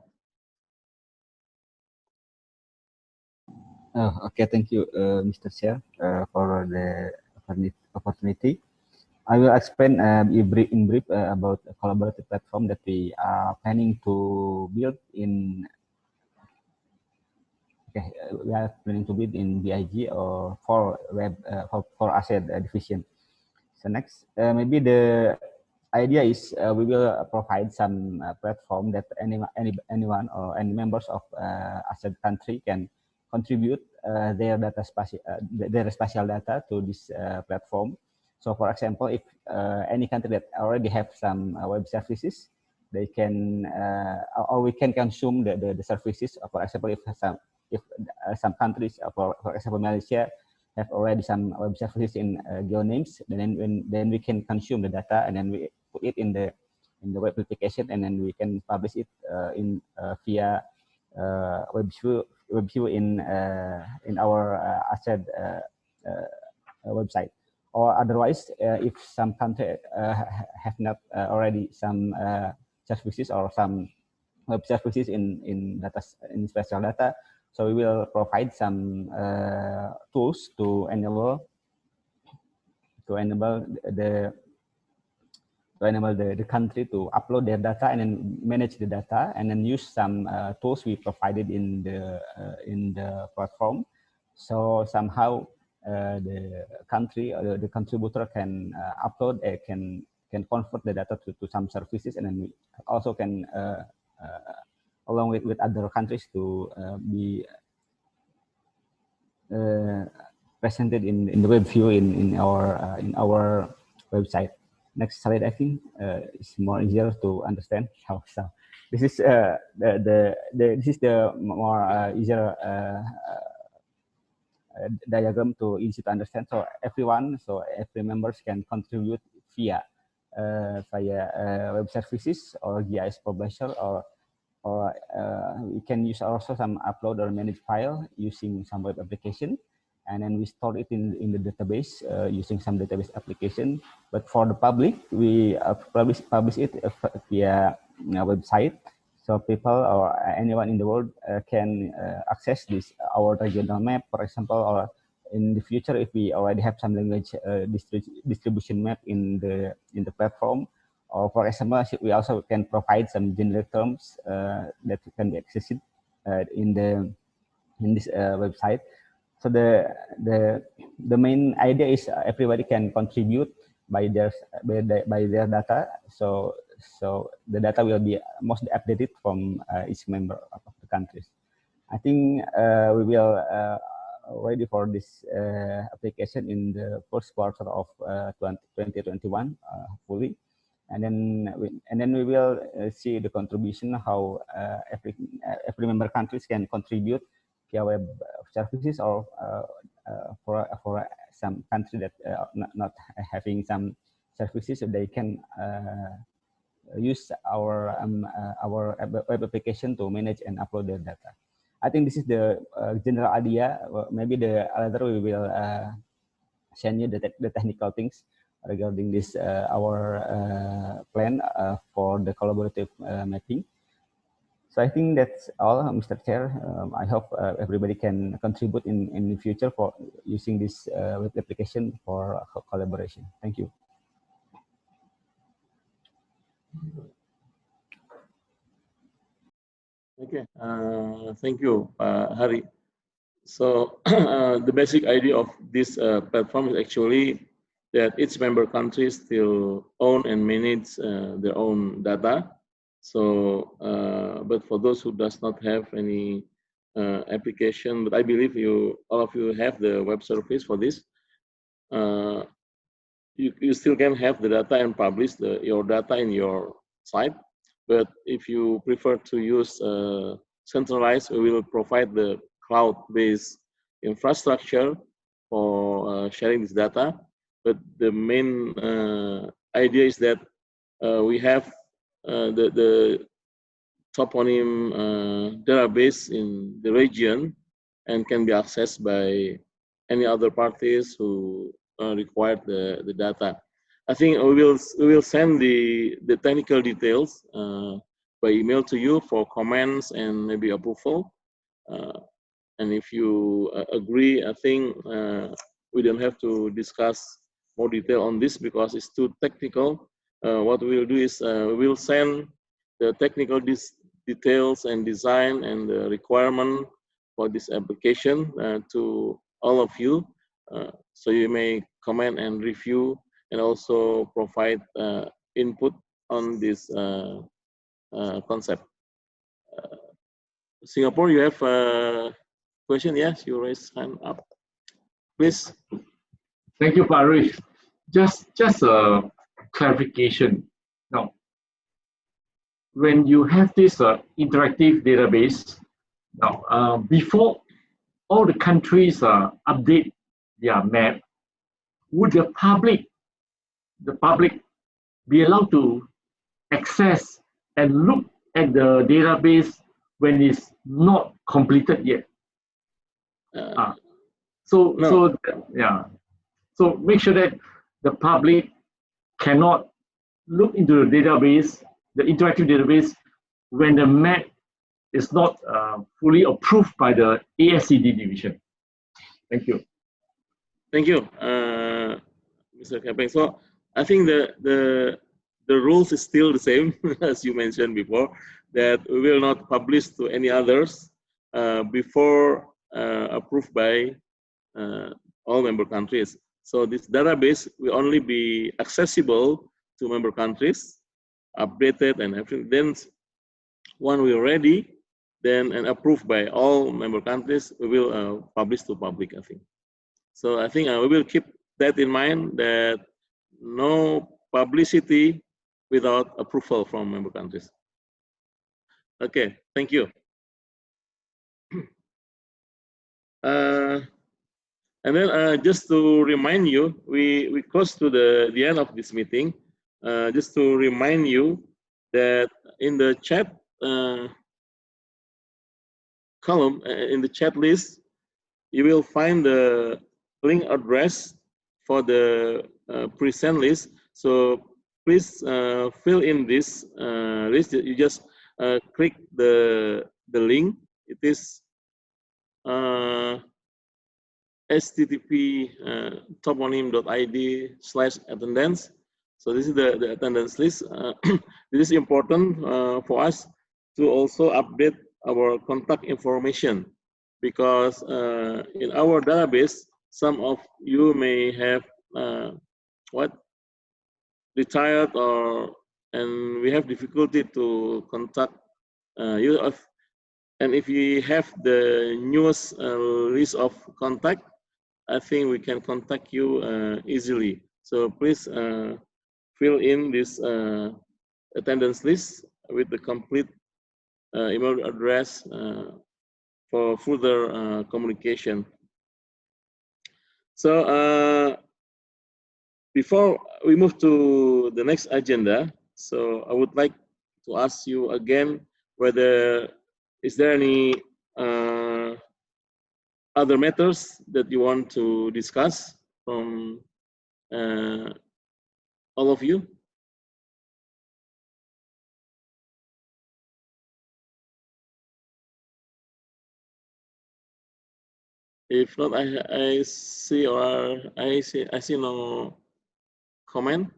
Okay, thank you, Mr. Chair, for the opportunity. I will explain in brief about a collaborative platform that we are planning to build in. Okay, we are planning to build in BIG or for ASE Division. So next, maybe the idea is we will provide some platform that anyone or any members of ASE country can contribute their spatial data to this platform. So, for example, if any country that already have some web services, they can or we can consume the services. For example, if some countries, for example, Malaysia, have already some web services in GeoNames, then we can consume the data and then we put it in the web application, and then we can publish it in via web view in our ASE website. Or otherwise, if some country have not already some services or some web services in spatial data, so we will provide some tools to enable the country to upload their data and then manage the data, and then use some tools we provided in the platform. So somehow the country or the contributor can upload, can convert the data to some services, and then we also can along with other countries to be presented in the web view in our website. Next slide, I think is more easier to understand. So this is this is the more easier diagram to easy to understand. So every members can contribute via web services or GIS publisher, or we can use also some upload or manage file using some web application, and then we store it in the database using some database application. But for the public, we publish it via website, so people or anyone in the world can access this our regional map, for example, or in the future if we already have some language distribution map in the platform. Or for example, we also can provide some generic terms that can be accessed in this website. So the main idea is everybody can contribute by their data. So the data will be mostly updated from each member of the countries. I think we will ready for this application in the first quarter of 2021, hopefully. And then we will see the contribution, how every member countries can contribute via web services, or for some country that not having some services, so they can use our web application to manage and upload their data. I think this is the general idea. Maybe the other we will send you the technical things regarding this our plan for the collaborative mapping. So I think that's all, Mr. Chair. I hope everybody can contribute in the future for using this web application for collaboration. Thank you. Okay, thank you, Hari. So the basic idea of this platform is actually that each member country still own and manage their own data. So, but for those who does not have any application, but I believe all of you have the web service for this. You still can have the data and publish your data in your site. But if you prefer to use centralized, we will provide the cloud-based infrastructure for sharing this data. But the main idea is that we have the toponym database in the region and can be accessed by any other parties who require the data. I think we will send the technical details by email to you for comments and maybe approval. And if you agree, I think we don't have to discuss more detail on this because it's too technical. What we'll do is we'll send the technical details and design and the requirement for this application to all of you. So you may comment and review and also provide input on this concept. Singapore, you have a question? Yes, you raise hand up. Please. Thank you, Parish. Just a clarification. Now, when you have this interactive database, now before all the countries update their map, would the public be allowed to access and look at the database when it's not completed yet? So make sure that the public cannot look into the database, the interactive database, when the map is not fully approved by the ASED division. Thank you. Thank you, Mr. Kapeng. So I think the rules is still the same as you mentioned before, that we will not publish to any others before approved by all member countries. So this database will only be accessible to member countries, updated and everything. Then when we're ready, then and approved by all member countries, we will publish to public, I think. So I think we will keep that in mind, that no publicity without approval from member countries. Okay, thank you. And then just to remind you, we close to the end of this meeting. Just to remind you that in the chat column, in the chat list, you will find the link address for the present list. So please fill in this list. You just click the link. It is http toponym.id/attendance. So this is the attendance list. This is important for us to also update our contact information, because in our database, some of you may have retired, and we have difficulty to contact you. And if you have the newest list of contact, I think we can contact you easily. So please fill in this attendance list with the complete email address for further communication. So before we move to the next agenda, so I would like to ask you again whether is there any other matters that you want to discuss from all of you? If not, I see no comment.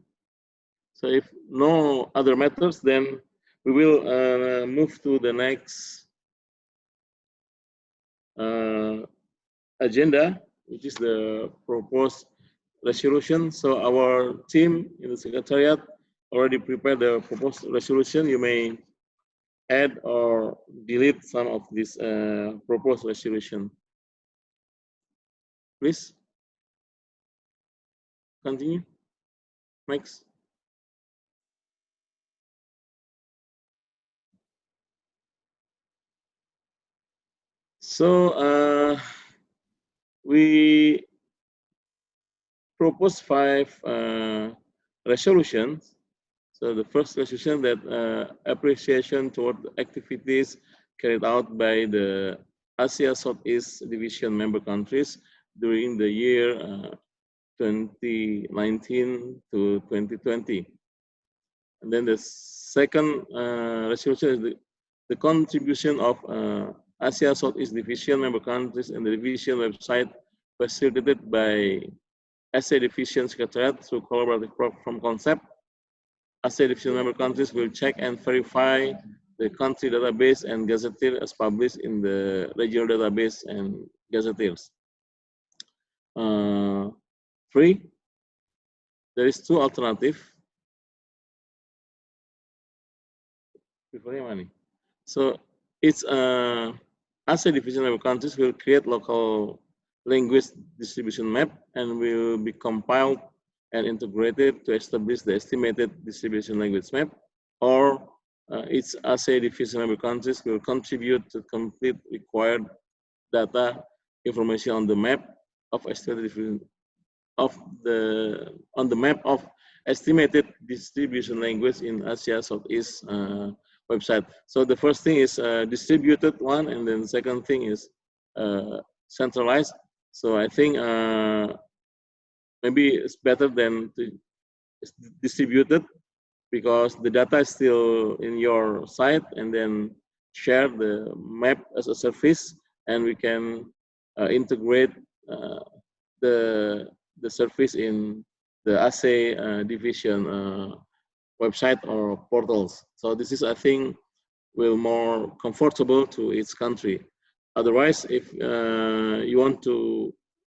So if no other matters, then we will move to the next agenda, which is the proposed resolution. So our team in the Secretariat already prepared the proposed resolution. You may add or delete some of this proposed resolution. Please continue. Next. So we propose 5 resolutions. So the first resolution that appreciation toward activities carried out by the Asia Southeast Division member countries during the year 2019 to 2020. And then the second resolution is the contribution of Asia Southeast Division member countries and the division website facilitated by ASE Division Secretariat through collaborative from concept. ASE Division member countries will check and verify the country database and gazetteer as published in the regional database and gazetteers. 3, there is 2 alternatives. So it's ASE Division member countries will create local language distribution map and will be compiled and integrated to establish the estimated distribution language map, or its ASE Division member countries will contribute to complete required data information on the map of estimated estimated distribution language in Asia Southeast website. So the first thing is distributed one, and then the second thing is centralized. So I think maybe it's better than to distributed, because the data is still in your site, and then share the map as a service, and we can integrate the service in the ASE Division website or portals. So this is, I think, will more comfortable to each country. Otherwise, if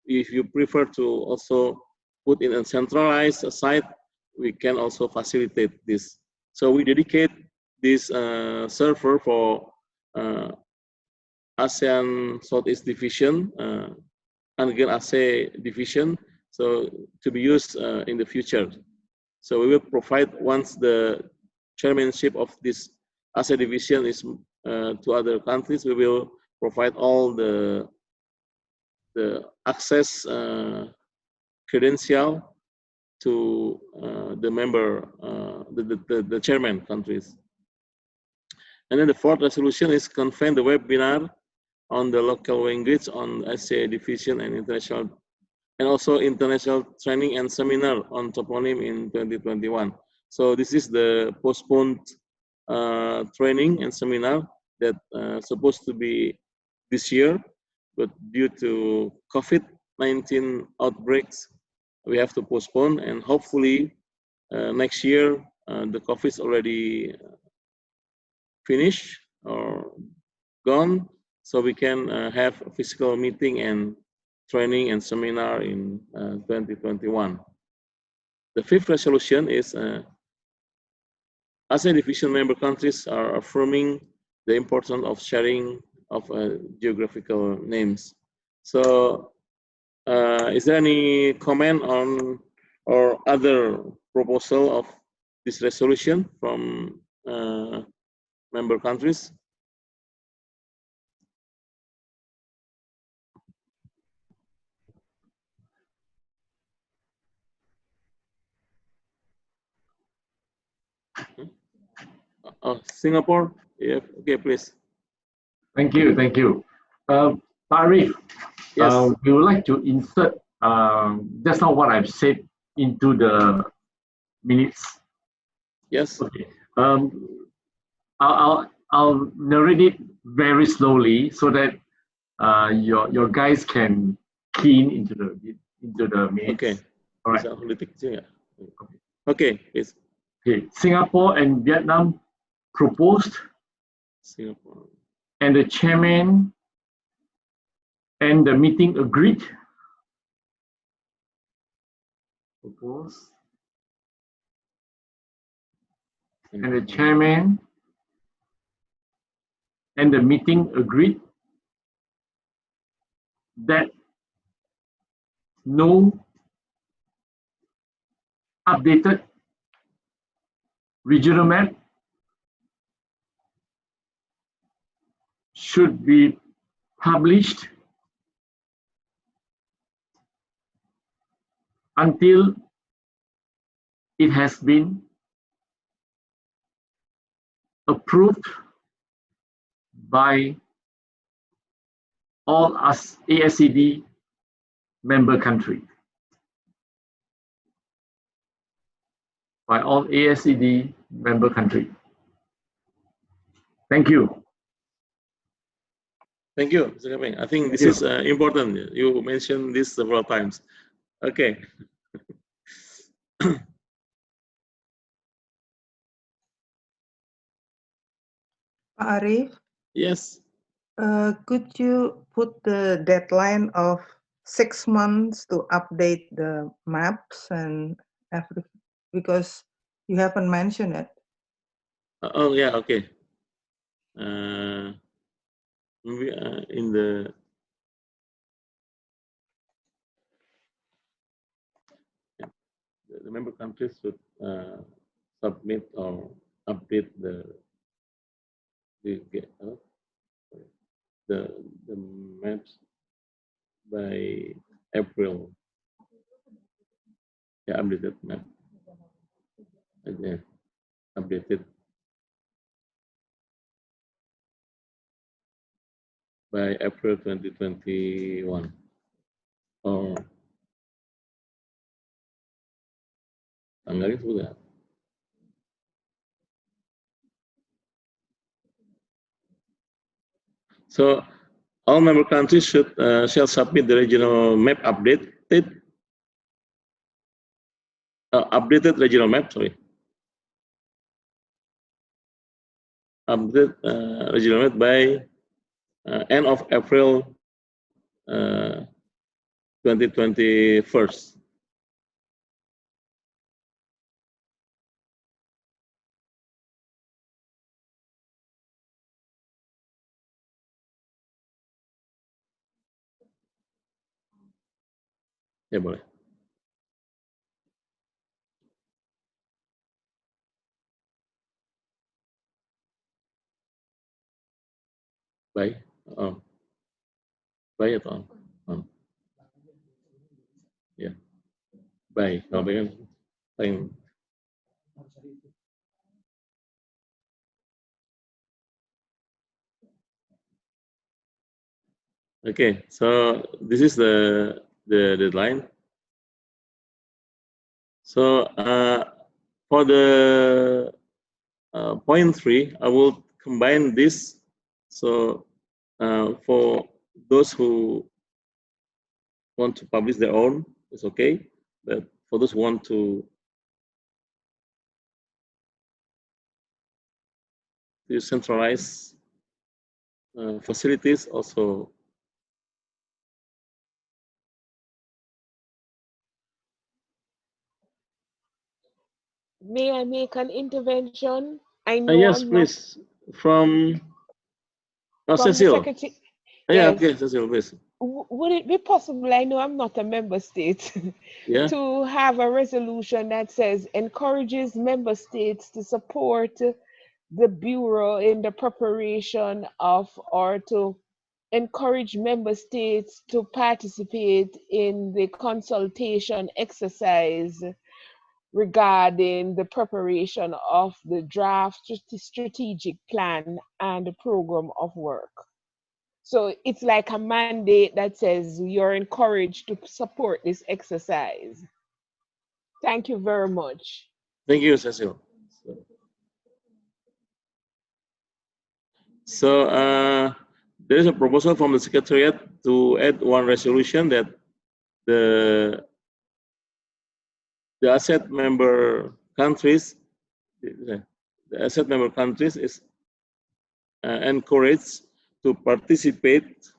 you prefer to also put in a centralized site, we can also facilitate this. So we dedicate this server for ASEAN Southeast Division, UNGEGN ASE Division, so to be used in the future. So we will provide, once the chairmanship of this ASE Division is to other countries, we will provide all the access credential to the member, the chairman countries. And then the 4th resolution is convene the webinar on the local language on ASE Division and international, and also international training and seminar on toponym in 2021. So this is the postponed training and seminar that supposed to be this year, but due to COVID-19 outbreaks, we have to postpone, and hopefully next year the COVID is already finished or gone, so we can have a physical meeting and training and seminar in 2021. The 5th resolution is ASE Division member countries are affirming the importance of sharing of geographical names. So is there any comment on or other proposal of this resolution from member countries? Singapore, yeah, okay, please. Thank you, thank you. Arif, yes. We would like to insert just now what I've said into the minutes? Yes. Okay. I'll narrate it very slowly so that your guys can key into the minutes. Okay. All right. Okay, please. Okay. Singapore and Vietnam proposed. Singapore. And the chairman and the meeting agreed. Proposed. And the chairman and the meeting agreed that no updated regional map should be published until it has been approved by all ASED member countries. By all ASED member countries. Thank you. Thank you, Mr. Kapeng. I think this is important. You mentioned this several times. Okay. Pak Arif? Yes. Could you put the deadline of 6 months to update the maps and everything? Because you haven't mentioned it. Oh yeah, okay. Maybe in the member countries should submit or update the maps by April. Yeah, updated map. Yeah, updated by April 2021. Or tanggalnya sudah. So all member countries shall submit the regional map updated regional map. Sorry, updated regional map by end of April 2021. Ya boleh. Baik. Oh. Baik atau ya. Baik. Kalau baik kan paling. Okay, so this is the deadline. So for the point 3, I will combine this. So for those who want to publish their own, it's okay. But for those who want to centralize facilities, also. May I make an intervention? I know Yes, please. From Cecil. Yeah, yes. okay, Cecil, please. Would it be possible, I know I'm not a member state, yeah, to have a resolution that says encourages member states to support the Bureau in the preparation of, or to encourage member states to participate in the consultation exercise regarding the preparation of the draft strategic plan and the program of work. So it's like a mandate that says you're encouraged to support this exercise. Thank you very much. Thank you, Cecil. So there is a proposal from the Secretariat to add one resolution that the asset member countries, is encouraged to participate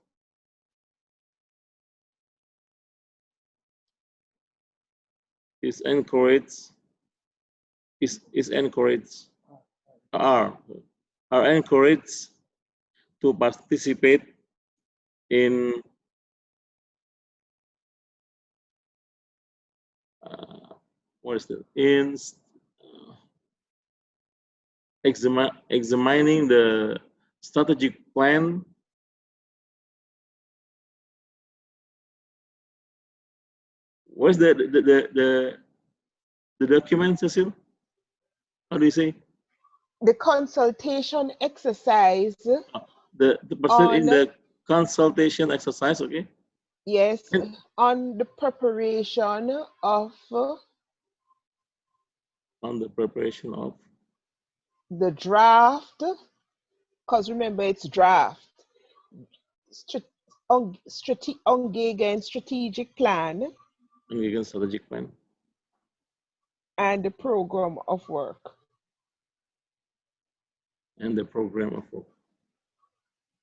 are encouraged to participate in what is it? In examining the strategic plan What's the document, Cecil? How do you say? The consultation exercise. The person in the consultation exercise, okay? Yes, on the preparation of. On the preparation of. The draft, because remember it's draft. UNGEGN strategic plan. UNGEGN strategic plan. And the program of work. And the program of work.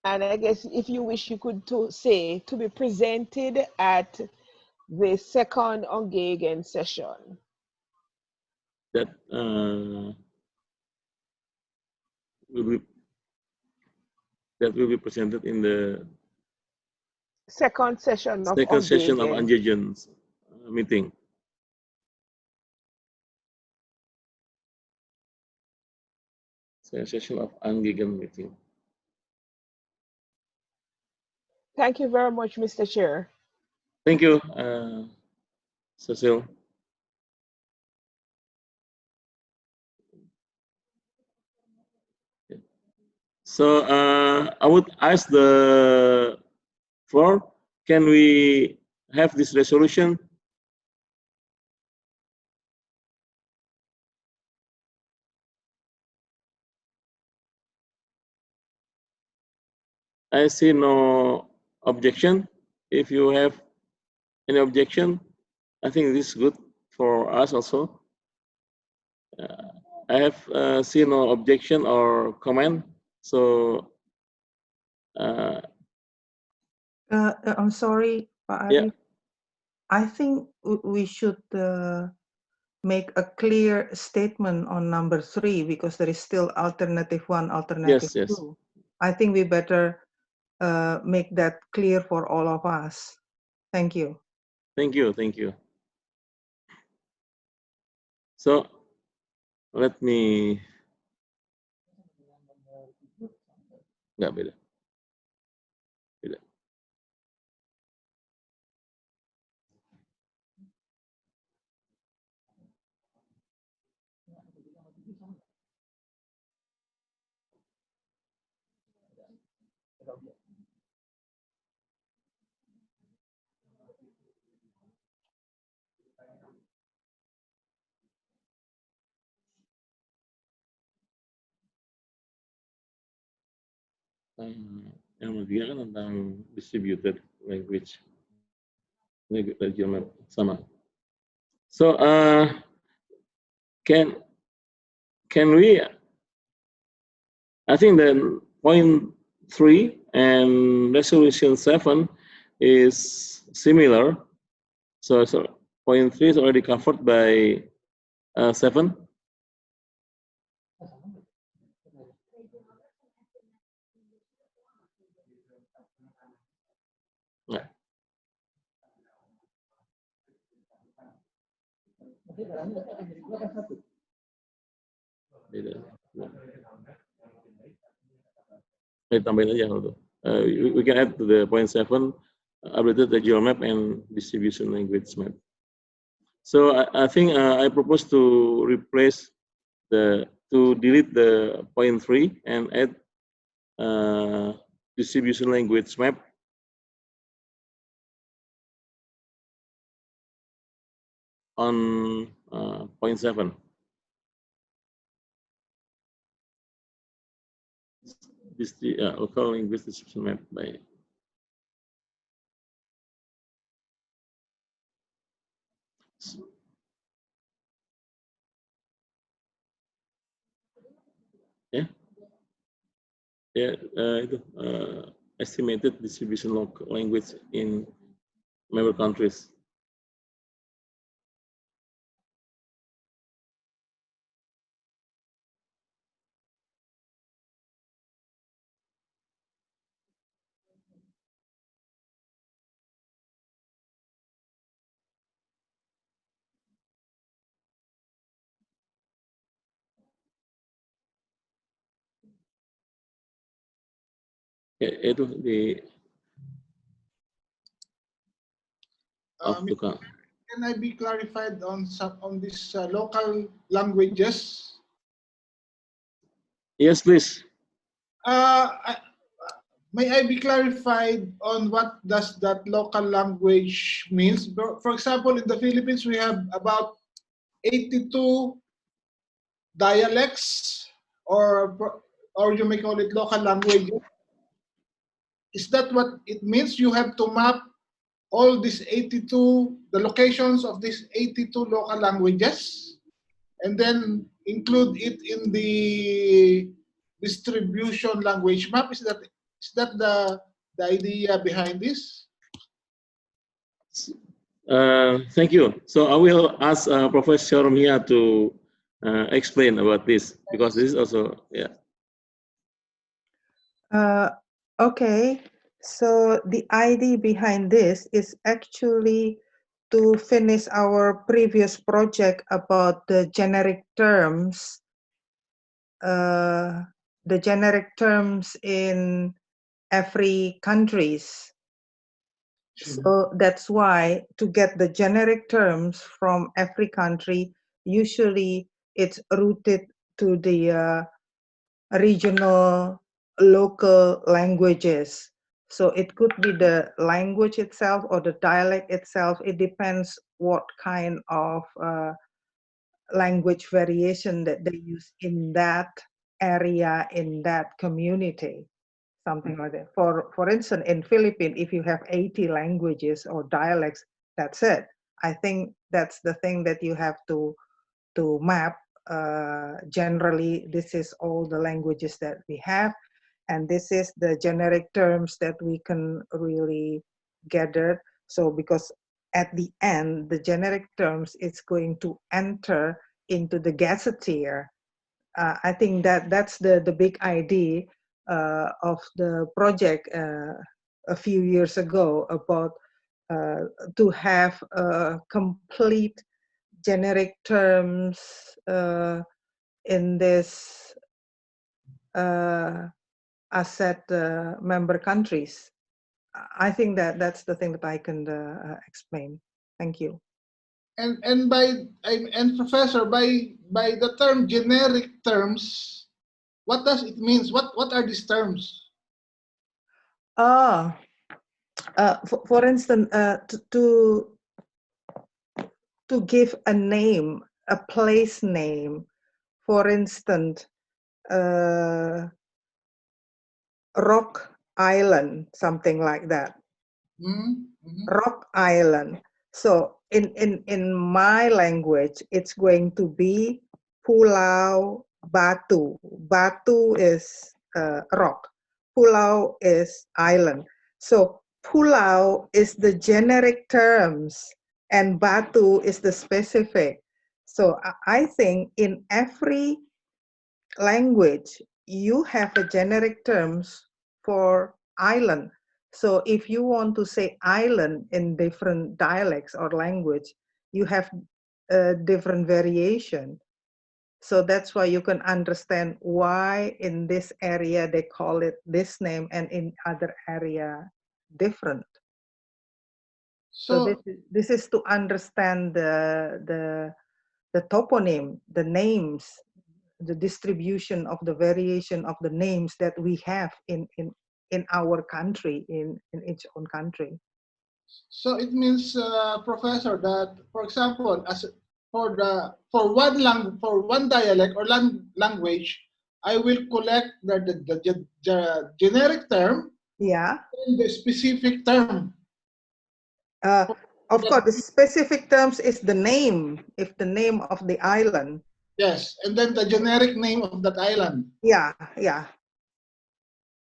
And I guess if you wish, you could say to be presented at the second UNGEGN session. That will be presented in the second session of UNGEGN meeting. Second session of UNGEGN meeting. Thank you very much, Mr. Chair. Thank you, Cecil. So I would ask the floor, can we have this resolution? I see no objection. If you have any objection, I think this is good for us also. I have seen no objection or comment. So I'm sorry, Pak Arif. I think we should make a clear statement on number 3 because there is still alternative 1, alternative 2. I think we better make that clear for all of us. Thank you. Thank you, thank you. So let me. Nggak beda. Beda. Yang ketiga kan tentang distributed language regional sama. So can we? I think that point 3 and resolution 7 is similar. So point 3 is already covered by 7. Yeah. Beda. Tambahin aja kalau tuh. We can add to the point 7 updated regional map and distribution language map. So I think I propose to replace to delete the point 3 and add distribution language map on point 7. is the local language distribution map by itu estimated distribution local language in member countries. Itu di Can I be clarified on these local languages? Yes, please. May I be clarified on what does that local language means? For example, in the Philippines, we have about 82 dialects, or you may call it local languages. Is that what it means? You have to map all these 82, the locations of these 82 local languages, and then include it in the distribution language map? Is that the idea behind this? Thank you. So I will ask Professor Mia to explain about this, because this is also, Okay, so the idea behind this is actually to finish our previous project about the generic terms in every countries. So that's why to get the generic terms from every country, usually it's rooted to the regional local languages. So it could be the language itself or the dialect itself. It depends what kind of language variation that they use in that area, in that community, something like that. For instance, in Philippines, if you have 80 languages or dialects, that's it. I think that's the thing that you have to map. Generally, this is all the languages that we have, and this is the generic terms that we can really gather. So because at the end, the generic terms is going to enter into the gazetteer. I think that's the big idea of the project a few years ago, about to have a complete generic terms in this asset member countries. I think that's the thing that I can explain. Thank you. And Professor, by the term generic terms, what does it mean? What are these terms? For instance, to give a name, a place name, for instance, Rock Island, something like that. Rock Island. So in my language, it's going to be Pulau Batu. Batu is rock. Pulau is island. So Pulau is the generic terms and Batu is the specific. So I think in every language, you have a generic terms for island. So if you want to say island in different dialects or language, you have a different variation. So that's why you can understand why in this area they call it this name and in other area different. So this is to understand the toponym, the names, the distribution of the variation of the names that we have in our country, in each own country. So it means, Professor, that for example, for one dialect or language, I will collect the generic term, yeah, and the specific term. of course, the specific terms is the name, if the name of the island. Yes, and then the generic name of that island. Yeah, yeah.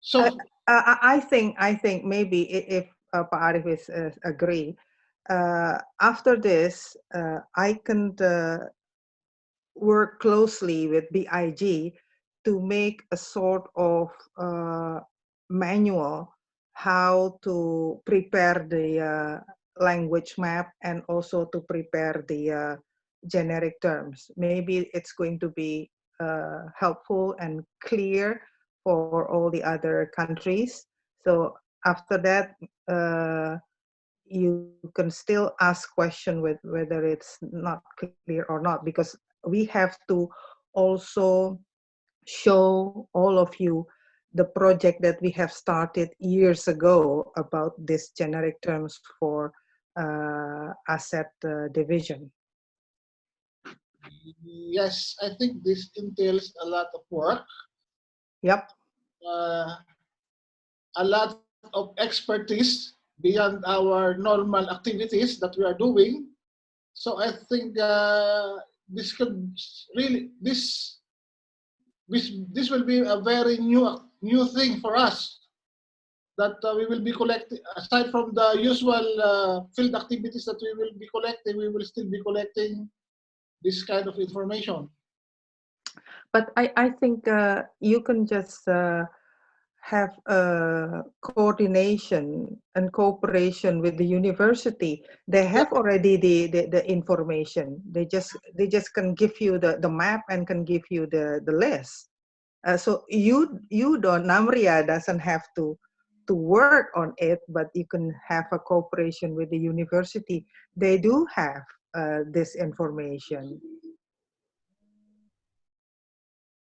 So I think maybe if Pak Arif is agree, after this, I can work closely with BIG to make a sort of manual how to prepare the language map and also to prepare the generic terms. Maybe it's going to be helpful and clear for all the other countries. So after that, you can still ask question with whether it's not clear or not, because we have to also show all of you the project that we have started years ago about this generic terms for asset division. Yes, I think this entails a lot of work. Yep. A lot of expertise beyond our normal activities that we are doing. So I think this could really this will be a very new thing for us, that we will be collecting, aside from the usual field activities that we will be collecting, we will still be collecting this kind of information. But I think you can just have a coordination and cooperation with the university. They have already the information. They just can give you the map and can give you the list. So you don't, Namria doesn't have to work on it, but you can have a cooperation with the university. They do have this information.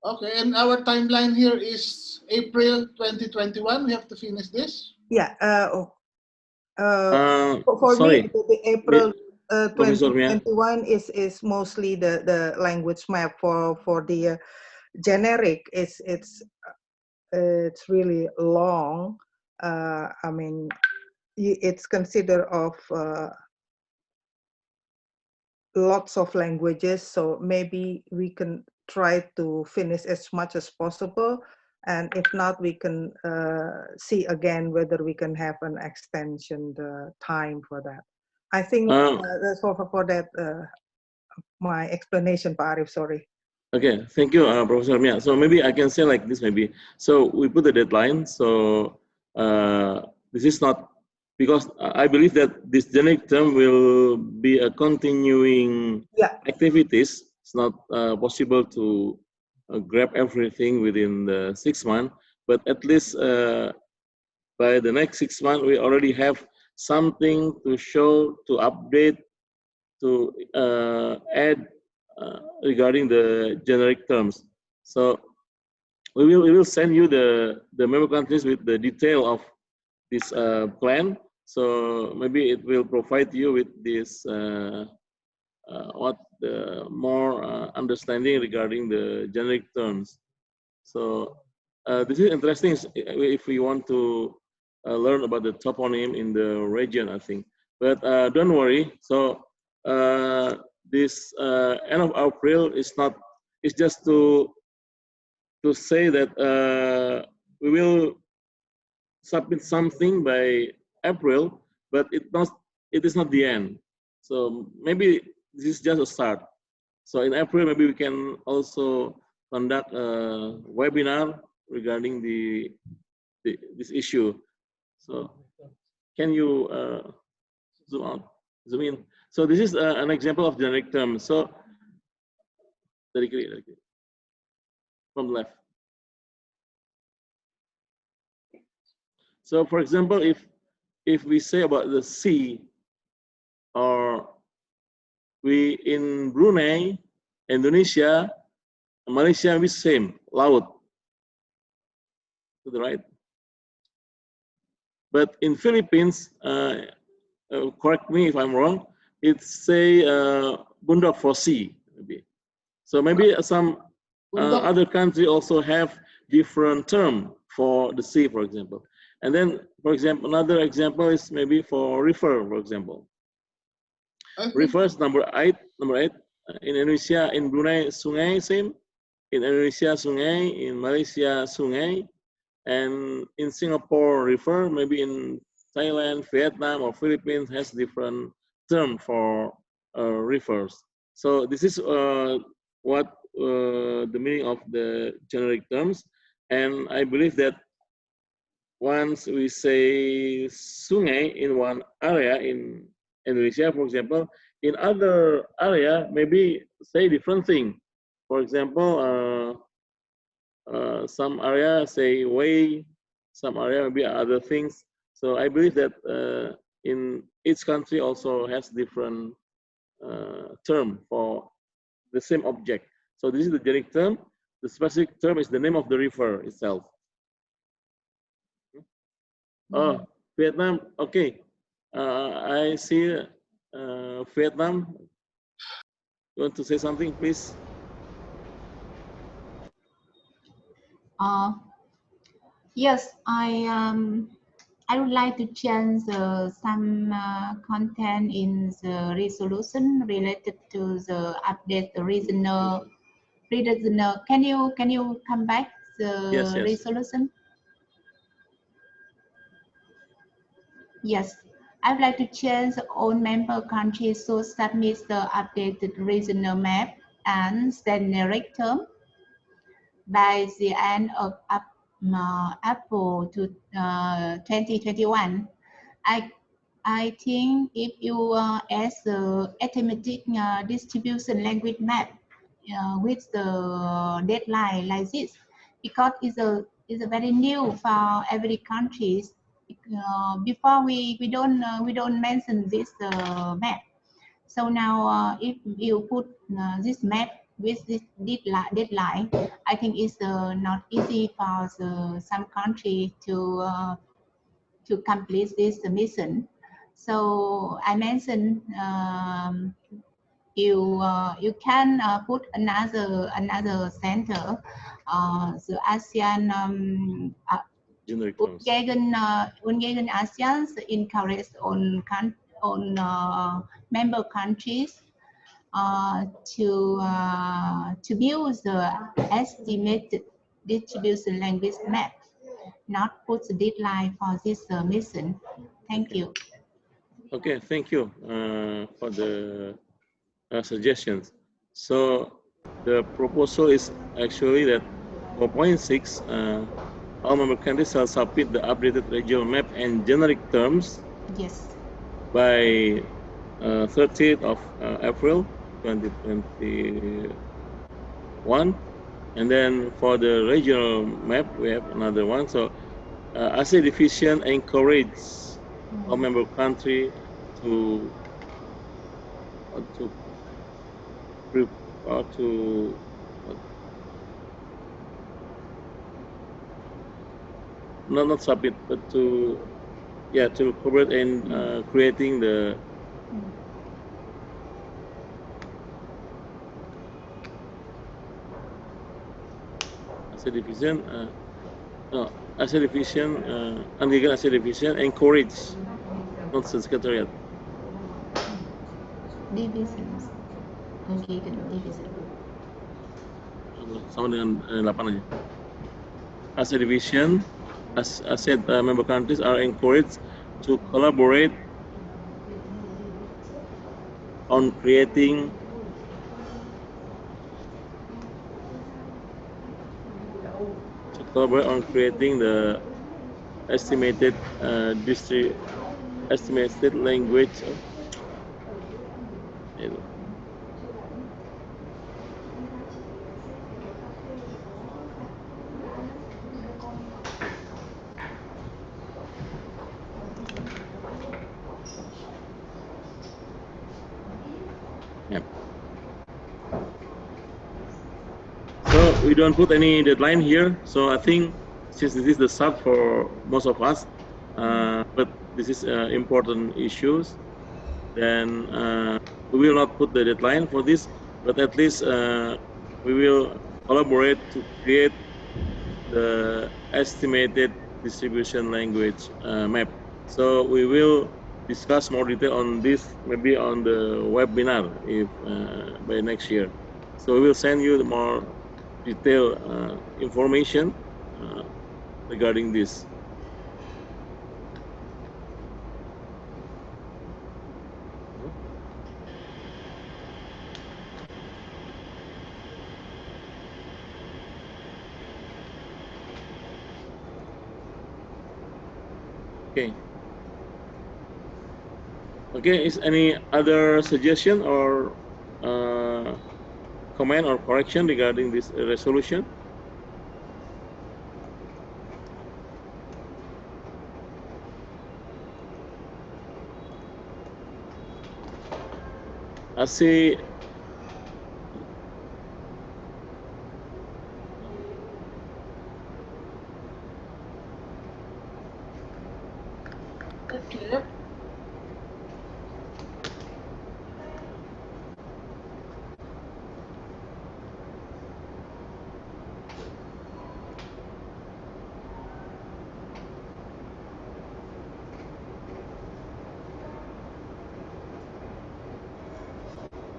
Okay, and our timeline here is April 2021. We have to finish this. Yeah. For me, the April 2021 is mostly the language map. For the generic, it's really long. I mean, it's considered of lots of languages, so maybe we can try to finish as much as possible, and if not, we can see again whether we can have an extension time for that. I think that's all for that. My explanation, Pak Arif, sorry. Okay, thank you, Professor Mia. So maybe I can say like this, maybe. So we put a deadline. So this is not, because I believe that this generic term will be a continuing activities. It's not possible to grab everything within the 6 months, but at least by the next 6 months, we already have something to show, to update, to add regarding the generic terms. So we will send you the member countries with the detail of this plan. So maybe it will provide you with this more understanding regarding the generic terms. So this is interesting if we want to learn about the toponym in the region, I think. But don't worry. So this end of April is not. It's just to say that we will submit something by April, but it is not the end. So maybe this is just a start. So in April, maybe we can also conduct a webinar regarding this issue. So can you zoom in? So this is an example of generic term. So from left. So for example, if we say about the sea, or we in Brunei, Indonesia, Malaysia, we same laut to the right. But in Philippines, correct me if I'm wrong, it's say bundok for sea, maybe. So maybe some other countries also have different term for the sea, for example. And then, for example, another example is maybe for river, for example. Rivers number eight. In Indonesia, in Brunei, sungai, same. In Indonesia, sungai. In Malaysia, sungai. And in Singapore, river. Maybe in Thailand, Vietnam, or Philippines has different term for rivers. So this is what the meaning of the generic terms. And I believe that once we say sungai in one area in Indonesia, for example, in other area maybe say different thing. For example, some area say way, some area maybe other things. So I believe that in each country also has different term for the same object. So this is the generic term. The specific term is the name of the river itself. Oh, Vietnam. Okay. I see Vietnam. You want to say something, please? Yes, I would like to change some content in the resolution related to the update the regional. Can you come back the Yes. resolution? Yes, I would like to change all member countries to submit the updated regional map and generic term by the end of April to 2021. I think if you add the arithmetic distribution language map with the deadline like this, because it's a very new for every country. Before we don't mention this map. So now if you put this map with this deadline, I think it's not easy for some country to complete this mission. So I mentioned you can put another center, the ASEAN UNGEGN ASEAN encourage on member countries to build the estimated distribution language map, not put the deadline for this mission. Thank you. Okay, thank you for the suggestions. So the proposal is actually that for point 6, all member countries shall submit the updated regional map and generic terms. Yes. By 30th of April 2021, and then for the regional map we have another one. So ASE Division encourage all member country to not submit, but to cooperate in creating the ASE Division. ASE Division, UNGEGN ASE Division encourage, not the Secretariat. Divisions. UNGEGN Division. Sama dengan 8 aja. ASE Division, ASEAN member countries are encouraged to collaborate on creating the estimated estimated language. So we don't put any deadline here. So I think since this is the start for most of us, but this is important issues, then we will not put the deadline for this, but at least we will collaborate to create the estimated distribution language map. So we will discuss more detail on this maybe on the webinar if by next year. So we will send you more detailed information regarding this. Okay. Okay, is any other suggestion or comment or correction regarding this resolution? I see. Okay.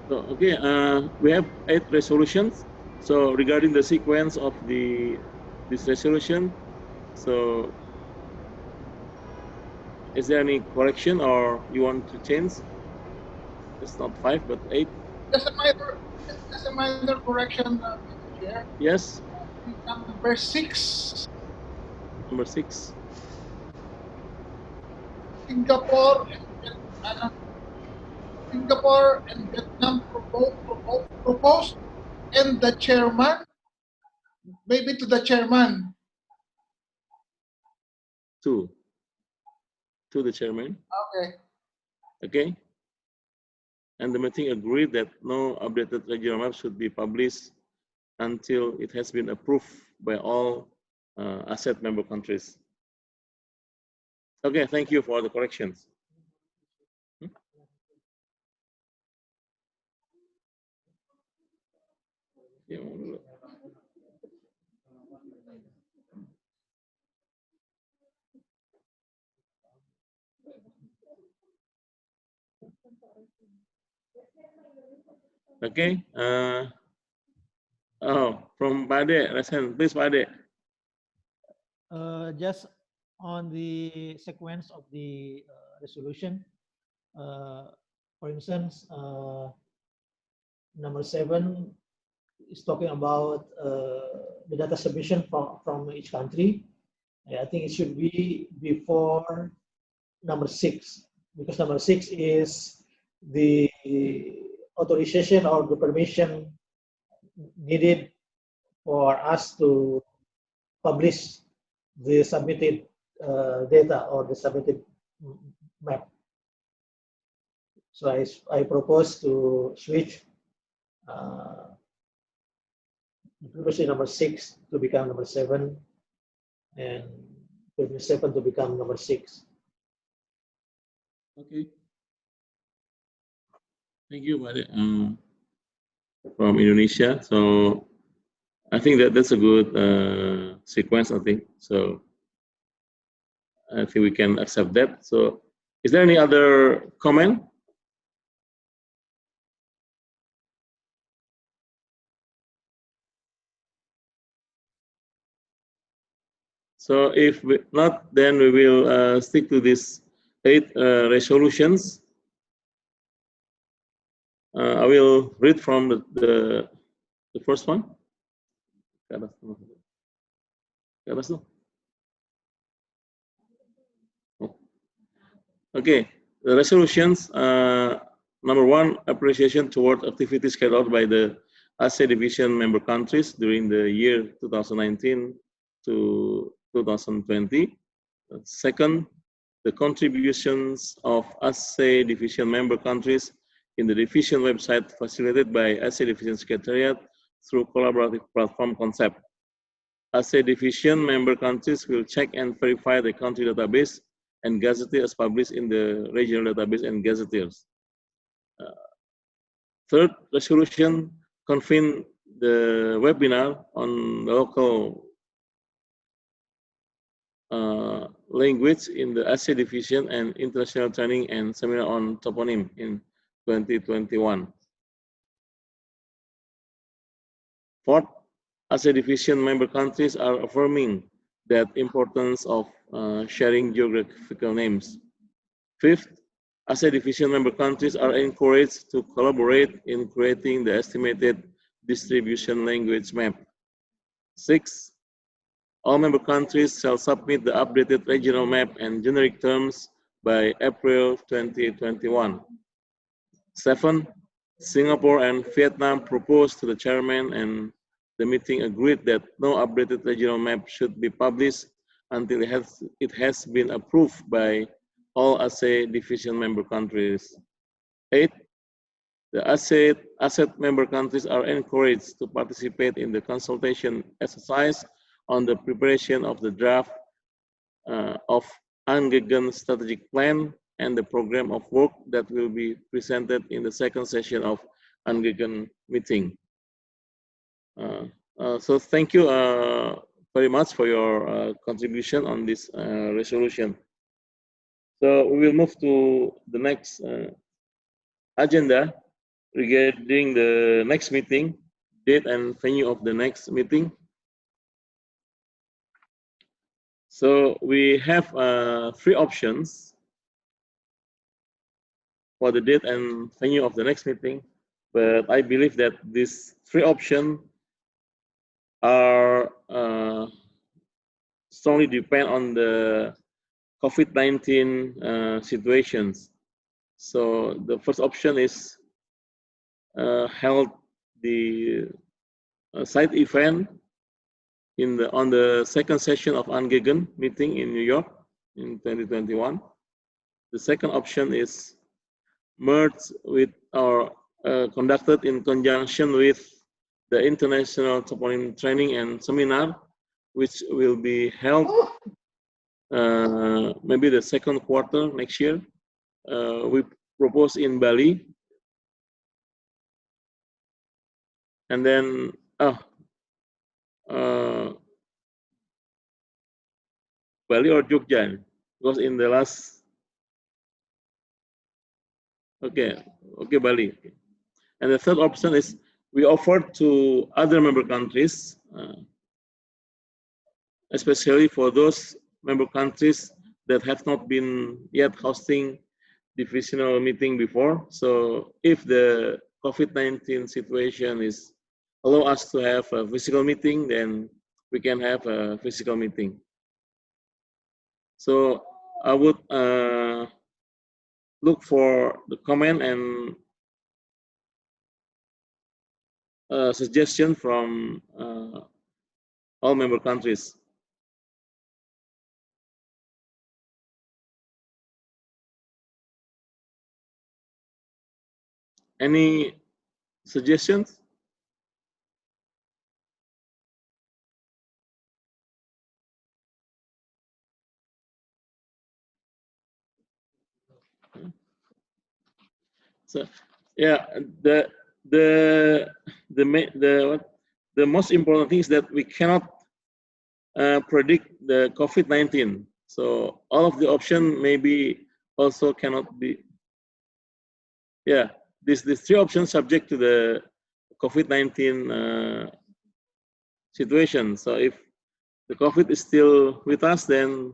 So, okay, we have 8 resolutions. So regarding the sequence of this resolution, so is there any correction or you want to change? It's not 5 but 8. Just a minor correction, Mr. Chair. Yes. Number 6. Number 6. Singapore and Vietnam proposed, and the chairman, maybe to the chairman. To the chairman. Okay. Okay. And the meeting agreed that no updated regional map should be published until it has been approved by all ASEAN member countries. Okay, thank you for the corrections. Okay. From Bade, please Bade. Just on the sequence of the resolution, for instance, number 7 is talking about the data submission from each country. I think it should be before number 6, because number 6 is the authorization or the permission needed for us to publish the submitted data or the submitted map. So I propose to switch previously number 6 to become number 7, and 7 to become number 6. Okay. Thank you, Bade. From Indonesia. So I think that's a good sequence, I think. So I think we can accept that. So is there any other comment? So if not, then we will stick to these 8 resolutions. I will read from the first one. Okay, the resolutions. Number 1, appreciation toward activities carried out by the ASE Division member countries during the year 2019 to 2020. Second, the contributions of ASE Division member countries in the division website facilitated by ASE Division Secretariat through collaborative platform concept. ASE Division member countries will check and verify the country database and gazetteer as published in the regional database and gazetteers. Third resolution, convene the webinar on the local language in the ASE Division and international training and seminar on toponym in 2021. Fourth, ASE Division member countries are affirming that importance of sharing geographical names. Fifth, ASE Division member countries are encouraged to collaborate in creating the estimated distribution language map. Sixth, all member countries shall submit the updated regional map and generic terms by April 2021. Seven, Singapore and Vietnam proposed to the chairman, and the meeting agreed that no updated regional map should be published until it has been approved by all ASE Division member countries. 8. The ASE member countries are encouraged to participate in the consultation exercise on the preparation of the draft of UNGEGN strategic plan and the program of work that will be presented in the second session of UNGEGN meeting. So thank you very much for your contribution on this resolution. So we will move to the next agenda regarding the next meeting, date and venue of the next meeting. So we have 3 options for the date and venue of the next meeting, but I believe that these 3 options are strongly depend on the COVID-19 situations. So the first option is held the side event on the second session of UNGEGN meeting in New York in 2021. The second option is merged with or conducted in conjunction with the international toponym training and seminar, which will be held maybe the second quarter next year. We propose in Bali, and then Bali or Jogja, because in the last okay Bali. And the third option is we offer to other member countries, especially for those member countries that have not been yet hosting divisional meeting before. So if the COVID-19 situation is allow us to have a physical meeting, then we can have a physical meeting. So I would look for the comment and suggestion from all member countries. Any suggestions? So yeah, the most important thing is that we cannot predict the COVID-19. So all of the option maybe also cannot be. Yeah, these 3 options subject to the COVID-19 situation. So if the COVID is still with us, then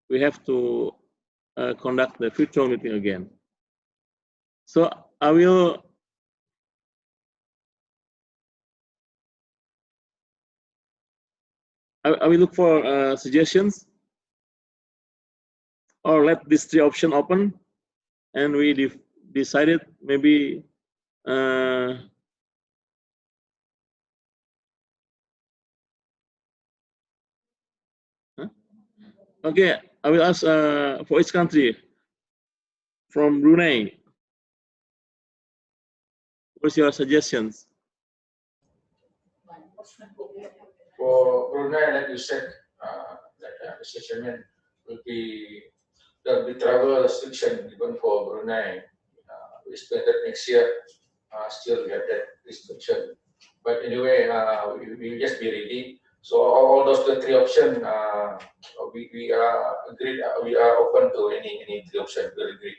we have to conduct the virtual meeting again. So I will look for suggestions, or let these 3 options open, and we decided maybe okay, I will ask for each country. From Brunei, what's your suggestions? For Brunei, like you said, Mr. Chairman, will be there will be travel restriction even for Brunei. We expect that next year still we have that restriction. But anyway, we will just be ready. So all those three options, we are agreed. We are open to any three options. We agree.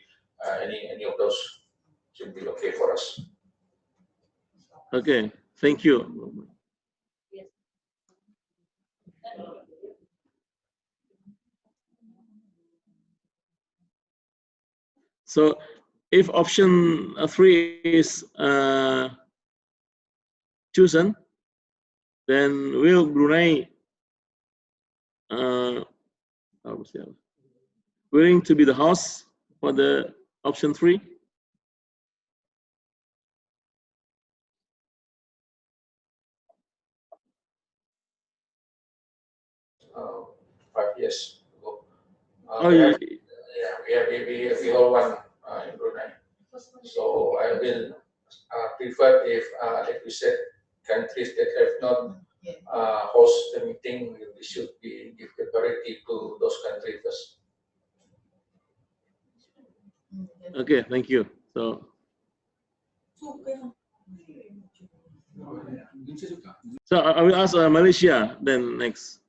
Any of those should be okay for us. Okay, thank you. So if option 3 is chosen, then will Brunei willing to be the host for the option 3? Uh, 5 years ago. Oh, We hold one in Brunei. So I will prefer if, like we said, countries that have not host the meeting, we should give the priority to those countries first. Okay, thank you. So I will ask Malaysia then next.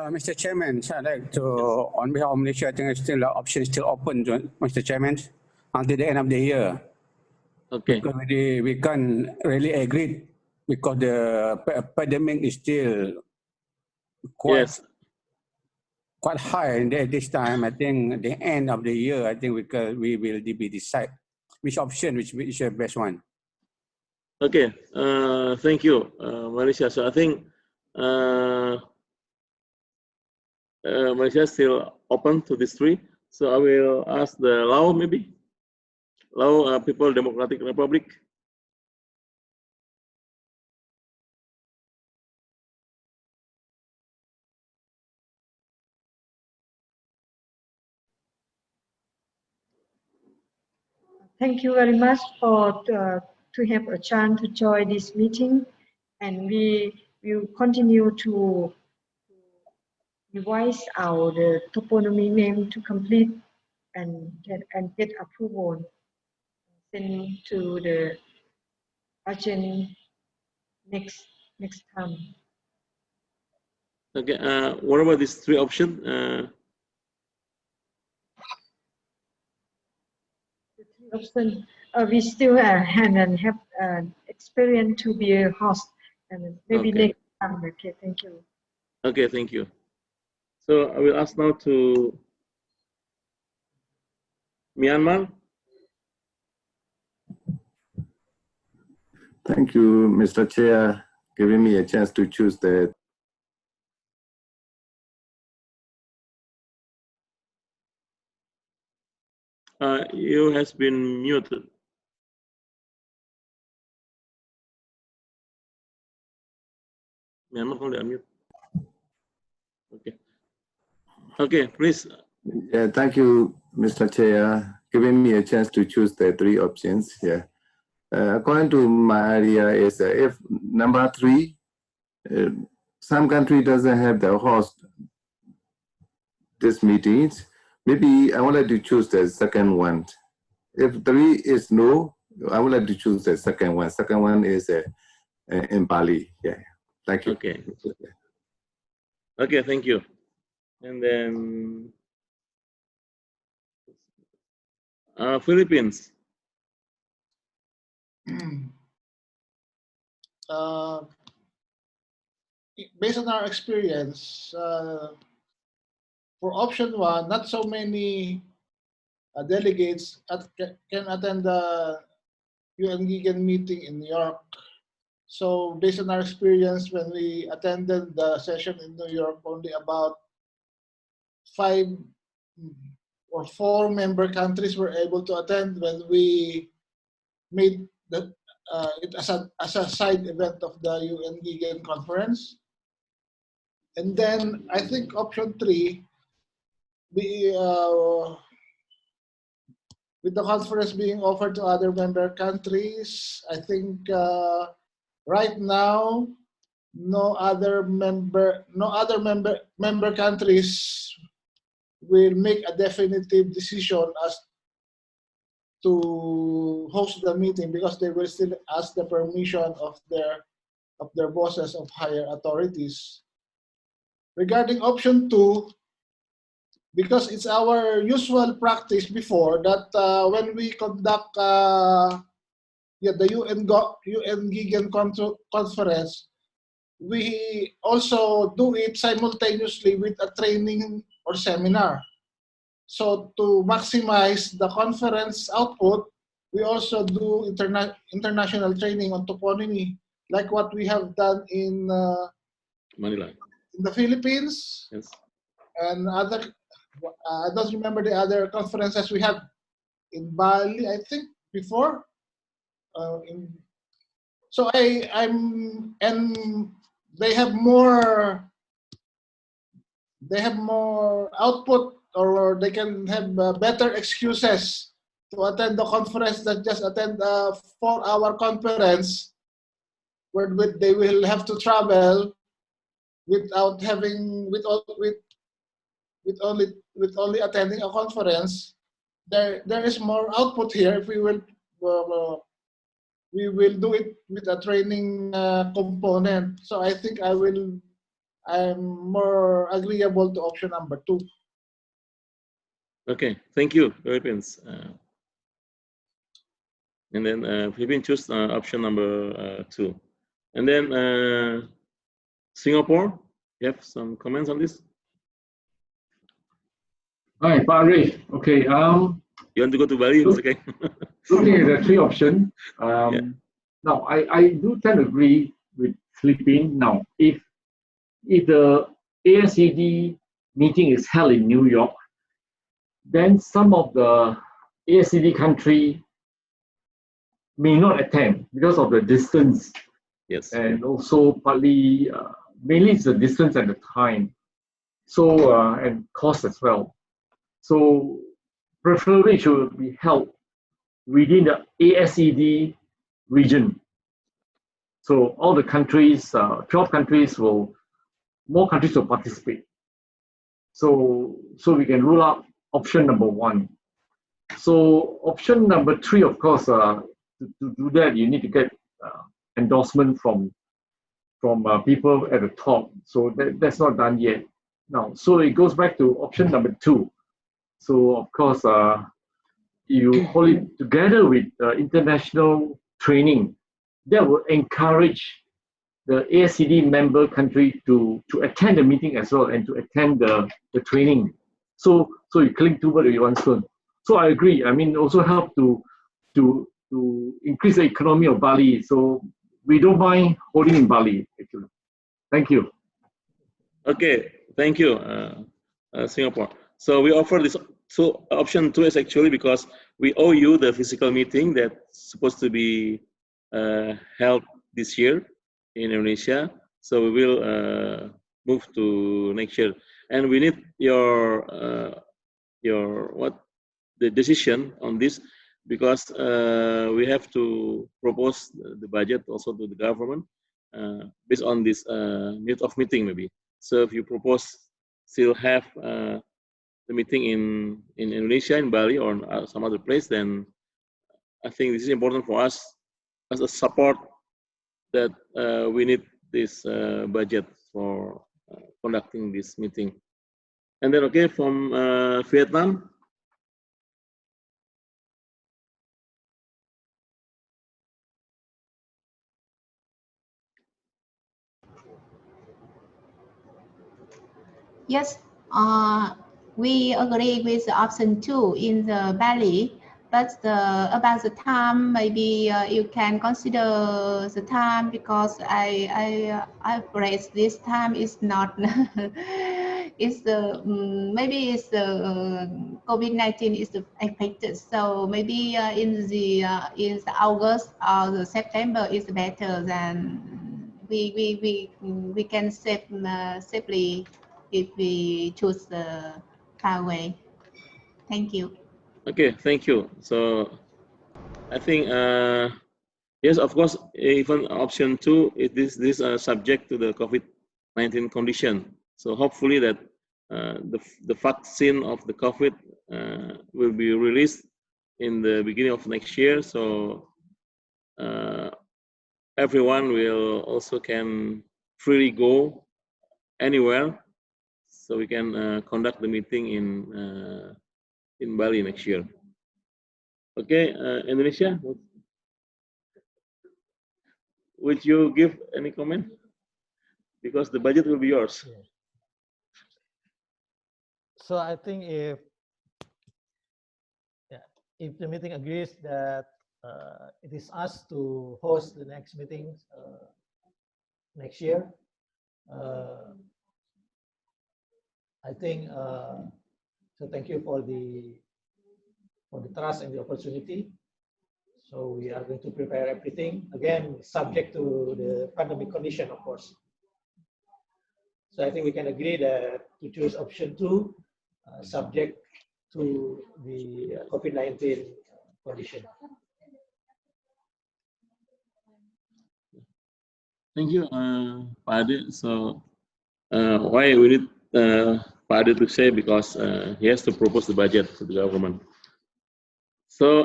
Mr. Chairman, I'd like to, on behalf of Malaysia, I think it's still the option is still open, Mr. Chairman, until the end of the year. Okay. Because we can't really agree because the pandemic is still quite high. And at this time, I think at the end of the year, I think we will decide which option, which is the best one. Okay, thank you, Malaysia. So I think Malaysia is still open to these three. So I will ask the Lao maybe. Lao People Democratic Republic. Thank you very much for to have a chance to join this meeting, and we will continue to revise our toponymy name to complete and get approval send to the agent next time. Okay, what about these three options? Option, we still have experience to be a host, and maybe Okay. next time. Okay, thank you. Okay, thank you. So I will ask now to Myanmar. Thank you, Mr. Chair, giving me a chance to choose the You has been muted. Myanmar, hold unmute. Okay. Okay, please. Yeah, thank you, Mr. Chair, giving me a chance to choose the three options here. According to my idea is if number 3, some country doesn't have the host this meetings, maybe I would like to choose the second one. If 3 is no, I would like to choose the second one. Second one is in Bali. Yeah, thank you. Okay. Okay, thank you. And then Philippines. Based on our experience, for option 1, not so many delegates can attend the UNGEGN meeting in New York. So based on our experience, when we attended the session in New York, only about 5 or 4 member countries were able to attend when we made it as a side event of the UNGEGN conference. And then I think option 3, with the conference being offered to other member countries, I think right now no other member countries will make a definitive decision as to host the meeting because they will still ask the permission of their bosses of higher authorities. Regarding option 2, because it's our usual practice before that when we conduct the UNGEGN conference, we also do it simultaneously with a training or seminar. So to maximize the conference output, we also do international training on toponymy, like what we have done in Manila, in the Philippines, yes, and other. I don't remember the other conferences we had in Bali, I think, before. So I'm and they have more output, or they can have better excuses to attend the conference than just attend a 4-hour conference where they will have to travel without having with only attending a conference. There is more output here if we will do it with a training component. So I think I'm more agreeable to option number 2. Okay, thank you, Philippines. And then Philippines choose option number 2. And then Singapore, you have some comments on this? Hi, Pak Ray. Okay. You want to go to Bali? It's okay. Looking at the 3 options, now I do tend to agree with Philippines. Now, if the ASED meeting is held in New York, then some of the ASED country may not attend because of the distance. Yes. And also partly, mainly it's the distance and the time. So, and cost as well. So, preferably it should be held within the ASED region. So all the countries, 12 countries more countries will participate. So we can rule out option number 1. So option number 3, of course, to do that, you need to get endorsement from people at the top. So that's not done yet. Now, so it goes back to option number 2. So of course, you hold it together with international training that will encourage the ASED member country to attend the meeting as well and to attend the training. So you cling to what you want to. So I agree. I mean, also help to increase the economy of Bali. So we don't mind holding in Bali, actually. Thank you. Okay, thank you, Singapore. So we offer this. So option 2 is actually because we owe you the physical meeting that's supposed to be held this year in Indonesia. So we will move to next year, and we need your the decision on this, because we have to propose the budget also to the government based on this need of meeting maybe. So if you propose still have the meeting in Indonesia, in Bali, or some other place, then I think this is important for us as a support that we need this budget for conducting this meeting. And then, okay, from Vietnam. Yes, we agree with the option 2 in the Bali, but about the time, maybe you can consider the time, because I afraid this time is not. It's maybe it's the COVID-19 is affected, so maybe in the August or the September is better than we can safely if we choose the far away. Thank you. Okay, thank you. So I think yes, of course, even option 2, this subject to the COVID-19 condition. So hopefully that the vaccine of the COVID will be released in the beginning of next year. So everyone will also can freely go anywhere. So we can conduct the meeting in Bali next year. Okay, Indonesia, would you give any comment? Because the budget will be yours. So I think if the meeting agrees that it is us to host the next meeting next year, I think so. Thank you for the trust and the opportunity. So we are going to prepare everything, again, subject to the pandemic condition, of course. So I think we can agree that to choose option 2, subject to the COVID-19 condition. Thank you, Pak Ade. So why we need Pak Ade to say, because he has to propose the budget to the government. So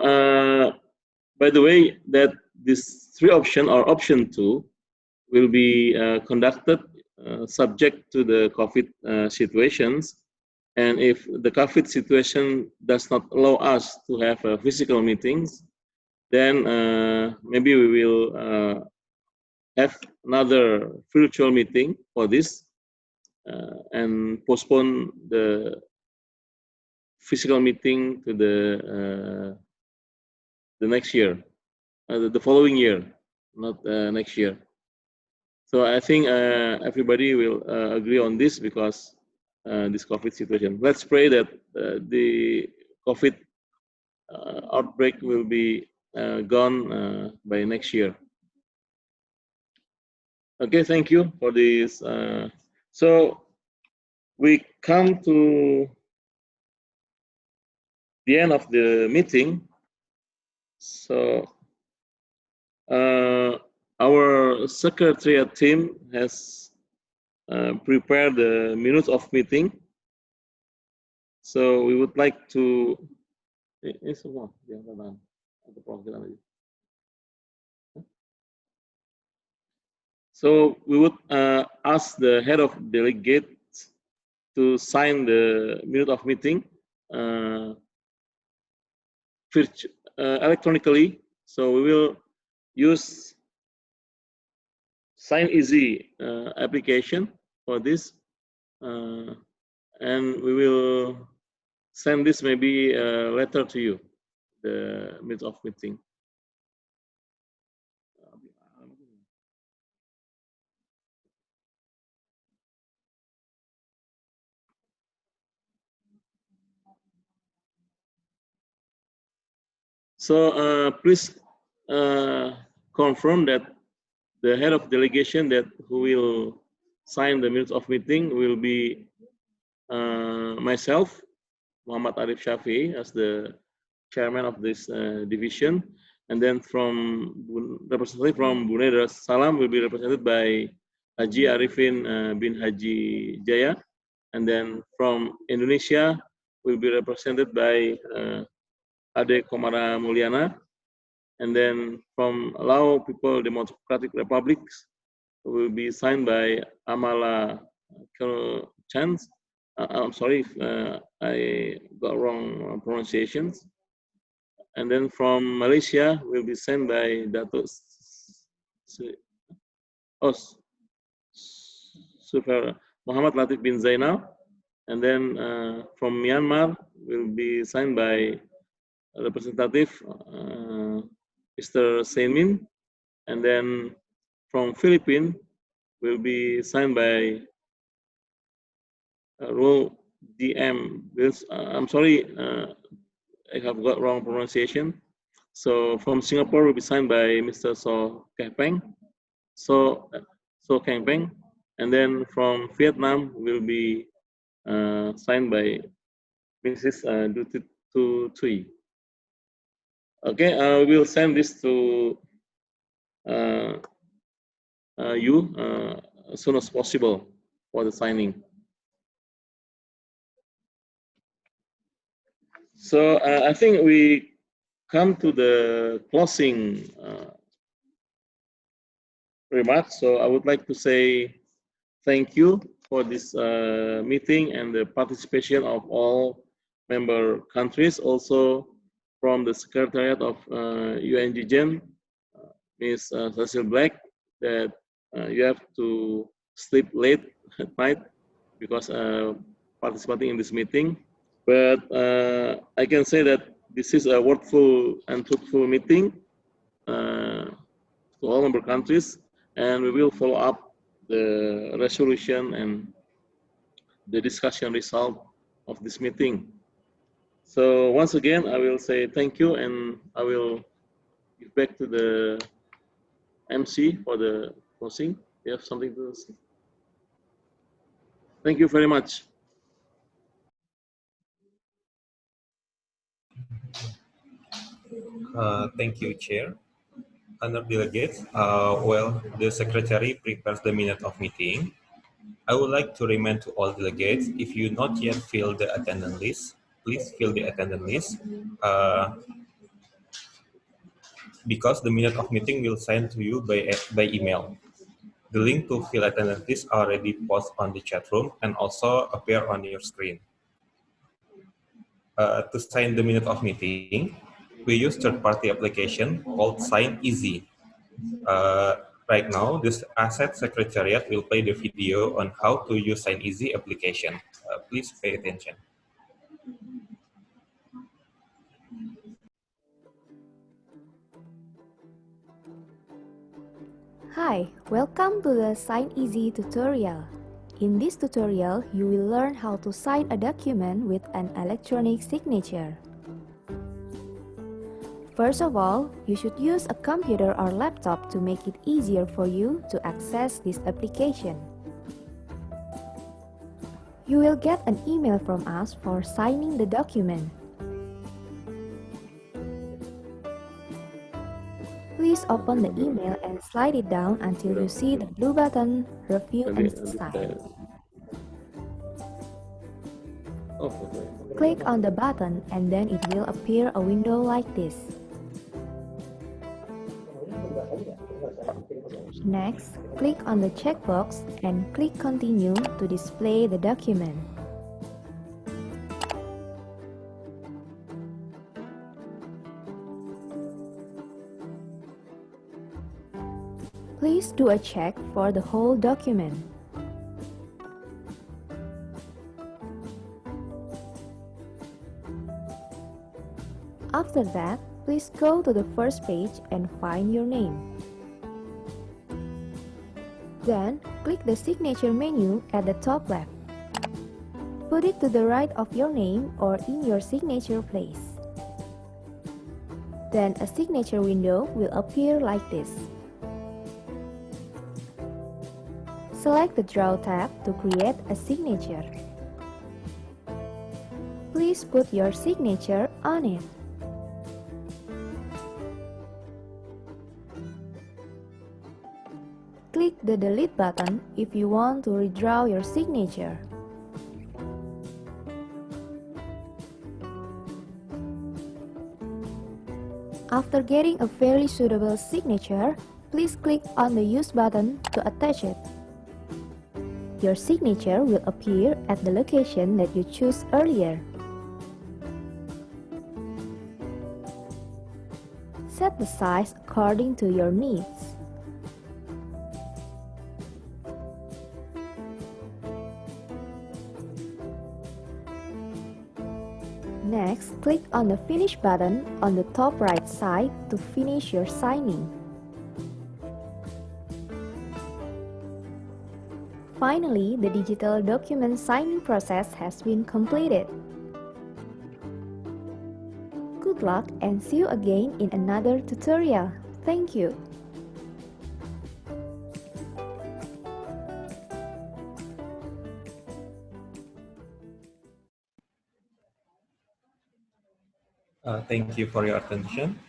by the way, that this 3 option or option 2 will be conducted subject to the COVID situations. And if the COVID situation does not allow us to have physical meetings, then maybe we will have another virtual meeting for this and postpone the physical meeting to the next year, the following year, not next year. So I think everybody will agree on this, because this COVID situation. Let's pray that the COVID outbreak will be gone by next year. Okay, thank you for this. So we come to the end of the meeting. So our secretariat team has prepared the minutes of meeting. So we would like to So we would ask the head of delegates to sign the minute of meeting electronically. So we will use Sign Easy application for this, and we will send this maybe letter to you, the minute of meeting. So please confirm that the head of delegation that who will sign the minutes of meeting will be myself, Muhammad Arif Shafi'i, as the chairman of this division, and then from representative from Brunei Darussalam will be represented by Haji Arifin bin Haji Jaya, and then from Indonesia will be represented by Ade Komara Mulyana, and then from Lao People Democratic Republics will be signed by Amala Chance. I'm sorry if I got wrong pronunciations. And then from Malaysia will be signed by Datuk Muhammad Latif bin Zainal. And then from Myanmar will be signed by Representative Mr. Seinmin. And then from Philippines will be signed by Role DM. I'm sorry, I have got wrong pronunciation. So from Singapore will be signed by Mr. So Keng Peng. And then from Vietnam will be signed by Mrs. Du Tui. Okay, we'll send this to you as soon as possible for the signing. So I think we come to the closing remarks. So I would like to say thank you for this meeting and the participation of all member countries, also from the Secretariat of UNGEGN, Ms. Cecil Black, that you have to sleep late at night because participating in this meeting. But I can say that this is a worthwhile and fruitful meeting to all member countries, and we will follow up the resolution and the discussion result of this meeting. So once again, I will say thank you, and I will give back to the MC for the closing. You have something to say? Thank you very much. Thank you, Chair. Honored delegates, well, the Secretary prepares the minute of meeting. I would like to remind to all delegates, if you not yet fill the attendance list, please fill the attendance list because the minute of meeting will send to you by email. The link to fill attendance list already posted on the chat room and also appear on your screen. To sign the minute of meeting, we use third-party application called Sign Easy. Right now, this Asset Secretariat will play the video on how to use Sign Easy application. Please pay attention. Hi, welcome to the Sign Easy tutorial. In this tutorial, you will learn how to sign a document with an electronic signature. First of all, you should use a computer or laptop to make it easier for you to access this application. You will get an email from us for signing the document. Please open the email and slide it down until you see the blue button, Review and Sign. Click on the button and then it will appear a window like this. Next, click on the checkbox and click Continue to display the document. Please do a check for the whole document. After that, please go to the first page and find your name. Then, click the signature menu at the top left. Put it to the right of your name or in your signature place. Then a signature window will appear like this. Select the Draw tab to create a signature. Please put your signature on it. Click the Delete button if you want to redraw your signature. After getting a fairly suitable signature, please click on the Use button to attach it. Your signature will appear at the location that you chose earlier. Set the size according to your needs. Next, click on the Finish button on the top right side to finish your signing. Finally, the digital document signing process has been completed. Good luck and see you again in another tutorial. Thank you. Thank you for your attention.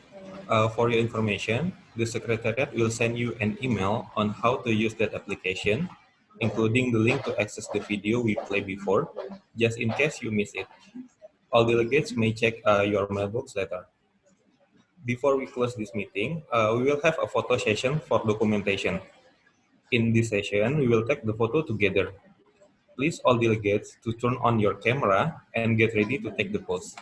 For your information, the Secretariat will send you an email on how to use that application, including the link to access the video we played before, just in case you miss it. All delegates may check your mailbox later. Before we close this meeting, we will have a photo session for documentation. In this session, we will take the photo together. Please all delegates to turn on your camera and get ready to take the pose.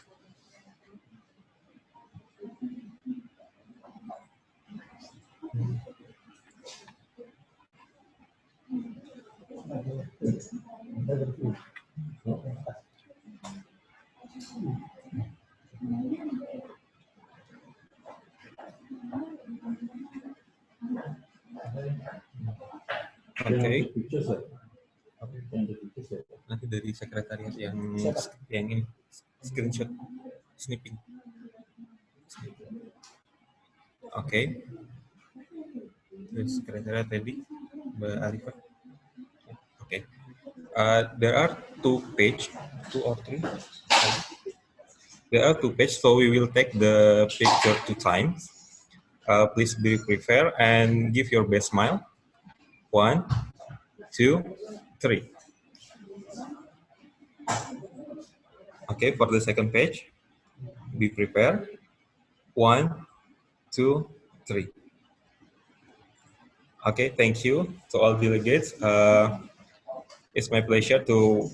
Oke. Nanti dari sekretariat yang ini screenshot snipping. Oke. Dari sekretariat tadi, Mbak Arifah. Okay. There are two or three. There are 2 pages, so we will take the picture 2 times. Please be prepared and give your best smile. 1, 2, 3. Okay, for the second page, be prepared. 1, 2, 3. Okay, thank you to all delegates. It's my pleasure to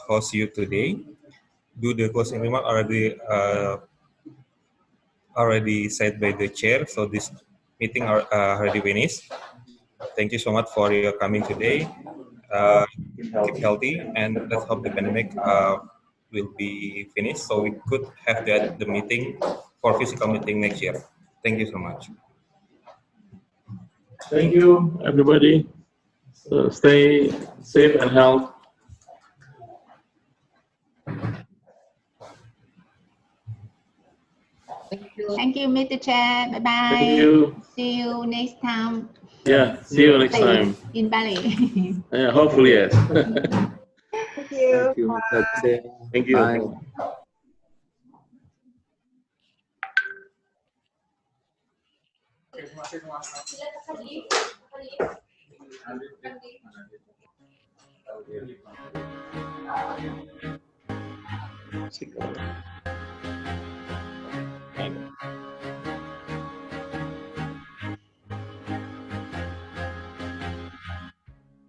host you today. Do the closing remark already said by the chair, so this meeting are already finished. Thank you so much for your coming today. Keep healthy, and let's hope the pandemic will be finished so we could have the meeting for physical meeting next year. Thank you so much. Thank you, everybody. Stay safe and healthy. Thank you, Mr. Chair. Bye bye. Thank you. See you next time. Yeah, see you next time. In Bali. Yeah, hopefully, yes. Thank you. Thank you, Mr. Bye. Chair. Thank you. Bye. Silakan.